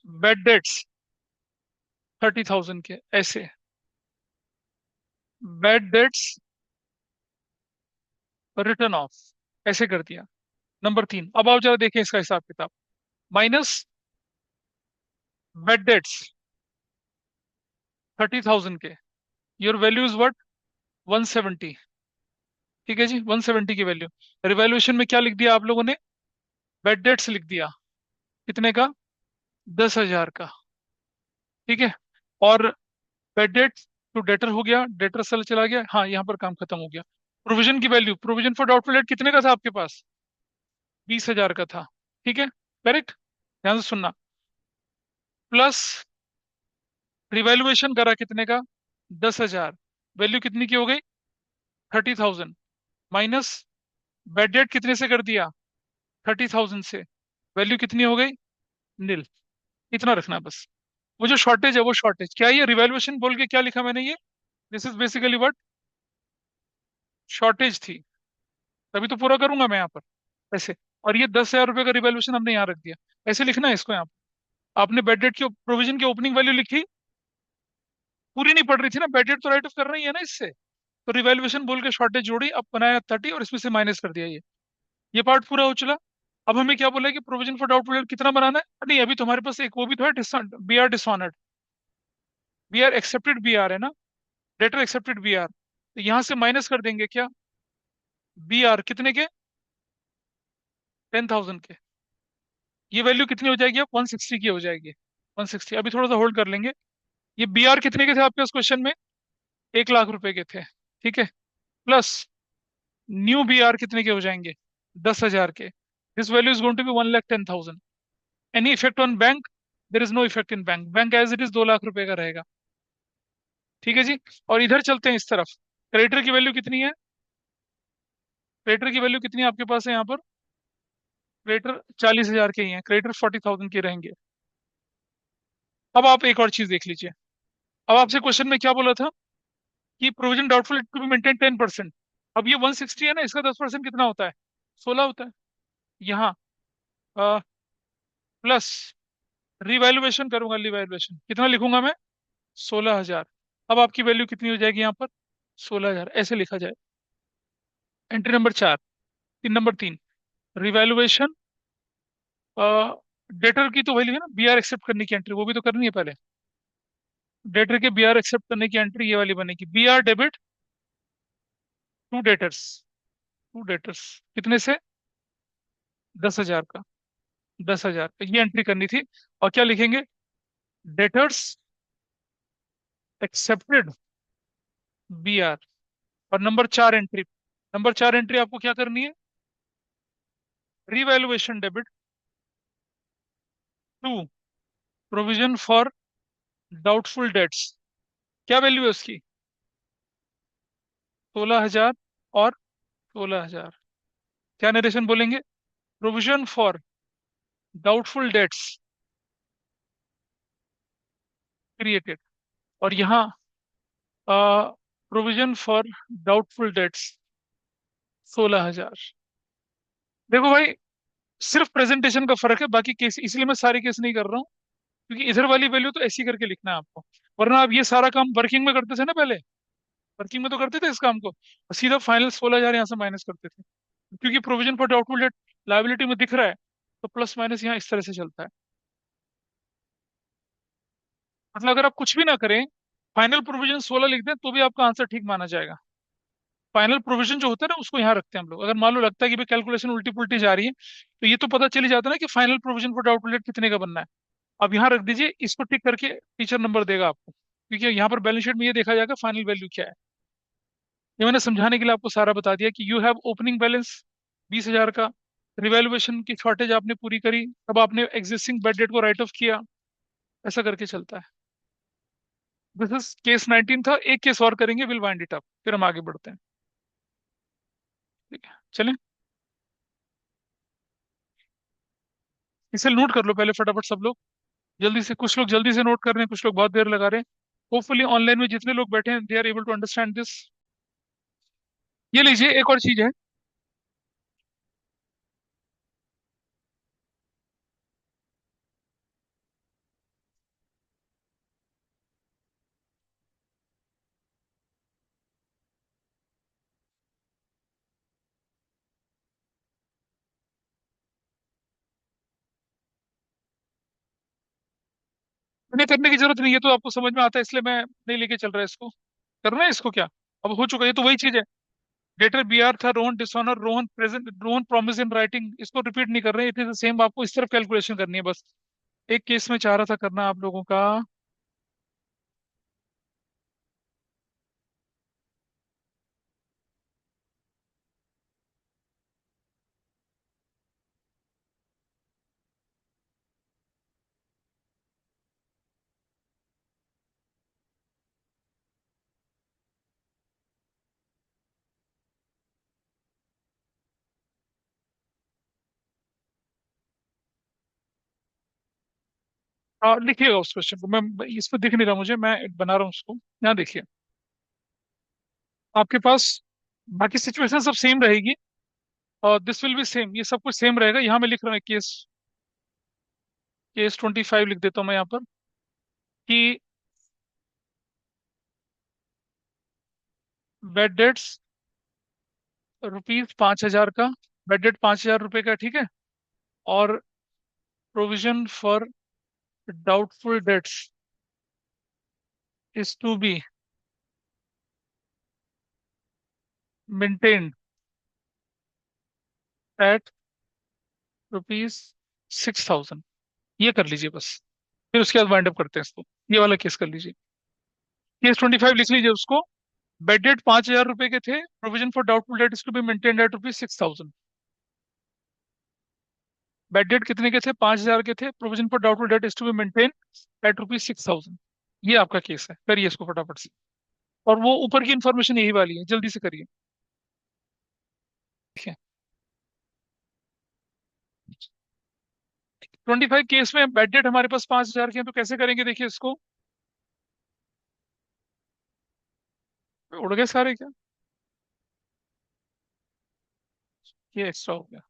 बेड डेट्स 30,000 के, ऐसे। बैड डेट्स रिटर्न ऑफ, ऐसे कर दिया। नंबर 3, अब आप जरा देखें इसका हिसाब किताब। माइनस बैड डेट्स 30,000 के, योर वैल्यू इज व्हाट, 170। ठीक है जी, 170 की वैल्यू। रिवैल्यूएशन में क्या लिख दिया आप लोगों ने, बैड डेट्स लिख दिया। कितने का, 10,000 का। ठीक है। और बैड डेट टू डेटर हो गया, डेटर सेल चला गया, हाँ यहाँ पर काम खत्म हो गया। प्रोविजन की value, provision for doubtful date कितने का था आपके पास, 20,000 का था। ठीक है, करेक्ट। ध्यान से सुनना। प्लस रिवैल्यूएशन करा कितने का, 10,000। वैल्यू कितनी की हो गई, 30,000। माइनस बैड डेट कितने से कर दिया, 30,000 से। वैल्यू कितनी हो गई, नील। इतना रखना बस। वो जो शॉर्टेज है वो शॉर्टेज क्या है, ये रिवैल्यूएशन बोल के क्या लिखा मैंने ये, this is basically what, shortage थी। तभी तो पूरा करूंगा मैं यहाँ पर, ऐसे। और ये 10,000 रुपये का रिवैल्यूएशन हमने यहाँ रख दिया। ऐसे लिखना है इसको यहाँ पर। आपने बेड डेट की प्रोविजन की ओपनिंग वैल्यू लिखी, पूरी नहीं पड़ रही थी ना, बेड डेट तो राइट ऑफ करना ही है ना इससे। तो रिवैल्यूएशन बोल के शॉर्टेज जोड़ी, अब बनाया 30 और इसमें से माइनस कर दिया ये पार्ट पूरा हो चला। अब हमें क्या बोला है कि प्रोविजन फॉर डाउटफुल डेट कितना बनाना है, नहीं अभी तुम्हारे पास एक वो भी तो है, B R dishonoured, B R accepted, B R है ना, डेटर एक्सेप्टेड बी आर। तो यहाँ से माइनस कर देंगे क्या, बी आर कितने के, 10,000 के। ये वैल्यू कितनी हो जाएगी, अब 160 की हो जाएगी, 160। अभी थोड़ा सा होल्ड कर लेंगे। ये बी आर कितने के थे आपके उस क्वेश्चन में, 1 लाख रुपए के थे। ठीक है। प्लस न्यू बी आर कितने के हो जाएंगे, 10,000 के। This value is going to be 1,10,000। Any effect on bank, there is no effect in bank, bank as it is 2 lakh रुपए का रहेगा। ठीक है जी। और इधर चलते हैं इस तरफ। क्रेडिटर की वैल्यू कितनी है, क्रेडिटर की वैल्यू कितनी है आपके पास है यहाँ पर, क्रेडिटर 40,000 के ही हैं, क्रेडिटर 40,000 के रहेंगे। अब आप एक और चीज देख लीजिए। अब आपसे क्वेश्चन में क्या बोला था कि provision doubtful to be maintain 10%। अब ये 160 है ना, इसका 10% कितना होता है, 16 होता है। यहाँ प्लस रिवैल्यूएशन करूंगा, रिवैल्यूएशन कितना लिखूंगा मैं, 16,000। अब आपकी वैल्यू कितनी हो जाएगी यहाँ पर, 16,000, ऐसे लिखा जाए। Entry number 4, 3 number 3, revaluation. Debtor की तो वैल्यू है ना, बी आर एक्सेप्ट करने की एंट्री, वो भी तो करनी है पहले। डेटर के बी आर एक्सेप्ट करने की एंट्री ये वाली बनेगी, B R debit to debtors, to debtors कितने से, 10,000 का, 10,000 ये एंट्री करनी थी। और क्या लिखेंगे, डेटर्स एक्सेप्टेड बी आर। और नंबर 4 एंट्री आपको क्या करनी है, revaluation debit to provision for doubtful debts. क्या वैल्यू है उसकी, 16,000 और 16,000। क्या नरेशन बोलेंगे, provision for doubtful debts created. और यहाँ प्रोविजन फॉर डाउटफुल डेट्स 16,000। देखो भाई, सिर्फ प्रेजेंटेशन का फर्क है, बाकी केस इसलिए मैं सारे केस नहीं कर रहा हूँ, क्योंकि इधर वाली वैल्यू तो ऐसी करके लिखना है आपको। वरना आप ये सारा काम वर्किंग में करते थे ना पहले, वर्किंग में तो करते थे इस काम को, और सीधा फाइनल 16,000 यहाँ से माइनस करते थे। क्योंकि provision for doubtful date liability में दिख रहा है, तो प्लस माइनस यहाँ इस तरह से चलता है। मतलब अगर आप कुछ भी ना करें, फाइनल प्रोविजन 16 लिख दें तो भी आपका आंसर ठीक माना जाएगा। फाइनल प्रोविजन जो होता है ना, उसको यहाँ रखते हैं हम लोग। अगर मान लो लगता है कि भाई कैलकुलेशन उल्टी पुल्टी जा रही है, तो ये तो पता चल ही जाता है ना कि final provision for doubtful date कितने का बनना है। अब यहाँ रख दीजिए, इसको टिक करके टीचर नंबर देगा आपको, क्योंकि यहाँ पर बैलेंस शीट में ये देखा जाएगा फाइनल वैल्यू क्या है। ये मैंने समझाने के लिए आपको सारा बता दिया कि यू हैव ओपनिंग बैलेंस 20,000 का, रिवैल्यूएशन की शॉर्टेज आपने पूरी करी, तब आपने एग्जिस्टिंग बेड डेट को राइट ऑफ किया, ऐसा करके चलता है। दिस इज केस 19 था, एक केस और करेंगे, विल वाइंड इट अप, फिर हम आगे बढ़ते हैं। ठीक है, चलें। इसे नोट कर लो पहले फटाफट सब लोग, जल्दी से। कुछ लोग जल्दी से नोट कर रहे हैं, कुछ लोग बहुत देर लगा रहे हैं। होपफुली ऑनलाइन में जितने लोग बैठे हैं they are able to understand this. ये लीजिए, एक और चीज है। नहीं करने की जरूरत नहीं है, तो आपको समझ में आता है, इसलिए मैं नहीं लेके चल रहा है इसको। करना है इसको क्या? अब हो चुका है, ये तो वही चीज है। डेटर बी आर था, Rohan dishonour, Rohan present, Rohan promise in writing, इसको रिपीट नहीं कर रहे हैं, इट इज द सेम, आपको इस तरफ कैलकुलेशन करनी है बस। एक केस में चाह रहा था करना आप लोगों का। लिखिएगा उस क्वेश्चन को, मैं इस पर दिख नहीं रहा मुझे, मैं बना रहा हूँ उसको। यहाँ देखिए, आपके पास बाकी सिचुएशन सब सेम रहेगी, और दिस विल बी सेम, ये सब कुछ सेम रहेगा। यहाँ मैं लिख रहा हूँ केस, केस 25 लिख देता हूँ मैं यहाँ पर, कि बेड डेट्स ₹5,000 का, बेड डेट 5,000 रुपये का, ठीक है। और provision for doubtful debts is to be maintained at ₹6,000। ये कर लीजिए बस, फिर उसके बाद वाइंड अप करते हैं इसको। ये वाला केस कर लीजिए, केस 25 लिख लीजिए उसको। बेड डेट 5,000 रुपए के थे, provision for doubtful debt is to be maintained at ₹6,000। Bad debt कितने के थे? 5,000 के थे, provision for doubtful debt is to be maintain at ₹6,000। ये आपका केस है, करिए इसको फटाफट से। और वो ऊपर की इंफॉर्मेशन यही वाली है, जल्दी से करिए। ठीक है, 25 केस में बेड डेट हमारे पास 5,000 के हैं, तो कैसे करेंगे देखिए इसको। उड़ गए सारे क्या? ये एक्स्ट्रा हो गया,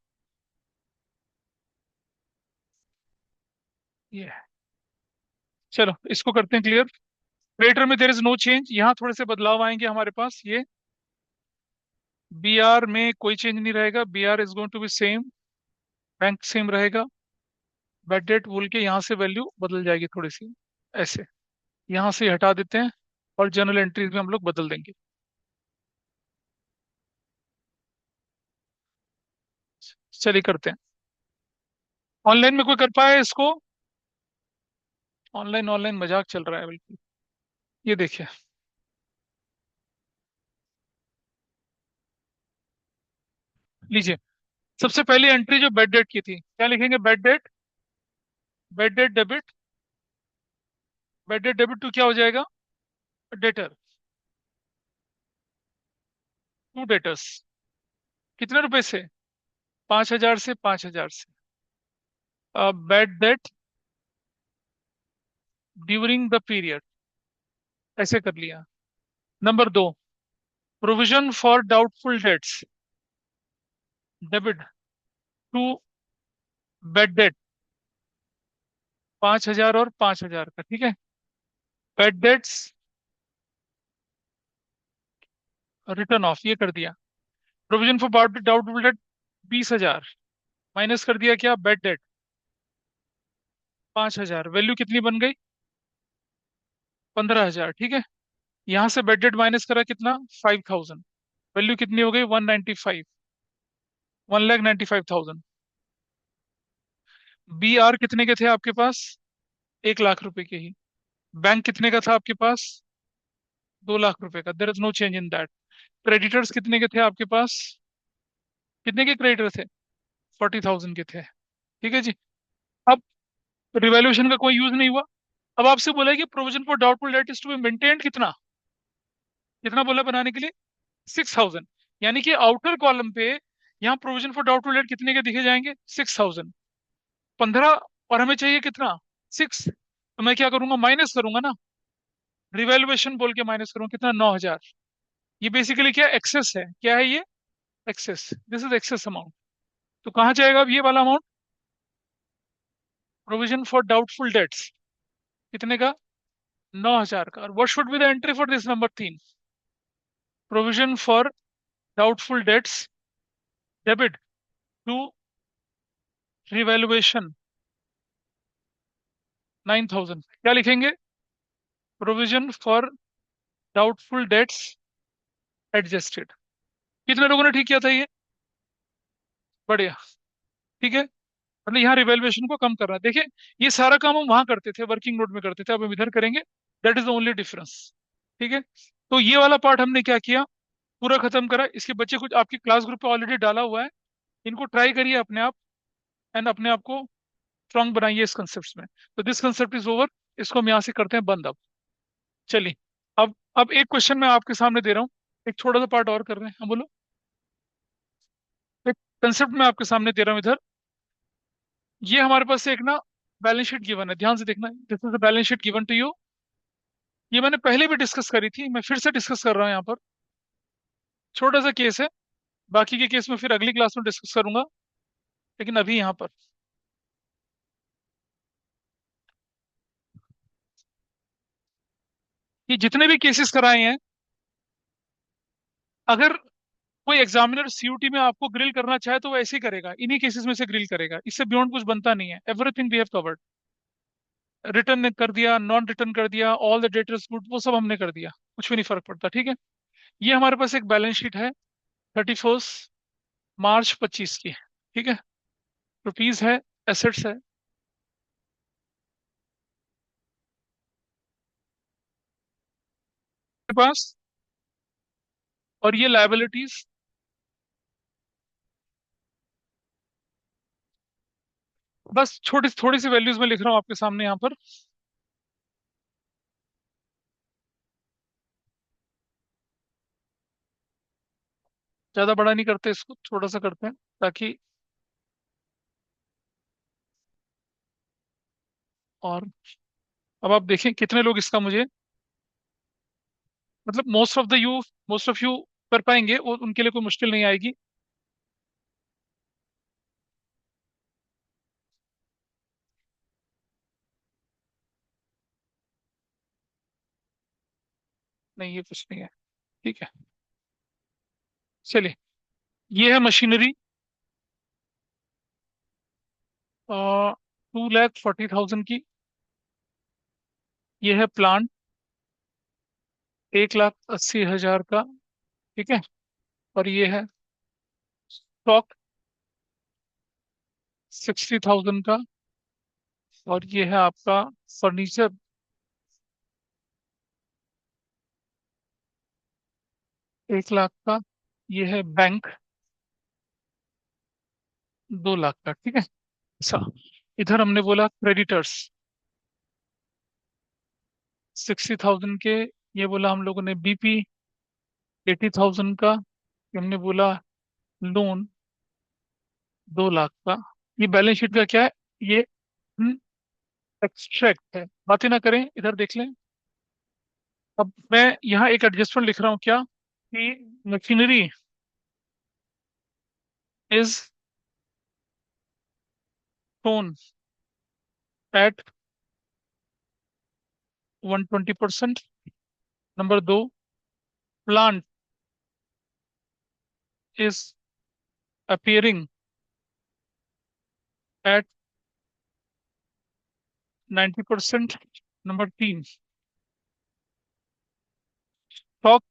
ये है। चलो इसको करते हैं क्लियर। क्रेडिटर में देर इज नो चेंज, यहाँ थोड़े से बदलाव आएंगे हमारे पास। ये बी आर में कोई चेंज नहीं रहेगा, B R is going to be same, bank same रहेगा। बेड डेट बोल के यहाँ से वैल्यू बदल जाएगी थोड़ी सी, ऐसे यहाँ से हटा देते हैं, और जर्नल एंट्रीज में हम लोग बदल देंगे। चलिए करते हैं। ऑनलाइन में कोई कर पाया इसको? ऑनलाइन ऑनलाइन मजाक चल रहा है बिल्कुल। ये देखिए, लीजिए, सबसे पहली एंट्री जो बेड डेट की थी, क्या लिखेंगे? Bad debt, bad debt debit, bad debt debit to क्या हो जाएगा? Debtor, to debtors. कितने रुपए से? 5,000 से, 5,000 से। Bad debt during the period, ऐसे कर लिया। Number 2, provision for doubtful debts, debit to bad debt, 5,000 और 5,000 का, ठीक है। बेड डेट्स रिटर्न ऑफ, ये कर दिया। Provision for doubtful date 20,000, minus कर दिया क्या? बेड डेट 5,000, वैल्यू कितनी बन गई? 15,000, ठीक है। यहाँ से बेड डेट माइनस करा कितना? 5,000, वैल्यू कितनी हो गई? 195, 1,95,000। बी आर कितने के थे आपके पास? 1 लाख रुपए के ही। बैंक कितने का था आपके पास? 2 लाख रुपए का, there is no change in that. Creditors कितने के थे आपके पास? कितने के क्रेडिटर थे? 40,000 के थे, ठीक है जी। अब रिवैल्यूएशन का कोई यूज नहीं हुआ। अब आपसे बोला है कि provision for doubtful debt is to be maintained, कितना, कितना बोला बनाने के लिए? 6,000। यानी कि आउटर कॉलम पे यहाँ प्रोविजन फॉर डाउटफुल डेट कितने के दिखे जाएंगे? 6,000। 15, और हमें चाहिए कितना? 6। तो मैं क्या करूंगा? माइनस करूंगा ना, रिवैल्यूएशन बोल के माइनस करूंगा, कितना? 9,000। ये बेसिकली क्या? एक्सेस है। क्या है ये? Excess, this is excess amount. तो कहाँ जाएगा अब ये वाला amount? Provision for doubtful debts, कितने का? 9,000 का। और what should be the entry for this number 3? Provision for doubtful debts, debit to revaluation 9,000 क्या लिखेंगे? Provision for doubtful debts adjusted. कितने लोगों ने ठीक किया था ये? बढ़िया। ठीक है, मतलब यहाँ रिवेल्युएशन को कम करना है। देखिए, ये सारा काम हम वहां करते थे, वर्किंग नोट में करते थे, अब हम इधर करेंगे। That is the only difference. ठीक है, तो ये वाला पार्ट हमने क्या किया, पूरा खत्म करा। इसके बच्चे कुछ आपकी क्लास ग्रुप पे ऑलरेडी डाला हुआ है, इनको ट्राई करिए अपने आप, एंड अपने आप को स्ट्रांग बनाइए इस कंसेप्ट में। तो दिस कंसेप्ट इज ओवर, इसको हम यहाँ से करते हैं बंद अब। चलिए, अब एक क्वेश्चन मैं आपके सामने दे रहा हूँ, एक छोटा सा पार्ट और कर रहे हैं हम, बोलो। एक कंसेप्ट मैं आपके सामने दे रहा हूँ इधर। ये हमारे पास एक ना बैलेंस शीट गिवन है, ध्यान से देखना, this is the balance sheet given to you. ये मैंने पहले भी डिस्कस करी थी, मैं फिर से डिस्कस कर रहा हूँ यहाँ पर। छोटा सा केस है, बाकी के केस में फिर अगली क्लास में डिस्कस करूंगा, लेकिन अभी यहाँ पर ये जितने भी केसेस कराए हैं, अगर कोई एग्जामिनर सीयूटी में आपको ग्रिल करना चाहे तो वो ऐसे ही करेगा, इन्हीं केसेस में से ग्रिल करेगा, इससे बियॉन्ड कुछ बनता नहीं है। Everything we have covered, return ने कर दिया, नॉन रिटर्न कर दिया, ऑल द डेटर्स गुड, वो सब हमने कर दिया, कुछ भी नहीं फर्क पड़ता। ठीक है, ये हमारे पास एक बैलेंस शीट है 31 मार्च 25 की। ठीक है, रुपीज है, एसेट्स है के पास, और ये लायबिलिटीज। बस छोटी थोड़ी सी वैल्यूज में लिख रहा हूँ आपके सामने यहाँ पर। ज्यादा बड़ा नहीं करते इसको, छोटा सा करते हैं ताकि, और अब आप देखें कितने लोग इसका मुझे, मतलब मोस्ट ऑफ यू कर पाएंगे, वो उनके लिए कोई मुश्किल नहीं आएगी। नहीं, ये कुछ नहीं है। ठीक है, चलिए, ये है मशीनरी, 2,40,000 की। ये है प्लांट, 1,80,000 का। ठीक है, और ये है स्टॉक, 60,000 का। और ये है आपका फर्नीचर, 1 लाख का। ये है बैंक, 2 लाख का। ठीक है, अच्छा, इधर हमने बोला क्रेडिटर्स 60,000 के, ये बोला हम लोगों ने बीपी 80,000 का, ये हमने बोला लोन 2 लाख का। ये बैलेंस शीट का क्या है, ये एक्सट्रैक्ट है, बातें ना करें, इधर देख लें। अब मैं यहाँ एक एडजस्टमेंट लिख रहा हूँ, क्या कि machinery is shown at 120%। Number 2, plant is appearing at 90%। Number 3, stock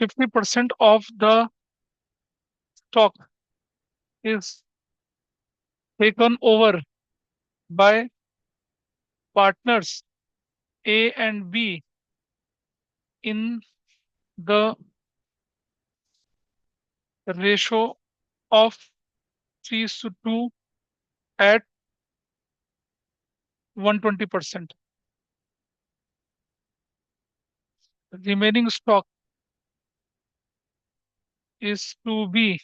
50% of the stock is taken over by partners A and B in the ratio of 3:2 at 120%। remaining stock is to be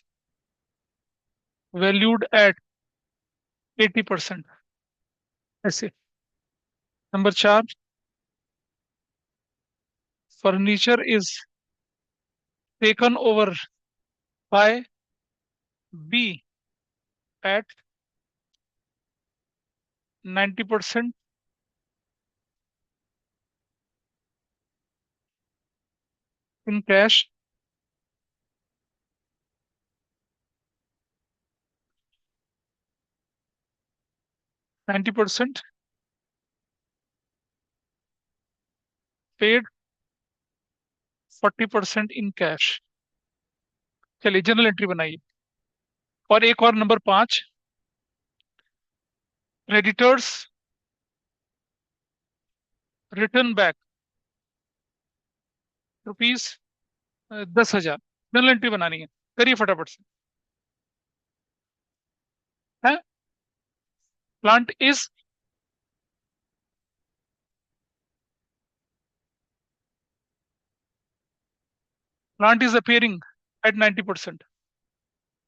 valued at 80%। ऐसे। Number 4, furniture is taken over by B at 90% in cash। 90% paid, 40% in cash. चलिए जनरल एंट्री बनाइए। और एक और number 5, creditors return back rupees 10,000। Journal entry बनानी है, करिए फटाफट से। है plant is plant is appearing at 90%,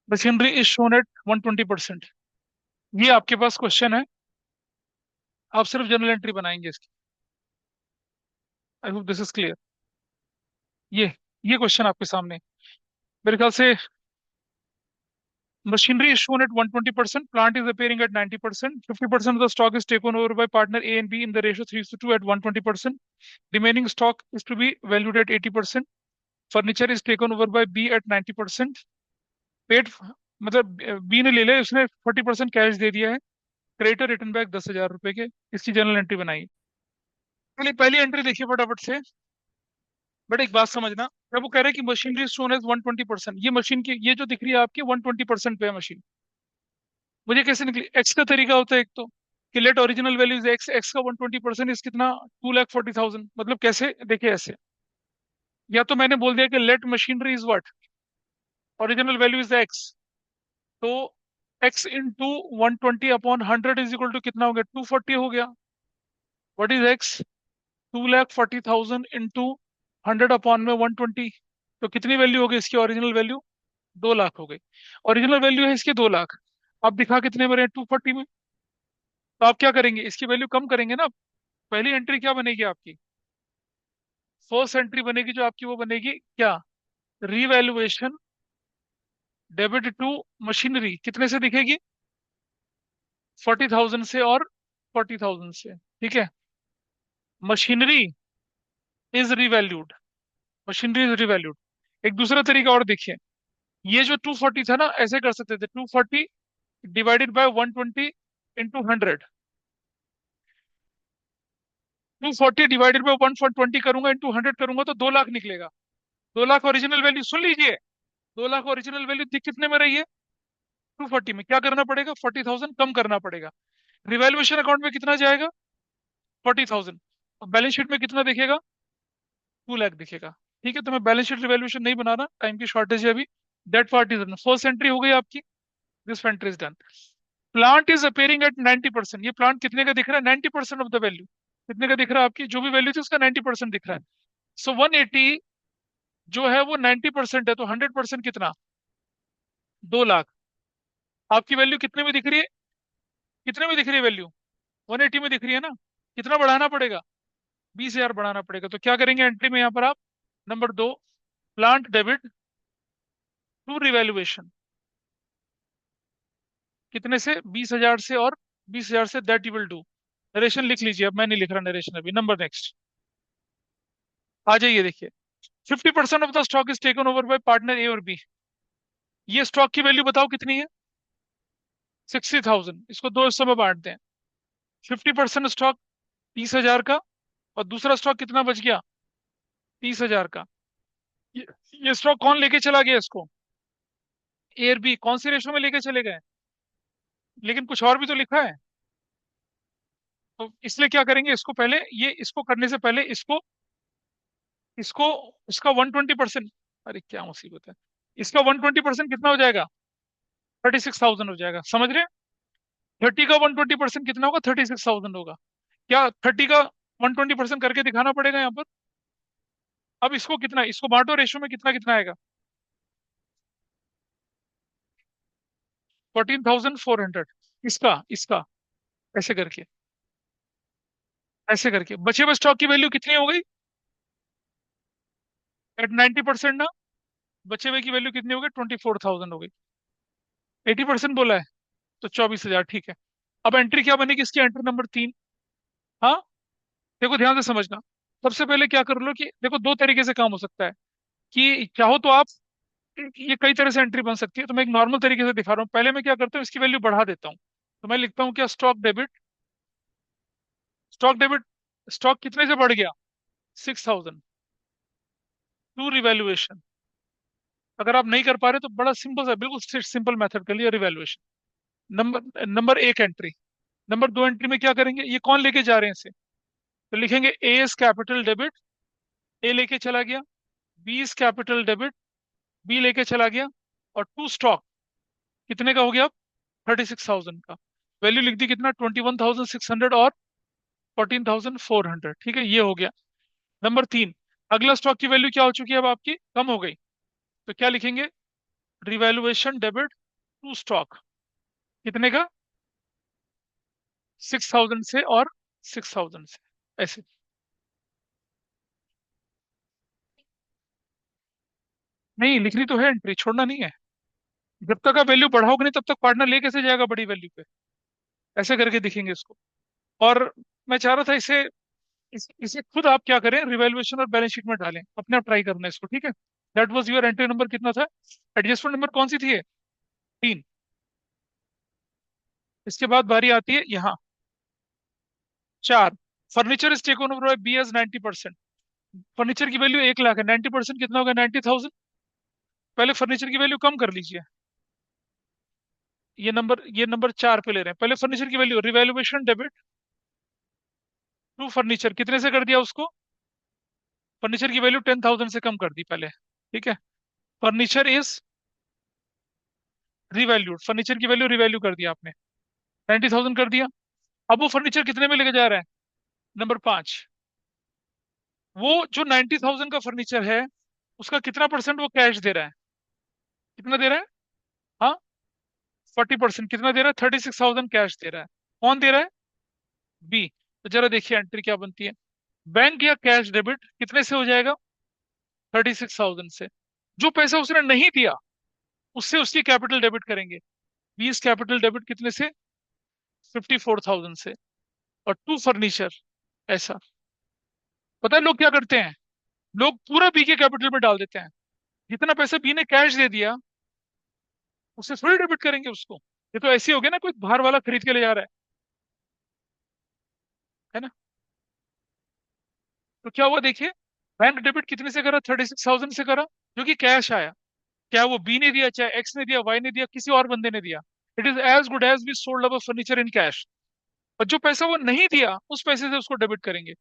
machinery is shown at 120%। ये आपके पास क्वेश्चन है, आप सिर्फ जनरल एंट्री बनाएंगे इसकी। आई होप दिस इज क्लियर। ये ये क्वेश्चन आपके सामने है। मेरे ख्याल से machinery is shown at 120%, plant is appearing at 90%, 50% of the stock is taken over by partner A and B in the ratio 3:2 at 120%. Remaining stock is to be valued at 80%. Furniture is taken over by B at 90%. Paid मतलब बी ने ले लिया, उसने 40% कैश दे दिया है। क्रेडिटर रिटर्न बैक 10,000 रुपए के। इसकी जनरल एंट्री बनाई। पहले पहली एंट्री देखिए फटाफट से। बट एक बात समझना, जब वो कह रहे हैं कि मशीनरी शोन एज 120%, ये मशीन की ये जो दिख रही है आपकी 120% पे है मशीन। मुझे कैसे निकली? एक्स का तरीका होता है एक तो कि let original value is x, x का 120% इज कितना? 2,40,000। मतलब कैसे देखिए ऐसे, या तो मैंने बोल दिया कि let machinery is what, original value is X, तो X into 120/100 is equal to कितना हो गया? 240 हो गया। What is X? 2,40,000 into 100 upon में 120, तो कितनी वैल्यू हो गई इसकी? ओरिजिनल वैल्यू 2 लाख हो गई। ओरिजिनल वैल्यू है इसके 2 लाख, आप दिखा कितने में रहे? 240 में। तो आप क्या करेंगे? इसकी वैल्यू कम करेंगे ना। पहली एंट्री क्या बनेगी आपकी? फर्स्ट एंट्री बनेगी जो आपकी, वो बनेगी क्या? Revaluation debit to machinery. कितने से दिखेगी? 40,000 से और 40,000 से। ठीक है। Machinery is revalued, machinery is revalued. एक दूसरा तरीका और देखिए, ये जो 240 था ना, ऐसे कर सकते थे, 240 divided by 120 into 100। 240 divided by 120 करूंगा इंटू 100 करूंगा तो 2 लाख निकलेगा। 2 लाख ओरिजिनल वैल्यू, सुन लीजिए। 2 लाख ओरिजिनल वैल्यू दिख कितने में रही है? 240 में। क्या करना पड़ेगा? 40,000 कम करना पड़ेगा। रिवैल्यूएशन अकाउंट में कितना जाएगा? 40,000। और बैलेंस शीट में कितना दिखेगा? 2 लाख दिखेगा। ठीक है, तो मैं बैलेंस शीट रिवैल्यूएशन नहीं बना रहा, टाइम की शॉर्टेज है अभी। That part is done, first entry हो गई आपकी, this entry is done. Plant is appearing at 90%। ये प्लांट कितने का दिख रहा है? 90% ऑफ द वैल्यू। कितने का दिख रहा है? आपकी जो भी वैल्यू थी उसका 90% दिख रहा है। सो 180 जो है वो 90% है, तो 100% कितना? 2 लाख। आपकी वैल्यू कितने में दिख रही है? कितने में दिख रही है वैल्यू? 180 में दिख रही है ना। कितना बढ़ाना पड़ेगा? 20,000 बढ़ाना पड़ेगा। तो क्या करेंगे एंट्री में यहाँ पर आप? Number 2, plant debit to revaluation. कितने से? 20,000 से और 20,000 से, that you will do. Narration लिख लीजिए, अब मैं नहीं लिख रहा नरेशन अभी। नंबर नेक्स्ट आ जाइए, देखिए। 50% of the stock is taken over by partner A और बी। ये स्टॉक की वैल्यू बताओ कितनी है? 60,000। इसको दो हिस्सों में बांट दें। 50% स्टॉक 30,000 का, और दूसरा स्टॉक कितना बच गया? 30,000 का। ये, ये स्टॉक कौन लेके चला गया इसको? ए और बी। कौन सी रेशो में लेके चले गए? लेकिन कुछ और भी तो लिखा है। तो इसलिए क्या करेंगे, इसको पहले, ये इसको करने से पहले इसको इसको इसका 120%। अरे क्या मुसीबत है! इसका 120% कितना हो जाएगा? 36,000 हो जाएगा, समझ रहे हैं? 30 का 120% कितना होगा? 36,000 होगा। क्या 30 का 120% करके दिखाना पड़ेगा यहाँ पर? अब इसको कितना, इसको बांटो रेशो में, कितना कितना आएगा? 14,400। इसका इसका ऐसे करके, ऐसे करके बचे हुए स्टॉक की वैल्यू कितनी हो गई? एट 90% ना। बचे हुए की वैल्यू कितनी हो गई? 24,000 हो गई। 80% बोला है, तो 24,000। ठीक है। अब एंट्री क्या बनेगी इसकी? Entry number 3। हाँ, देखो ध्यान से समझना। सबसे पहले क्या कर लो कि देखो, दो तरीके से काम हो सकता है कि चाहो तो आप, ये कई तरह से एंट्री बन सकती है, तो मैं एक नॉर्मल तरीके से दिखा रहा हूँ। पहले मैं क्या करता हूँ, इसकी वैल्यू बढ़ा देता हूँ। तो मैं लिखता हूँ क्या? Stock debit stock debit, stock कितने से बढ़ गया? 6000 टू रिवैल्यूएशन। अगर आप नहीं कर पा रहे तो बड़ा सिंपल सा, बिल्कुल सिंपल मेथड कर लिया, रिवैल्यूएशन। नंबर नंबर एक एंट्री। नंबर दो एंट्री में क्या करेंगे, ये कौन लेके जा रहे हैं इसे, तो लिखेंगे A is capital debit, A लेके चला गया। B is capital debit, B लेके चला गया। और टू स्टॉक कितने का हो गया अब? 36,000 का। वैल्यू लिख दी कितना, 21,600 और 14,400। ठीक है, ये हो गया। नंबर तीन, अगला स्टॉक की वैल्यू क्या हो चुकी है अब आपकी, कम हो गई। तो क्या लिखेंगे, रिवैल्यूएशन डेबिट टू स्टॉक, कितने का? 6,000 से और 6,000 से, ऐसे। नहीं, लिखनी तो है एंट्री, छोड़ना नहीं है। जब तक आप वैल्यू बढ़ाओगे नहीं तब तक पार्टनर ले कैसे जाएगा बड़ी वैल्यू पे। ऐसे करके दिखेंगे इसको। और मैं चाह रहा था इसे खुद आप क्या करें, रिवैल्यूएशन और बैलेंस शीट में डालें, अपने आप ट्राई करना इसको, ठीक है। That was your entry number कितना था? एडजस्टमेंट नंबर कौन सी थी ये? 3। इसके बाद बारी आती है यहाँ 4, furniture is taken over by B as 90%। Furniture की वैल्यू 1 लाख है, 90% कितना होगा, 90,000। पहले फर्नीचर की वैल्यू कम कर लीजिए। ये नंबर 4 पे ले रहे हैं। पहले फर्नीचर की value, revaluation debit to furniture, कितने से कर दिया उसको? फर्नीचर की वैल्यू 10,000 से कम कर दी पहले, ठीक है। फर्नीचर इज रिवैल्यूड, फर्नीचर की वैल्यू रिवैल्यू कर दिया आपने, 90,000 कर दिया। अब वो फर्नीचर कितने में लेके जा रहा है? नंबर 5, वो जो 90,000 का फर्नीचर है उसका कितना परसेंट वो कैश दे रहा है? कितना दे रहा है? हाँ, 40%। कितना दे रहा है? 36,000 कैश दे रहा है। कौन दे रहा है? बी। तो जरा देखिए एंट्री क्या बनती है। बैंक या कैश डेबिट कितने से हो जाएगा? 36,000 से। जो पैसा उसने नहीं दिया उससे उसकी कैपिटल डेबिट करेंगे। 20 कैपिटल डेबिट कितने से? 54,000 से। और टू फर्नीचर, ऐसा। पता है लोग क्या करते हैं, लोग पूरा बी के कैपिटल में डाल देते हैं। जितना पैसा बी ने कैश दे दिया उससे थोड़ी डेबिट करेंगे उसको। ये तो ऐसे हो गया ना, कोई बाहर वाला खरीद के ले जा रहा है ना। तो क्या हुआ देखिए, बैंक डेबिट कितने से करा? 36,000 से करा, जो कि कैश आया। क्या वो बी ने दिया, चाहे एक्स ने दिया, वाई ने दिया, किसी और बंदे ने दिया, it is as good as we sold our furniture in cash. और जो पैसा वो नहीं दिया उस पैसे से उसको डेबिट करेंगे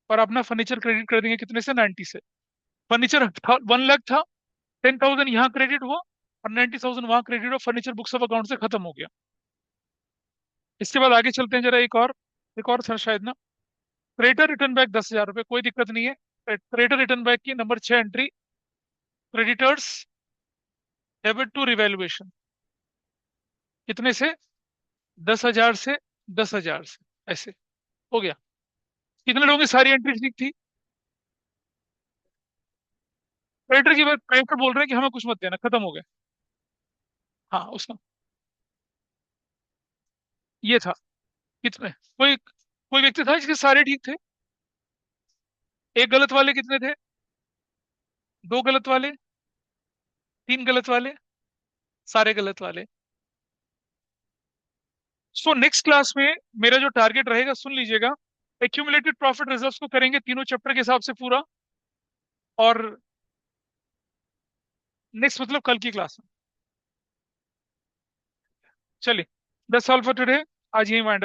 और अपना फर्नीचर क्रेडिट कर देंगे, कितने से? 90 से। फर्नीचर 1 लाख था, 10,000 यहाँ क्रेडिट हुआ और 90,000 वहां क्रेडिट हुआ, फर्नीचर बुक्स ऑफ अकाउंट से खत्म हो गया। इसके बाद आगे चलते हैं जरा, एक और था शायद ना। क्रेडिटर रिटर्न बैक 10,000 रुपये, कोई दिक्कत नहीं है। क्रेडिटर रिटर्न बैक की नंबर 6 एंट्री, क्रेडिटर्स डेबिट टू रिवैल्यूएशन, कितने से? 10,000 से 10,000 से, ऐसे हो गया। कितने लोगों की सारी एंट्री ठीक थी? क्रेडिटर की बात, क्रेडिटर बोल रहे हैं कि हमें कुछ मत देना, खत्म हो गया। हाँ, उसका ये था। कितने, कोई कोई व्यक्ति था जिसके सारे ठीक थे? एक गलत वाले कितने थे? दो गलत वाले, तीन गलत वाले, सारे गलत वाले। सो नेक्स्ट क्लास में मेरा जो टारगेट रहेगा, सुन लीजिएगा, एक्यूमुलेटेड प्रॉफिट रिजर्व्स को करेंगे तीनों चैप्टर के हिसाब से पूरा। और नेक्स्ट मतलब कल की क्लास में। चलिए, दैट्स ऑल फॉर टुडे। आज यही वाइंड